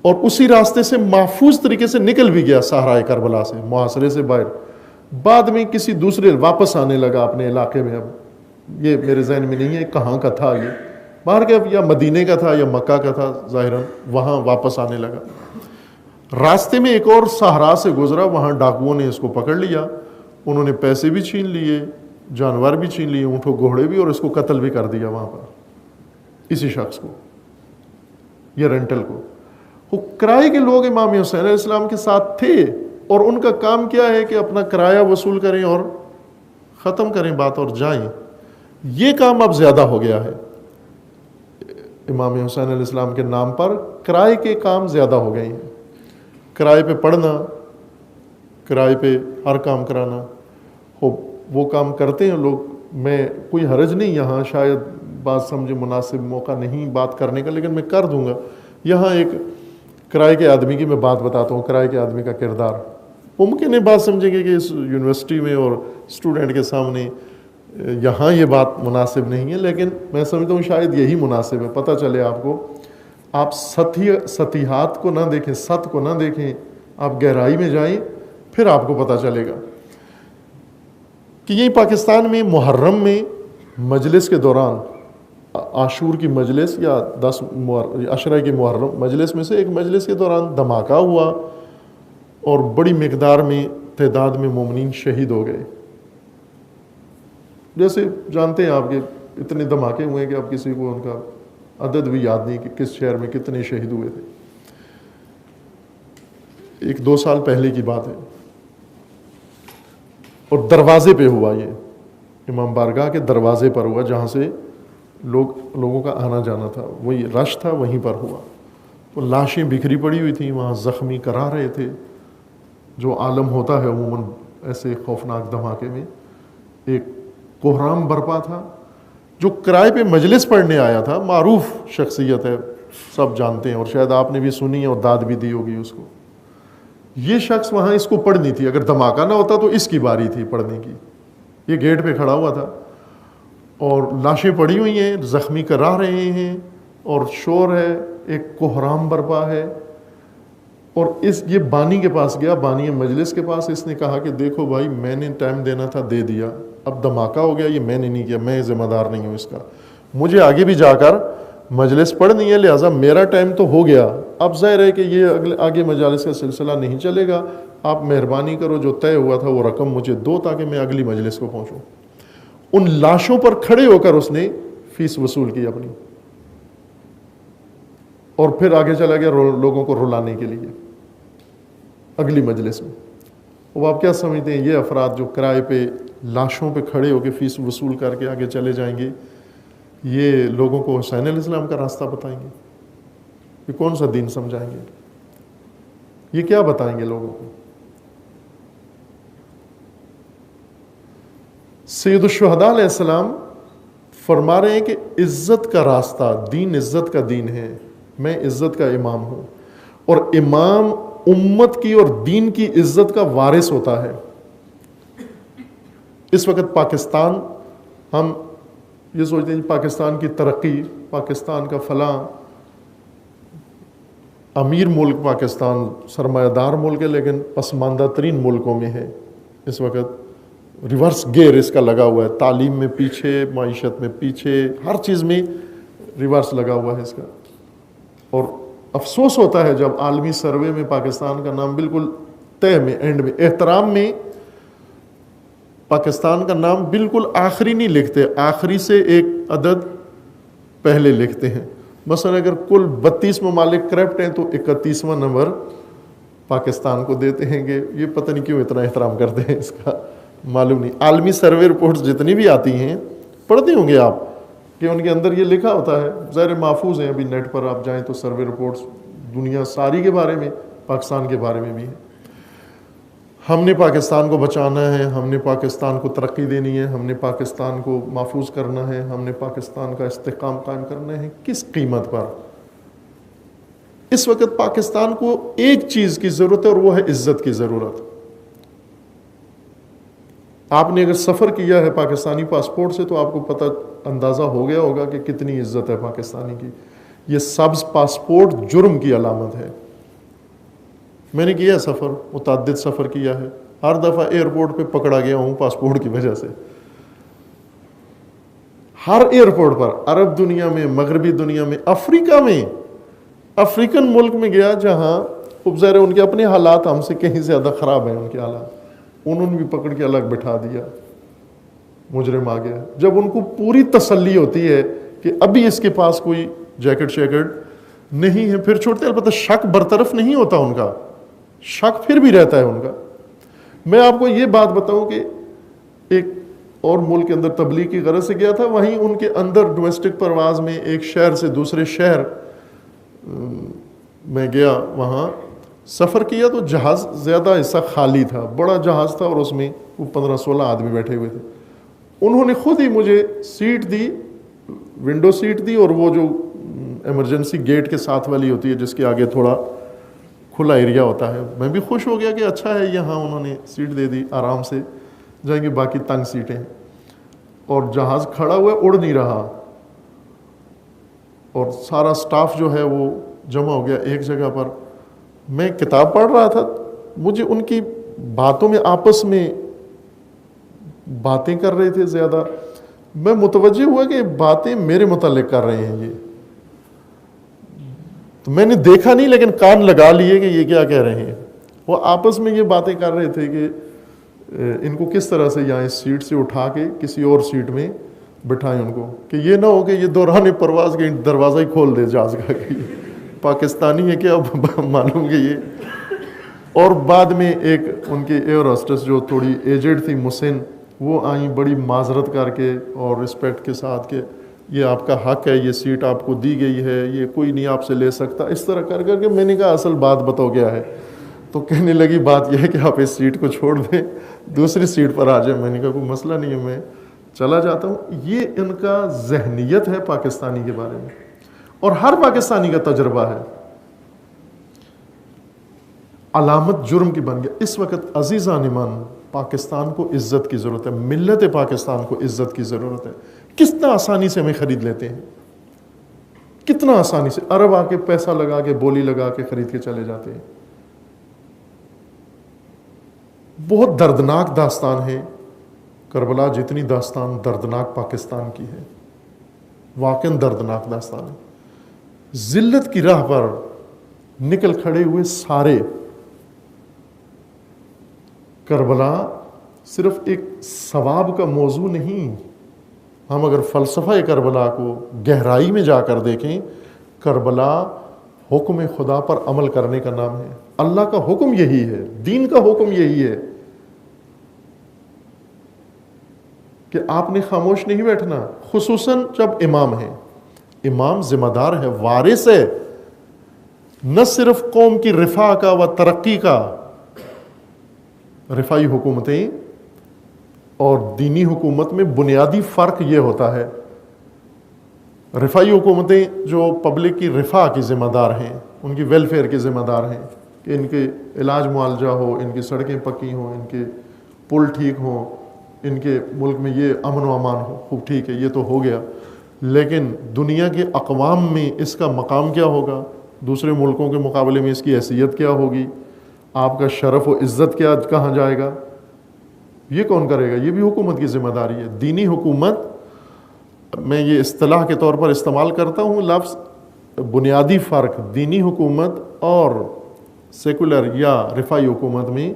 S1: اور اسی راستے سے محفوظ طریقے سے نکل بھی گیا صحرائے کربلا سے، محاصرے سے باہر۔ بعد میں کسی دوسرے واپس آنے لگا اپنے علاقے میں، اب یہ میرے ذہن میں نہیں ہے کہاں کا تھا، یہ باہر کا یا مدینے کا تھا یا مکہ کا تھا ظاہراً، وہاں واپس آنے لگا۔ راستے میں ایک اور صحرا سے گزرا، وہاں ڈاکوؤں نے اس کو پکڑ لیا، انہوں نے پیسے بھی چھین لیے، جانور بھی چھین لیے، اونٹوں گھوڑے بھی، اور اس کو قتل بھی کر دیا وہاں پر، اسی شخص کو، یہ رینٹل کو۔ وہ کرائے کے لوگ امام حسین علیہ السلام کے ساتھ تھے، اور ان کا کام کیا ہے کہ اپنا کرایہ وصول کریں اور ختم کریں بات اور جائیں۔ یہ کام اب زیادہ ہو گیا ہے، امام حسین علیہ السلام کے نام پر کرائے کے کام زیادہ ہو گئے ہیں، کرائے پہ پڑھنا، کرائے پہ ہر کام کرانا، وہ کام کرتے ہیں لوگ۔ میں کوئی حرج نہیں یہاں، شاید بات سمجھے مناسب موقع نہیں بات کرنے کا، لیکن میں کر دوں گا۔ یہاں ایک کرائے کے آدمی کی میں بات بتاتا ہوں، کرائے کے آدمی کا کردار۔ ممکن ہے بات سمجھیں گے کہ اس یونیورسٹی میں اور اسٹوڈنٹ کے سامنے یہاں یہ بات مناسب نہیں ہے، لیکن میں سمجھتا ہوں شاید یہی مناسب ہے. پتہ چلے آپ کو، آپ سطحیات کو نہ دیکھیں، سطح کو نہ دیکھیں، آپ گہرائی میں جائیں، پھر آپ کو پتہ چلے گا کہ یہی پاکستان میں محرم میں مجلس کے دوران، عاشور کی مجلس یا 10 عشرہ کی محرم مجلس میں سے ایک مجلس کے دوران دھماکہ ہوا اور بڑی مقدار میں تعداد میں مومنین شہید ہو گئے. جیسے جانتے ہیں آپ کہ اتنے دھماکے ہوئے کہ اب کسی کو ان کا عدد بھی یاد نہیں کہ کس شہر میں کتنے شہید ہوئے تھے. 1-2 سال پہلے کی بات ہے، اور دروازے پہ ہوا، یہ امام بارگاہ کے دروازے پر ہوا جہاں سے لوگوں کا آنا جانا تھا، وہی رش تھا، وہیں پر ہوا. وہ لاشیں بکھری پڑی ہوئی تھیں، وہاں زخمی کرا رہے تھے. جو عالم ہوتا ہے عموماً ایسے خوفناک دھماکے میں، ایک کوہرام برپا تھا. جو کرائے پہ مجلس پڑھنے آیا تھا، معروف شخصیت ہے، سب جانتے ہیں، اور شاید آپ نے بھی سنی اور داد بھی دی ہوگی اس کو. یہ شخص وہاں اس کو پڑھنی تھی، اگر دھماکہ نہ ہوتا تو اس کی باری تھی پڑھنے کی. یہ گیٹ پہ کھڑا ہوا تھا اور لاشیں پڑی ہوئی ہیں، زخمی کرا رہے ہیں اور شور ہے، ایک کوہرام برپا ہے. اور یہ بانی کے پاس گیا، بانی مجلس کے پاس. اس نے کہا کہ دیکھو بھائی، میں نے ٹائم دینا تھا، دے دیا، اب دھماکہ ہو گیا، یہ میں نے نہیں کیا، میں ذمہ دار نہیں ہوں اس کا. مجھے آگے بھی جا کر مجلس پڑھنی ہے، لہٰذا میرا ٹائم تو ہو گیا. اب ظاہر ہے کہ یہ آگے مجالس کا سلسلہ نہیں چلے گا. آپ مہربانی کرو، جو طے ہوا تھا وہ رقم مجھے دو تاکہ میں اگلی مجلس کو پہنچوں. ان لاشوں پر کھڑے ہو کر اس نے فیس وصول کی اپنی، اور پھر آگے چلا گیا لوگوں کو رلانے کے لیے اگلی مجلس میں. وہ آپ کیا سمجھتے ہیں، یہ افراد جو کرائے پہ لاشوں پہ کھڑے ہو کے فیس وصول کر کے آگے چلے جائیں گے، یہ لوگوں کو حسین علیہ السلام کا راستہ بتائیں گے؟ یہ کون سا دین سمجھائیں گے؟ یہ کیا بتائیں گے لوگوں کو؟ سید الشہداء علیہ السلام فرما رہے ہیں کہ عزت کا راستہ، دین عزت کا دین ہے، میں عزت کا امام ہوں، اور امام امت کی اور دین کی عزت کا وارث ہوتا ہے. اس وقت پاکستان، ہم یہ سوچتے ہیں پاکستان کی ترقی، پاکستان کا فلاں امیر ملک پاکستان سرمایہ دار ملک ہے، لیکن پسماندہ ترین ملکوں میں ہے. اس وقت ریورس گیئر اس کا لگا ہوا ہے، تعلیم میں پیچھے، معیشت میں پیچھے، ہر چیز میں ریورس لگا ہوا ہے اس کا. اور افسوس ہوتا ہے جب عالمی سروے میں پاکستان کا نام بالکل تہ میں، اینڈ میں، احترام میں پاکستان کا نام بالکل آخری نہیں لکھتے، آخری سے ایک عدد پہلے لکھتے ہیں. مثلا اگر کل 32 ممالک کرپٹ ہیں تو 31واں نمبر پاکستان کو دیتے ہیں کہ یہ پتہ نہیں کیوں اتنا احترام کرتے ہیں، اس کا معلوم نہیں. عالمی سروے رپورٹس جتنی بھی آتی ہیں پڑھتے ہوں گے آپ کہ ان کے اندر یہ لکھا ہوتا ہے، ظاہر محفوظ ہیں، ابھی نیٹ پر آپ جائیں تو سروے رپورٹس دنیا ساری کے بارے میں، پاکستان کے بارے میں بھی ہیں. ہم نے پاکستان کو بچانا ہے، ہم نے پاکستان کو ترقی دینی ہے، ہم نے پاکستان کو محفوظ کرنا ہے، ہم نے پاکستان کا استحکام قائم کرنا ہے. کس قیمت پر؟ اس وقت پاکستان کو ایک چیز کی ضرورت ہے اور وہ ہے عزت کی ضرورت. آپ نے اگر سفر کیا ہے پاکستانی پاسپورٹ سے تو آپ کو پتہ اندازہ ہو گیا ہوگا کہ کتنی عزت ہے پاکستانی کی. یہ سبز پاسپورٹ جرم کی علامت ہے. میں نے کیا ہے سفر، متعدد سفر کیا ہے، ہر دفعہ ایئرپورٹ پہ پکڑا گیا ہوں پاسپورٹ کی وجہ سے. ہر ایئرپورٹ پر، عرب دنیا میں، مغربی دنیا میں، افریقہ میں، افریقن ملک میں گیا جہاں ظاہر ان کے اپنے حالات ہم سے کہیں زیادہ خراب ہیں ان کے حالات، انہوں نے بھی پکڑ کے الگ بٹھا دیا، مجرم آ گیا. جب ان کو پوری تسلی ہوتی ہے کہ ابھی اس کے پاس کوئی جیکٹ شیکٹ نہیں ہے، پھر چھوڑتے ہیں. البتہ شک برطرف نہیں ہوتا ان کا، شک پھر بھی رہتا ہے ان کا. میں آپ کو یہ بات بتاؤں کہ ایک اور ملک کے اندر تبلیغ کی غرض سے گیا تھا، وہیں ان کے اندر ڈومیسٹک پرواز میں ایک شہر سے دوسرے شہر میں گیا، وہاں سفر کیا تو جہاز زیادہ حصہ خالی تھا، بڑا جہاز تھا اور اس میں وہ 15-16 آدمی بیٹھے ہوئے تھے. انہوں نے خود ہی مجھے سیٹ دی، ونڈو سیٹ دی، اور وہ جو ایمرجنسی گیٹ کے ساتھ والی ہوتی ہے جس کے آگے تھوڑا کھلا ایریا ہوتا ہے. میں بھی خوش ہو گیا کہ اچھا ہے, یہاں انہوں نے سیٹ دے دی, آرام سے جائیں گے, باقی تنگ سیٹیں. اور جہاز کھڑا ہوا اڑ نہیں رہا, اور سارا سٹاف جو ہے وہ جمع ہو گیا ایک جگہ پر. میں کتاب پڑھ رہا تھا, مجھے ان کی باتوں میں آپس میں باتیں کر رہے تھے زیادہ, میں متوجہ ہوا کہ باتیں میرے متعلق کر رہے ہیں یہ. تو میں نے دیکھا نہیں لیکن کان لگا لیے کہ یہ کیا کہہ رہے ہیں. وہ آپس میں یہ باتیں کر رہے تھے کہ ان کو کس طرح سے یہاں اس سیٹ سے اٹھا کے کسی اور سیٹ میں بٹھائیں ان کو, کہ یہ نہ ہو کہ یہ دوران پرواز کے دروازہ ہی کھول دے جہاز کا کہ پاکستانی ہے کیا معلوم کہ یہ. اور بعد میں ایک ان کے ایئر ہوسٹس جو تھوڑی ایجڈ تھی, مسن, وہ آئیں بڑی معذرت کر کے اور رسپیکٹ کے ساتھ کہ یہ آپ کا حق ہے, یہ سیٹ آپ کو دی گئی ہے, یہ کوئی نہیں آپ سے لے سکتا, اس طرح کر کر کے. میں نے کہا اصل بات بتاؤ کیا ہے. تو کہنے لگی بات یہ ہے کہ آپ اس سیٹ کو چھوڑ دیں, دوسری سیٹ پر آ جائیں. میں نے کہا کوئی مسئلہ نہیں ہے, میں چلا جاتا ہوں. یہ ان کا ذہنیت ہے پاکستانی کے بارے میں, اور ہر پاکستانی کا تجربہ ہے. علامت جرم کی بن گیا. اس وقت عزیزان ایمان, پاکستان کو عزت کی ضرورت ہے, ملت پاکستان کو عزت کی ضرورت ہے. کتنا آسانی سے ہمیں خرید لیتے ہیں, کتنا آسانی سے. عرب آ کے پیسہ لگا کے, بولی لگا کے خرید کے چلے جاتے ہیں. بہت دردناک داستان ہے کربلا, جتنی داستان دردناک پاکستان کی ہے, واقعاً دردناک داستان ہے. ذلت کی راہ پر نکل کھڑے ہوئے سارے. کربلا صرف ایک ثواب کا موضوع نہیں. ہم اگر فلسفہ کربلا کو گہرائی میں جا کر دیکھیں, کربلا حکم خدا پر عمل کرنے کا نام ہے. اللہ کا حکم یہی ہے, دین کا حکم یہی ہے کہ آپ نے خاموش نہیں بیٹھنا. خصوصاً جب امام ہے, امام ذمہ دار ہے, وارث ہے, نہ صرف قوم کی رفاہ کا و ترقی کا. رفائی حکومتیں اور دینی حکومت میں بنیادی فرق یہ ہوتا ہے. رفائی حکومتیں جو پبلک کی رفاہ کی ذمہ دار ہیں, ان کی ویلفیئر کی ذمہ دار ہیں, کہ ان کے علاج معالجہ ہو, ان کی سڑکیں پکی ہوں, ان کے پل ٹھیک ہوں, ان کے ملک میں یہ امن و امان ہو. خوب ٹھیک ہے, یہ تو ہو گیا, لیکن دنیا کے اقوام میں اس کا مقام کیا ہوگا, دوسرے ملکوں کے مقابلے میں اس کی حیثیت کیا ہوگی, آپ کا شرف و عزت کیا کہاں جائے گا, یہ کون کرے گا؟ یہ بھی حکومت کی ذمہ داری ہے. دینی حکومت, میں یہ اصطلاح کے طور پر استعمال کرتا ہوں لفظ, بنیادی فرق دینی حکومت اور سیکولر یا رفائی حکومت میں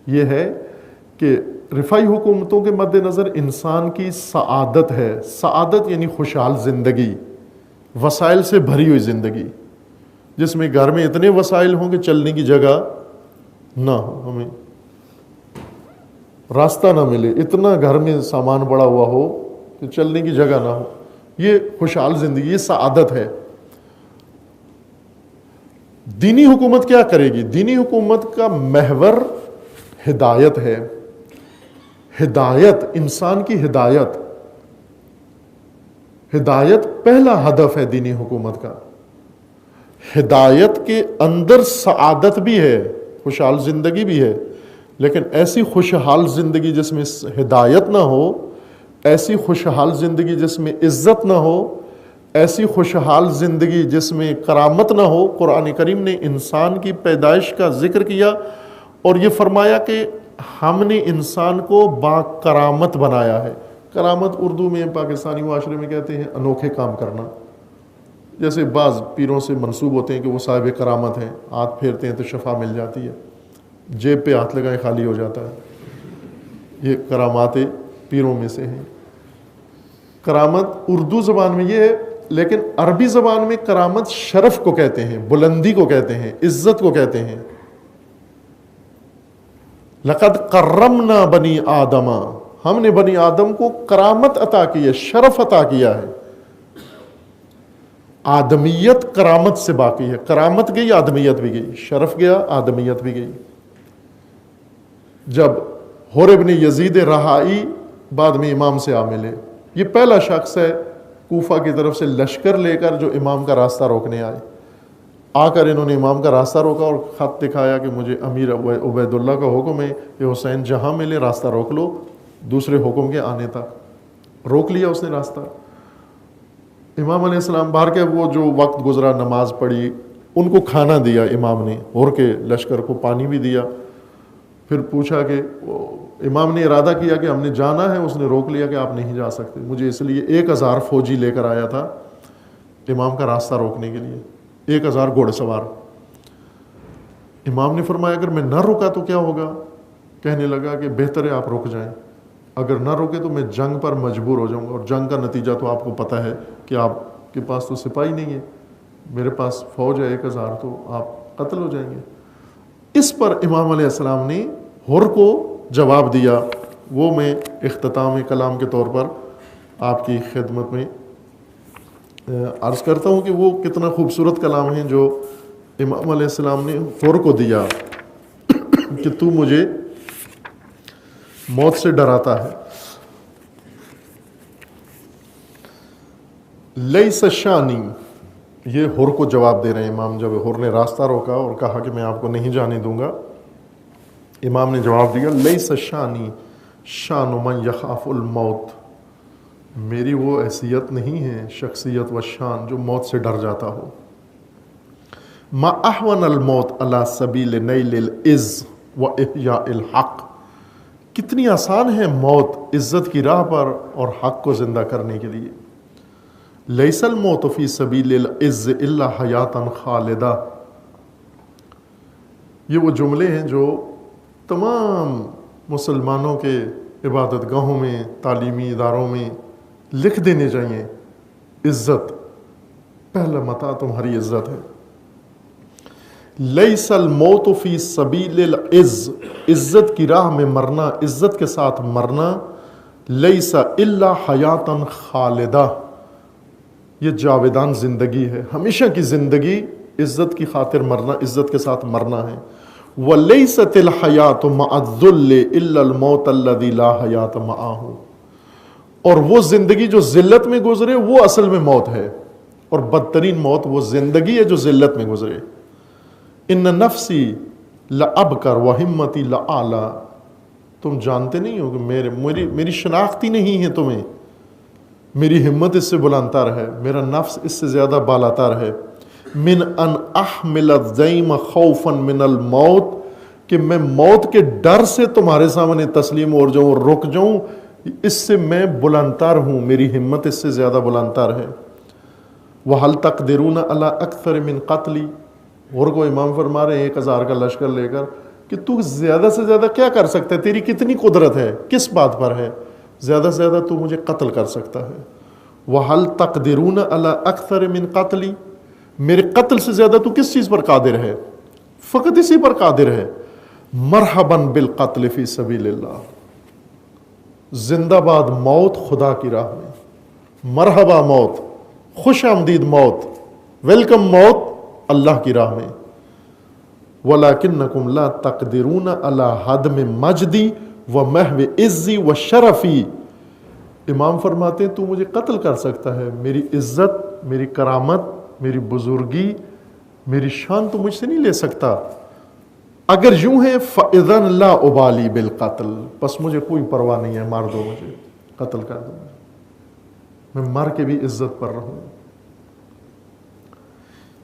S1: یہ ہے کہ رفائی حکومتوں کے مد نظر انسان کی سعادت ہے. سعادت یعنی خوشحال زندگی, وسائل سے بھری ہوئی زندگی, جس میں گھر میں اتنے وسائل ہوں کہ چلنے کی جگہ نہ ہو, ہمیں راستہ نہ ملے, اتنا گھر میں سامان پڑا ہوا ہو کہ چلنے کی جگہ نہ ہو. یہ خوشحال زندگی, یہ سعادت ہے. دینی حکومت کیا کرے گی؟ دینی حکومت کا محور ہدایت ہے. ہدایت, انسان کی ہدایت. ہدایت پہلا ہدف ہے دینی حکومت کا. ہدایت کے اندر سعادت بھی ہے, خوشحال زندگی بھی ہے, لیکن ایسی خوشحال زندگی جس میں ہدایت نہ ہو, ایسی خوشحال زندگی جس میں عزت نہ ہو, ایسی خوشحال زندگی جس میں کرامت نہ ہو. قرآن کریم نے انسان کی پیدائش کا ذکر کیا اور یہ فرمایا کہ ہم نے انسان کو با کرامت بنایا ہے. کرامت اردو میں پاکستانی معاشرے میں کہتے ہیں انوکھے کام کرنا. جیسے بعض پیروں سے منسوب ہوتے ہیں کہ وہ صاحب کرامت ہیں, ہاتھ پھیرتے ہیں تو شفا مل جاتی ہے, جیب پہ ہاتھ لگائیں خالی ہو جاتا ہے. یہ کرامات پیروں میں سے ہیں. کرامت اردو زبان میں یہ ہے, لیکن عربی زبان میں کرامت شرف کو کہتے ہیں, بلندی کو کہتے ہیں, عزت کو کہتے ہیں. لقد کرمنا بنی آدم, ہم نے بنی آدم کو کرامت عطا کی ہے, شرف عطا کیا ہے. آدمیت کرامت سے باقی ہے. کرامت گئی, آدمیت بھی گئی. شرف گیا, آدمیت بھی گئی. جب حر بن یزید رہائی بعد میں امام سے آ ملے, یہ پہلا شخص ہے کوفہ کی طرف سے لشکر لے کر جو امام کا راستہ روکنے آئے. آ کر انہوں نے امام کا راستہ روکا اور خط دکھایا کہ مجھے امیر عبید اللہ کا حکم ہے کہ حسین جہاں ملے راستہ روک لو دوسرے حکم کے آنے تک. روک لیا اس نے راستہ. امام علیہ السلام باہر کے وہ جو وقت گزرا نماز پڑھی, ان کو کھانا دیا امام نے, اور کے لشکر کو پانی بھی دیا. پھر پوچھا کہ امام نے ارادہ کیا کہ ہم نے جانا ہے, اس نے روک لیا کہ آپ نہیں جا سکتے. مجھے اس لیے 1000 فوجی لے کر آیا تھا امام کا راستہ روکنے کے لیے, 1000 گھوڑ سوار. امام نے فرمایا اگر میں نہ رکا تو کیا ہوگا؟ کہنے لگا کہ بہتر ہے آپ رک جائیں, اگر نہ روکے تو میں جنگ پر مجبور ہو جاؤں گا, اور جنگ کا نتیجہ تو آپ کو پتہ ہے کہ آپ کے پاس تو سپاہی نہیں ہے, میرے پاس فوج ہے 1000, تو آپ قتل ہو جائیں گے. اس پر امام علیہ السلام نے ہر کو جواب دیا. وہ میں اختتام کلام کے طور پر آپ کی خدمت میں عرض کرتا ہوں کہ وہ کتنا خوبصورت کلام ہے جو امام علیہ السلام نے ہر کو دیا کہ تو مجھے موت سے ڈراتا ہے. لیس شانی, یہ ہر کو جواب دے رہے ہیں امام. جب ہر نے راستہ روکا اور کہا کہ میں آپ کو نہیں جانے دوں گا, امام نے جواب دیا لیس شانی شان من یخاف الموت, میری وہ حیثیت نہیں ہے, شخصیت و شان جو موت سے ڈر جاتا ہو. ما احون الموت علی سبیل نیل العز و احیاء الحق, کتنی آسان ہے موت عزت کی راہ پر اور حق کو زندہ کرنے کے لیے. لیس الموت فی سبیل العز الا حیاتا خالدہ, یہ وہ جملے ہیں جو تمام مسلمانوں کے عبادت گاہوں میں, تعلیمی اداروں میں لکھ دینے چاہیے. عزت پہلا متاع تمہاری عزت ہے. لیس الموت فی سبیل العز, عزت کی راہ میں مرنا, عزت کے ساتھ مرنا. لیس الا حیاتا خالدہ, یہ جاویدان زندگی ہے, ہمیشہ کی زندگی, عزت کی خاطر مرنا, عزت کے ساتھ مرنا ہے. وَلَيْسَتِ الْحَيَاةُ مَعَ الذُّلِّ إِلَّا الْمَوْتَ الَّذِي لَا حَيَاةَ مَعَهُ, اور وہ زندگی جو ذلت میں گزرے وہ اصل میں موت ہے, اور بدترین موت وہ زندگی ہے جو ذلت میں گزرے. ان نفسی لأبکر وہمتی لأعلی, تم جانتے نہیں ہو کہ میری شناختی نہیں ہے تمہیں, میری ہمت اس سے بلندتر ہے, میرا نفس اس سے زیادہ بالاتر ہے. من ان احمل الذیم خوفا من الموت, کہ میں موت کے ڈر سے تمہارے سامنے تسلیم ہو جاؤں اور رک جاؤں, اس سے میں بلندتر ہوں, میری ہمت اس سے زیادہ بلندتر ہے. وَهَلْ تَقْدِرُونَ عَلَىٰ أَكْثَرِ مِنْ قَتْلِ, اور کو امام فرما رہے ہیں 1000 کا لشکر لے کر کہ تو زیادہ سے زیادہ کیا کر سکتا ہے, تیری کتنی قدرت ہے, کس بات پر ہے, زیادہ سے زیادہ تو مجھے قتل کر سکتا ہے. وَهَلْ تَقْدِرُونَ عَلَىٰ أَكْثَرِ مِنْ قَتْلِ, میرے قتل سے زیادہ تو کس چیز پر قادر ہے, فقط اسی پر قادر ہے. مرحباً بالقتل فی سبیل اللہ, زندہ باد موت خدا کی راہ میں, مرحبا موت, خوش آمدید موت, ویلکم موت اللہ کی راہ میں. وَلَكِنَّكُمْ لَا تَقْدِرُونَ عَلَىٰ حَدْمِ مَجْدِي وَمَحْوِ عِزِّي وَشَرَفِي, امام فرماتے ہیں تو مجھے قتل کر سکتا ہے, میری عزت, میری کرامت, میری بزرگی, میری شان تو مجھ سے نہیں لے سکتا. اگر یوں ہے فَإِذَنْ لَا أُبَالِي بِالْقَتْلِ, بس مجھے کوئی پرواہ نہیں ہے, مار دو مجھے, قتل کر دو مجھے, میں مر کے بھی عزت پر رہوں.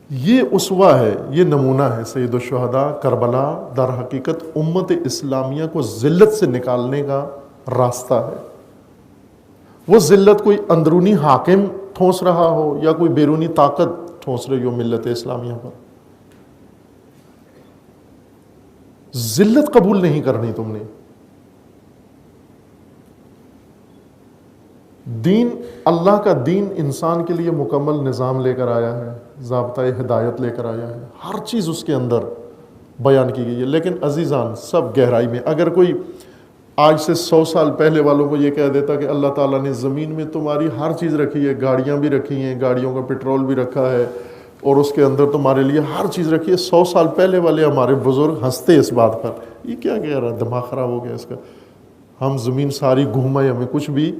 S1: یہ اسوہ ہے, یہ نمونہ ہے سید الشہداء کربلا. در حقیقت امت اسلامیہ کو ذلت سے نکالنے کا راستہ ہے. وہ ذلت کوئی اندرونی حاکم ٹھونس رہا ہو یا کوئی بیرونی طاقت ٹھونس رہی ہو ملت اسلامیہ پر, ذلت قبول نہیں کرنی تم نے. دین, اللہ کا دین انسان کے لیے مکمل نظام لے کر آیا ہے, ضابطۂ ہدایت لے کر آیا ہے, ہر چیز اس کے اندر بیان کی گئی ہے. لیکن عزیزان سب گہرائی میں, اگر کوئی آج سے 100 سال پہلے والوں کو یہ کہہ دیتا کہ اللہ تعالیٰ نے زمین میں تمہاری ہر چیز رکھی ہے, گاڑیاں بھی رکھی ہیں, گاڑیوں کا پیٹرول بھی رکھا ہے, اور اس کے اندر تمہارے لیے ہر چیز رکھی ہے, 100 سال پہلے والے ہمارے بزرگ ہنستے اس بات پر, یہ کیا کہہ رہا ہے, دماغ خراب ہو گیا اس کا, ہم زمین ساری گھومے, ہمیں کچھ بھی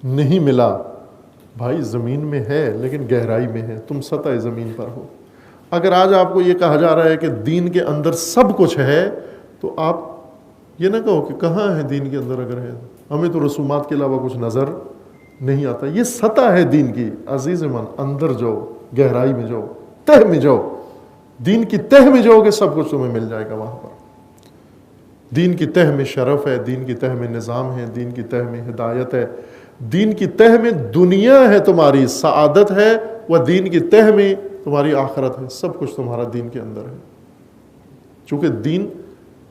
S1: نہیں ملا. بھائی زمین میں ہے لیکن گہرائی میں ہے, تم سطح زمین پر ہو. اگر آج آپ کو یہ کہا جا رہا ہے کہ دین کے اندر سب کچھ ہے تو آپ یہ نہ کہو کہ کہاں ہے دین کے اندر، اگر ہے ہمیں تو رسومات کے علاوہ کچھ نظر نہیں آتا. یہ سطح ہے دین کی. عزیز من، اندر جاؤ، گہرائی میں جاؤ، تہ میں جاؤ، دین کی تہ میں جاؤ گے سب کچھ تمہیں مل جائے گا وہاں پر. دین کی تہ میں شرف ہے، دین کی تہ میں نظام ہے، دین کی تہ میں ہدایت ہے، دین کی تہ میں دنیا ہے، تمہاری سعادت ہے، وہ دین کی تہ میں تمہاری آخرت ہے. سب کچھ تمہارا دین کے اندر ہے. چونکہ دین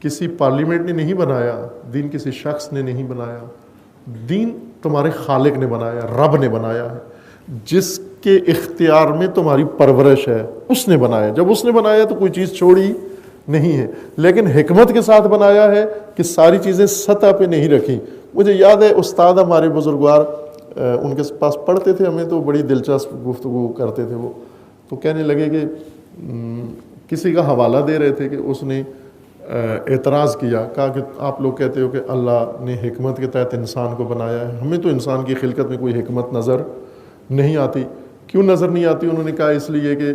S1: کسی پارلیمنٹ نے نہیں بنایا، دین کسی شخص نے نہیں بنایا، دین تمہارے خالق نے بنایا، رب نے بنایا ہے. جس کے اختیار میں تمہاری پرورش ہے اس نے بنایا. جب اس نے بنایا تو کوئی چیز چھوڑی نہیں ہے، لیکن حکمت کے ساتھ بنایا ہے کہ ساری چیزیں سطح پہ نہیں رکھی. مجھے یاد ہے استاد ہمارے بزرگوار ان کے پاس پڑھتے تھے، ہمیں تو بڑی دلچسپ گفتگو کرتے تھے. وہ تو کہنے لگے کہ کسی کا حوالہ دے رہے تھے کہ اس نے اعتراض کیا، کہا کہ آپ لوگ کہتے ہو کہ اللہ نے حکمت کے تحت انسان کو بنایا ہے، ہمیں تو انسان کی خلقت میں کوئی حکمت نظر نہیں آتی. کیوں نظر نہیں آتی؟ انہوں نے کہا اس لیے کہ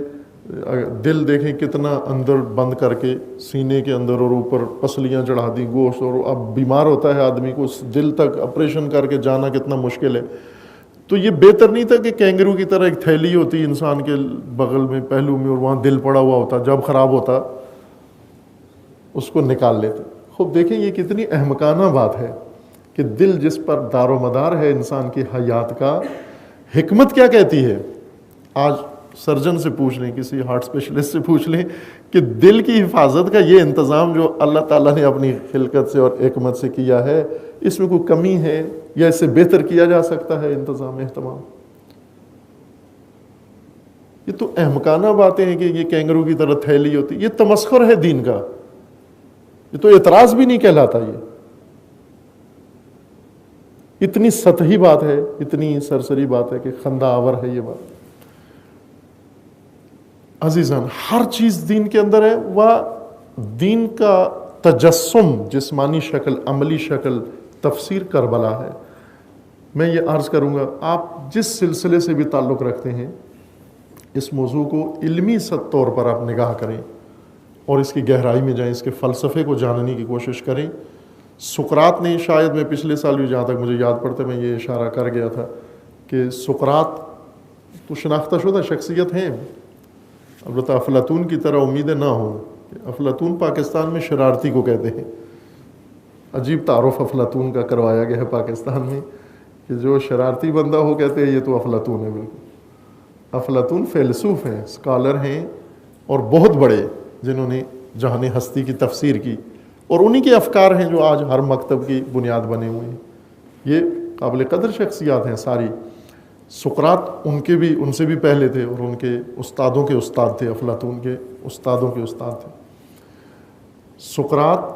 S1: دل دیکھیں کتنا اندر بند کر کے سینے کے اندر اور اوپر پسلیاں چڑھا دی گوشت، اور اب بیمار ہوتا ہے آدمی کو، اس دل تک آپریشن کر کے جانا کتنا مشکل ہے. تو یہ بہتر نہیں تھا کہ کینگرو کی طرح ایک تھیلی ہوتی انسان کے بغل میں پہلو میں اور وہاں دل پڑا ہوا ہوتا، جب خراب ہوتا اس کو نکال لیتے. خوب دیکھیں یہ کتنی احمقانہ بات ہے کہ دل جس پر دار و مدار ہے انسان کی حیات کا، حکمت کیا کہتی ہے؟ آج سرجن سے پوچھ لیں، کسی ہارٹ اسپیشلسٹ سے پوچھ لیں کہ دل کی حفاظت کا یہ انتظام جو اللہ تعالیٰ نے اپنی خلقت سے اور حکمت سے کیا ہے، اس میں کوئی کمی ہے یا اس سے بہتر کیا جا سکتا ہے انتظام اہتمام؟ یہ تو احمقانہ باتیں ہیں کہ یہ کینگرو کی طرح تھیلی ہوتی. یہ تمسخر ہے دین کا، یہ تو اعتراض بھی نہیں کہلاتا. یہ اتنی سطحی بات ہے، اتنی سرسری بات ہے کہ خندہ آور ہے یہ بات. عزیزان، ہر چیز دین کے اندر ہے. وہ دین کا تجسم، جسمانی شکل، عملی شکل، تفسیر کربلا ہے. میں یہ عرض کروں گا، آپ جس سلسلے سے بھی تعلق رکھتے ہیں اس موضوع کو علمی طور پر آپ نگاہ کریں اور اس کی گہرائی میں جائیں، اس کے فلسفے کو جاننے کی کوشش کریں. سقراط نے، شاید میں پچھلے سال بھی جہاں تک مجھے یاد پڑتا ہے میں یہ اشارہ کر گیا تھا کہ سقراط تو شناختہ شدہ شخصیت ہیں، البتہ افلاطون کی طرح امیدیں نہ ہوں. افلاطون پاکستان میں شرارتی کو کہتے ہیں. عجیب تعارف افلاطون کا کروایا گیا ہے پاکستان میں کہ جو شرارتی بندہ ہو کہتے ہیں یہ تو افلاطون ہے. بالکل افلاطون فیلسوف ہیں، اسکالر ہیں اور بہت بڑے، جنہوں نے جہان ہستی کی تفسیر کی، اور انہی کے افکار ہیں جو آج ہر مکتب کی بنیاد بنے ہوئے ہیں. یہ قابل قدر شخصیات ہیں ساری. سقراط ان سے بھی پہلے تھے اور ان کے استادوں کے استاد تھے، افلاطون کے استادوں کے استاد تھے. سقراط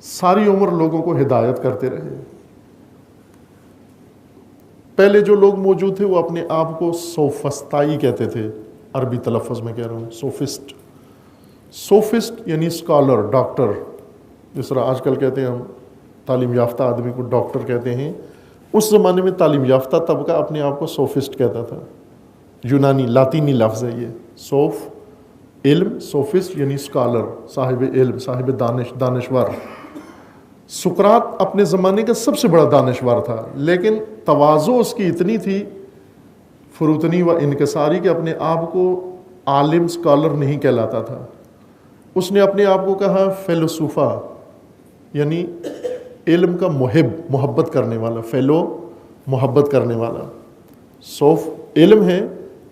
S1: ساری عمر لوگوں کو ہدایت کرتے رہے. پہلے جو لوگ موجود تھے وہ اپنے آپ کو سوفسطائی کہتے تھے، عربی تلفظ میں کہہ رہا ہوں، سوفسٹ. سوفسٹ یعنی اسکالر، ڈاکٹر. جس طرح آج کل کہتے ہیں ہم تعلیم یافتہ آدمی کو ڈاکٹر کہتے ہیں، اس زمانے میں تعلیم یافتہ طبقہ اپنے آپ کو سوفسٹ کہتا تھا. یونانی لاطینی لفظ ہے یہ، سوف علم، سوفسٹ یعنی اسکالر، صاحب علم، صاحب دانشور. سقراط اپنے زمانے کا سب سے بڑا دانشور تھا، لیکن تواضع اس کی اتنی تھی فروتنی و انکساری کہ اپنے آپ کو عالم، اسکالر نہیں کہلاتا تھا. اس نے اپنے آپ کو کہا فیلسوفا، یعنی علم کا محب، محبت کرنے والا. فیلو محبت کرنے والا، سوف علم ہے،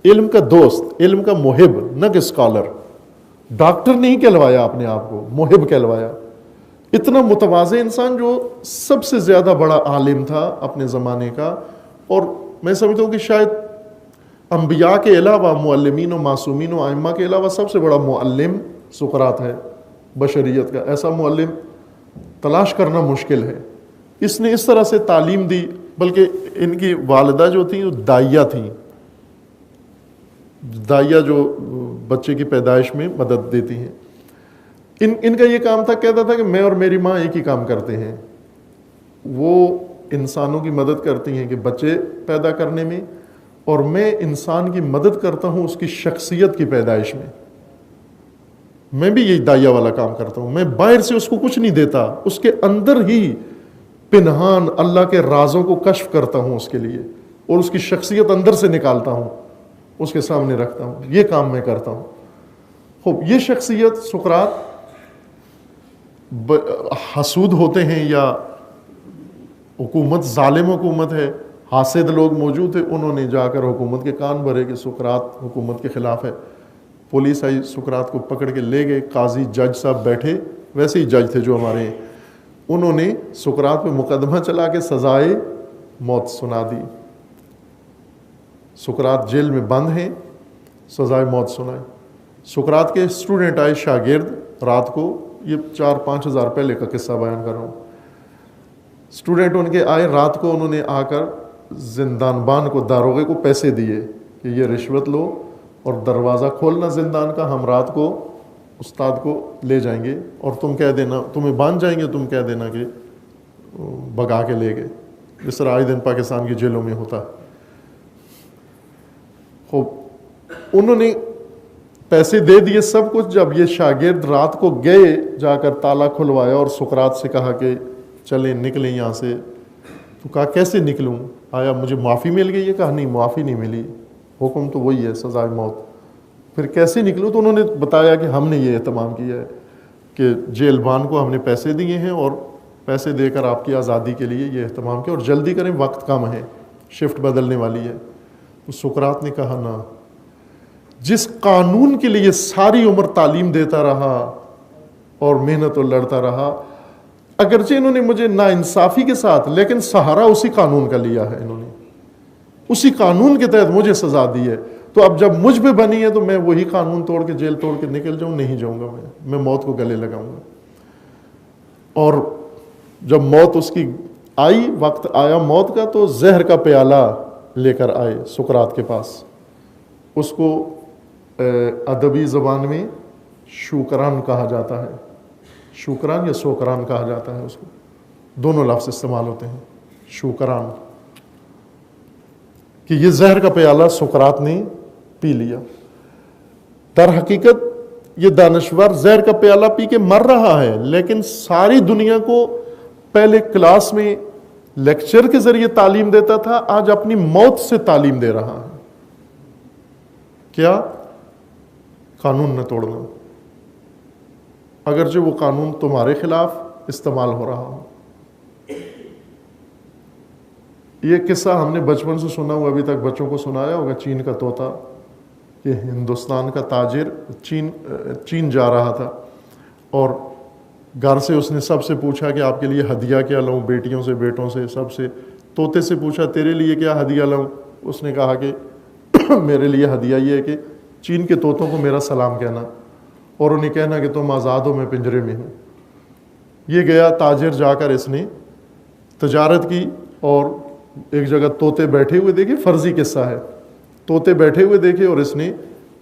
S1: علم کا دوست، علم کا محب، نہ کہ اسکالر. ڈاکٹر نہیں کہلوایا اپنے آپ کو، محب کہلوایا. اتنا متواضع انسان جو سب سے زیادہ بڑا عالم تھا اپنے زمانے کا. اور میں سمجھتا ہوں کہ شاید انبیاء کے علاوہ، معلمین و معصومین و ائمہ کے علاوہ سب سے بڑا معلم سقراط ہے بشریت کا. ایسا معلم تلاش کرنا مشکل ہے. اس نے اس طرح سے تعلیم دی، بلکہ ان کی والدہ جو تھیں وہ دائیہ تھیں. دائیہ جو بچے کی پیدائش میں مدد دیتی ہیں. ان کا یہ کام تھا، کہتا تھا کہ میں اور میری ماں ایک ہی کام کرتے ہیں. وہ انسانوں کی مدد کرتی ہیں کہ بچے پیدا کرنے میں، اور میں انسان کی مدد کرتا ہوں اس کی شخصیت کی پیدائش میں بھی یہی داعیہ والا کام کرتا ہوں. میں باہر سے اس کو کچھ نہیں دیتا, اس کے اندر ہی پنہان اللہ کے رازوں کو کشف کرتا ہوں اس کے لیے, اور اس کی شخصیت اندر سے نکالتا ہوں, اس کے سامنے رکھتا ہوں. یہ کام میں کرتا ہوں. خوب, یہ شخصیت سقراط حسود ہوتے ہیں یا حکومت ظالم حکومت ہے, حاسد لوگ موجود تھے, انہوں نے جا کر حکومت کے کان بھرے کہ سقراط حکومت کے خلاف ہے. پولیس آئی, سقراط کو پکڑ کے لے گئے. قاضی جج صاحب بیٹھے, ویسے ہی جج تھے جو ہمارے ہیں, انہوں نے سقراط پہ مقدمہ چلا کے سزائے موت سنا دی. سقراط جیل میں بند ہیں, سزائے موت سنائے. سقراط کے اسٹوڈنٹ آئے, شاگرد, رات کو, یہ 4-5 ہزار پہلے کا قصہ بیان کر رہا ہوں. اسٹوڈنٹ ان کے آئے رات کو, انہوں نے آ کر زندان بان کو, داروغے کو پیسے دیے کہ یہ رشوت لو اور دروازہ کھولنا زندان کا, ہم رات کو استاد کو لے جائیں گے اور تم کہہ دینا, تمہیں باندھ جائیں گے, تم کہہ دینا کہ بھگا کے لے گئے, جس طرح آئے دن پاکستان کی جیلوں میں ہوتا. خوب, انہوں نے پیسے دے دیے سب کچھ. جب یہ شاگرد رات کو گئے, جا کر تالا کھلوایا اور سقراط سے کہا کہ چلیں نکلیں یہاں سے, تو کہا کیسے نکلوں, آیا مجھے معافی مل گئی؟ یہ کہا نہیں, معافی نہیں ملی, حکم تو وہی ہے, سزائے موت. پھر کیسے نکلوں؟ تو انہوں نے بتایا کہ ہم نے یہ اہتمام کیا ہے کہ جیل بان کو ہم نے پیسے دیے ہیں اور پیسے دے کر آپ کی آزادی کے لیے یہ اہتمام کیا, اور جلدی کریں, وقت کم ہے, شفٹ بدلنے والی ہے. تو سقراط نے کہا نہ, جس قانون کے لیے ساری عمر تعلیم دیتا رہا اور محنت اور لڑتا رہا, اگرچہ انہوں نے مجھے ناانصافی کے ساتھ, لیکن سہارا اسی قانون کا لیا ہے, انہوں نے اسی قانون کے تحت مجھے سزا دی ہے. تو اب جب مجھ پہ بنی ہے تو میں وہی قانون توڑ کے, جیل توڑ کے نکل جاؤں؟ نہیں جاؤں گا, میں موت کو گلے لگاؤں گا. اور جب موت اس کی آئی, وقت آیا موت کا, تو زہر کا پیالہ لے کر آئے سقراط کے پاس. اس کو ادبی زبان میں شوکران کہا جاتا ہے, شوکران یا سوکران کہا جاتا ہے اس کو, دونوں لفظ استعمال ہوتے ہیں. شوکران, کہ یہ زہر کا پیالہ سقراط نے پی لیا. در حقیقت یہ دانشور زہر کا پیالہ پی کے مر رہا ہے, لیکن ساری دنیا کو پہلے کلاس میں لیکچر کے ذریعے تعلیم دیتا تھا, آج اپنی موت سے تعلیم دے رہا ہے. کیا؟ قانون نہ توڑنا, اگرچہ وہ قانون تمہارے خلاف استعمال ہو رہا ہو. یہ قصہ ہم نے بچپن سے سنا ہوا, ابھی تک بچوں کو سنایا ہوگا. چین کا طوطا, یہ ہندوستان کا تاجر چین جا رہا تھا, اور گھر سے اس نے سب سے پوچھا کہ آپ کے لیے ہدیہ کیا لاؤں, بیٹیوں سے, بیٹوں سے, سب سے. طوطے سے پوچھا تیرے لیے کیا ہدیہ لاؤں؟ اس نے کہا کہ میرے لیے ہدیہ یہ ہے کہ چین کے طوطوں کو میرا سلام کہنا اور انہیں کہنا کہ تم آزاد ہو, میں پنجرے میں ہوں. یہ گیا تاجر, جا کر اس نے تجارت کی, اور ایک جگہ طوطے بیٹھے ہوئے دیکھے, فرضی قصہ ہے, طوطے بیٹھے ہوئے دیکھے, اور اس نے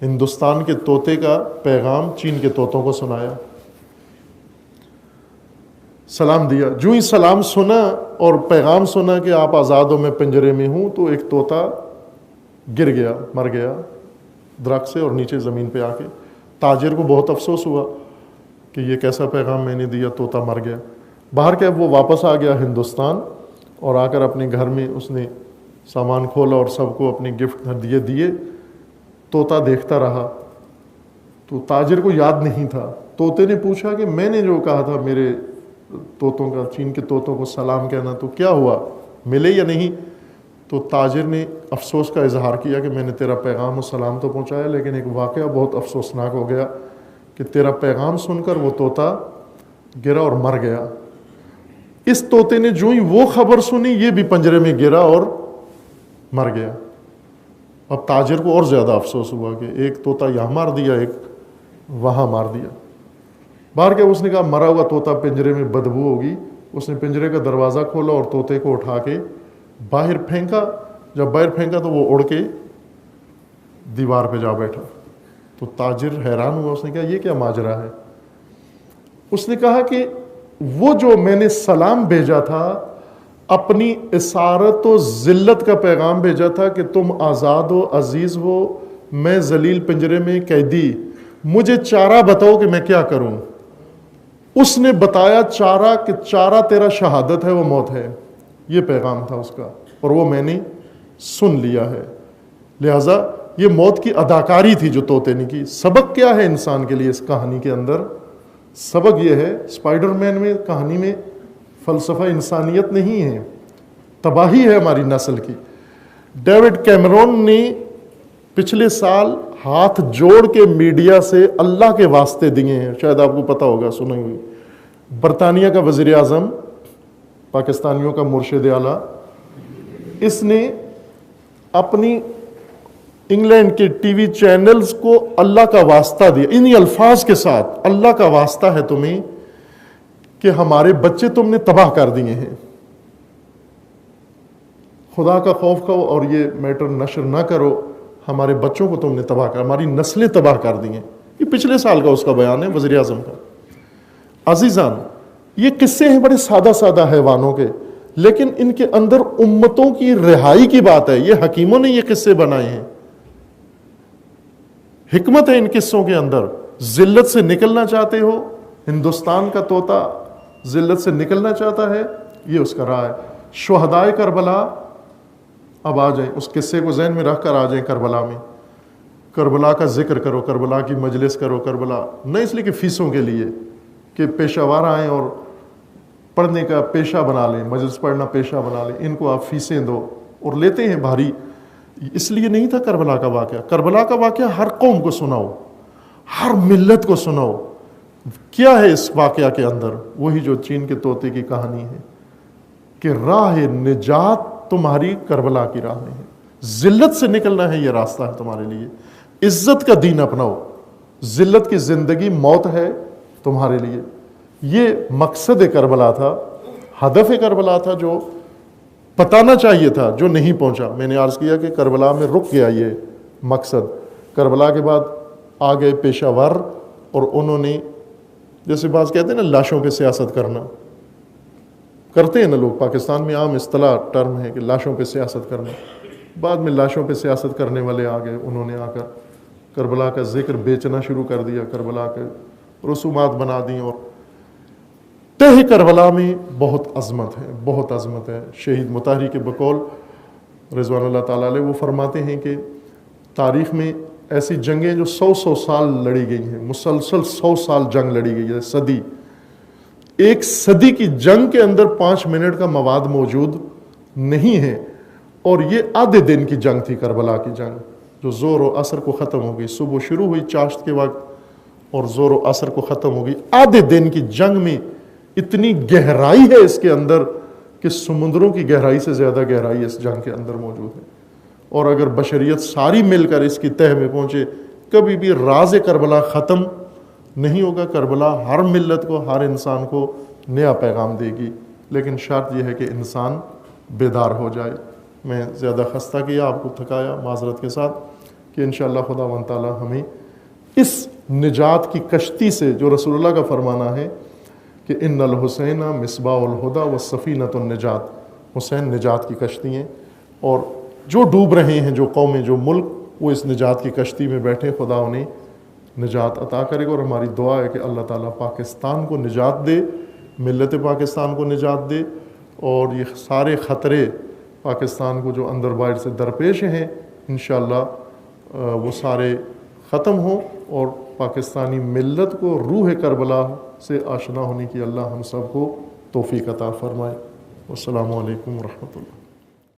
S1: ہندوستان کے طوطے کا پیغام چین کے طوطوں کو سنایا, سلام دیا. جو ہی سلام سنا اور پیغام سنا کہ آپ آزاد ہو, میں پنجرے میں ہوں, تو ایک طوطا گر گیا, مر گیا درخت سے, اور نیچے زمین پہ آ کے. تاجر کو بہت افسوس ہوا کہ یہ کیسا پیغام میں نے دیا, طوطا مر گیا. باہر کیا, وہ واپس آ گیا ہندوستان, اور آ کر اپنے گھر میں اس نے سامان کھولا اور سب کو اپنے گفٹ ہدیے دیے. طوطا دیکھتا رہا, تو تاجر کو یاد نہیں تھا. طوطے نے پوچھا کہ میں نے جو کہا تھا میرے طوطوں کا, چین کے طوطوں کو سلام کہنا, تو کیا ہوا, ملے یا نہیں؟ تو تاجر نے افسوس کا اظہار کیا کہ میں نے تیرا پیغام و سلام تو پہنچایا, لیکن ایک واقعہ بہت افسوسناک ہو گیا کہ تیرا پیغام سن کر وہ طوطا گرا اور مر گیا. اس طوطے نے جو ہی وہ خبر سنی, یہ بھی پنجرے میں گرا اور مر گیا. اب تاجر کو اور زیادہ افسوس ہوا کہ ایک طوطا یہاں مار دیا, ایک وہاں مار دیا. باہر کیا, اس نے کہا مرا ہوا طوطا پنجرے میں بدبو ہوگی. اس نے پنجرے کا دروازہ کھولا اور طوطے کو اٹھا کے باہر پھینکا. جب باہر پھینکا تو وہ اڑ کے دیوار پہ جا بیٹھا. تو تاجر حیران ہوا, اس نے کہا یہ کیا ماجرا ہے؟ اس نے کہا کہ وہ جو میں نے سلام بھیجا تھا اپنی اسارت و ذلت کا پیغام بھیجا تھا کہ تم آزاد ہو، عزیز ہو، میں ذلیل پنجرے میں قیدی، مجھے چارہ بتاؤ کہ میں کیا کروں۔ اس نے بتایا چارہ کہ چارہ تیرا شہادت ہے، وہ موت ہے، یہ پیغام تھا اس کا، اور وہ میں نے سن لیا ہے۔ لہٰذا یہ موت کی اداکاری تھی جو طوطے نے کی۔ سبق کیا ہے انسان کے لیے اس کہانی کے اندر؟ سبق یہ ہے، اسپائڈر مین میں کہانی میں فلسفہ انسانیت نہیں ہے، تباہی ہے ہماری نسل کی۔ ڈیوڈ کیمرون نے پچھلے سال ہاتھ جوڑ کے میڈیا سے اللہ کے واسطے دیے ہیں، شاید آپ کو پتہ ہوگا، سنیں ہوئی۔ برطانیہ کا وزیر اعظم، پاکستانیوں کا مرشد اعلیٰ، اس نے اپنی انگلینڈ کے ٹی وی چینلز کو اللہ کا واسطہ دیا، انہی الفاظ کے ساتھ، اللہ کا واسطہ ہے تمہیں کہ ہمارے بچے تم نے تباہ کر دیے ہیں، خدا کا خوف کھاؤ اور یہ میٹر نشر نہ کرو، ہمارے بچوں کو تم نے تباہ کر، ہماری نسلیں تباہ کر دی ہیں۔ یہ پچھلے سال کا اس کا بیان ہے، وزیر اعظم کا۔ عزیزان، یہ قصے ہیں بڑے سادہ سادہ حیوانوں کے، لیکن ان کے اندر امتوں کی رہائی کی بات ہے۔ یہ حکیموں نے یہ قصے بنائے ہیں، حکمت ہے ان قصوں کے اندر۔ ذلت سے نکلنا چاہتے ہو، ہندوستان کا طوطا ذلت سے نکلنا چاہتا ہے، یہ اس کا راہ ہے۔ شہدائے کربلا، اب آ جائیں اس قصے کو ذہن میں رکھ کر آ جائیں کربلا میں، کربلا کا ذکر کرو، کربلا کی مجلس کرو، کربلا نہ اس لیے کہ فیسوں کے لیے کہ پیشہ ور آئیں اور پڑھنے کا پیشہ بنا لیں، مجلس پڑھنا پیشہ بنا لیں، ان کو آپ فیسیں دو اور لیتے ہیں بھاری، اس لیے نہیں تھا کربلا کا واقعہ۔ کربلا کا واقعہ ہر قوم کو سناؤ، ہر ملت کو سناؤ۔ کیا ہے اس واقعہ کے اندر؟ وہی جو چین کے طوطے کی کہانی ہے کہ راہ نجات تمہاری کربلا کی راہ میں ہے، ذلت سے نکلنا ہے، یہ راستہ ہے تمہارے لیے۔ عزت کا دین اپناؤ، ذلت کی زندگی موت ہے تمہارے لیے۔ یہ مقصد کربلا تھا، ہدف کربلا تھا، جو بتانا چاہیے تھا، جو نہیں پہنچا۔ میں نے عرض کیا کہ کربلا میں رک گیا یہ مقصد۔ کربلا کے بعد آگئے پیشہ ور، اور انہوں نے جیسے بعض کہتے ہیں نا لاشوں پہ سیاست کرنا، کرتے ہیں نا لوگ، پاکستان میں عام اصطلاح ٹرم ہے کہ لاشوں پہ سیاست کرنا۔ بعد میں لاشوں پہ سیاست کرنے والے آ گئے، انہوں نے آ کر کربلا کا ذکر بیچنا شروع کر دیا، کربلا کے رسومات بنا دیں، اور تہ کربلا میں بہت عظمت ہے، بہت عظمت ہے۔ شہید مطہری کے بقول رضوان اللہ تعالیٰ علیہ، وہ فرماتے ہیں کہ تاریخ میں ایسی جنگیں جو 100 سال لڑی گئی ہیں، مسلسل 100 سال جنگ لڑی گئی ہے، صدی، ایک صدی کی جنگ کے اندر 5 منٹ کا مواد موجود نہیں ہے، اور یہ آدھے دن کی جنگ تھی کربلا کی جنگ، جو زور و عصر کو ختم ہو گئی۔ صبح شروع ہوئی چاشت کے وقت اور زور و عصر کو ختم ہو گئی۔ آدھے دن کی جنگ میں اتنی گہرائی ہے اس کے اندر کہ سمندروں کی گہرائی سے زیادہ گہرائی اس جنگ کے اندر موجود ہے، اور اگر بشریت ساری مل کر اس کی تہ میں پہنچے، کبھی بھی راز کربلا ختم نہیں ہوگا۔ کربلا ہر ملت کو، ہر انسان کو نیا پیغام دے گی، لیکن شرط یہ ہے کہ انسان بیدار ہو جائے۔ میں زیادہ خستہ کیا، آپ کو تھکایا، معذرت کے ساتھ، کہ انشاءاللہ خدا و تعالی ہمیں اس نجات کی کشتی سے، جو رسول اللہ کا فرمانا ہے کہ ان الحسین مصباح الہدی والسفینۃ النجات، حسین نجات کی کشتی ہیں، اور جو ڈوب رہے ہیں، جو قومیں، جو ملک، وہ اس نجات کی کشتی میں بیٹھے، خدا انہیں نجات عطا کرے گا۔ اور ہماری دعا ہے کہ اللہ تعالیٰ پاکستان کو نجات دے، ملت پاکستان کو نجات دے، اور یہ سارے خطرے پاکستان کو جو اندر باہر سے درپیش ہیں، انشاءاللہ وہ سارے ختم ہوں، اور پاکستانی ملت کو روح کربلا سے آشنا ہونے کی اللہ ہم سب کو توفیق عطا فرمائے۔ والسلام علیکم ورحمۃ اللہ۔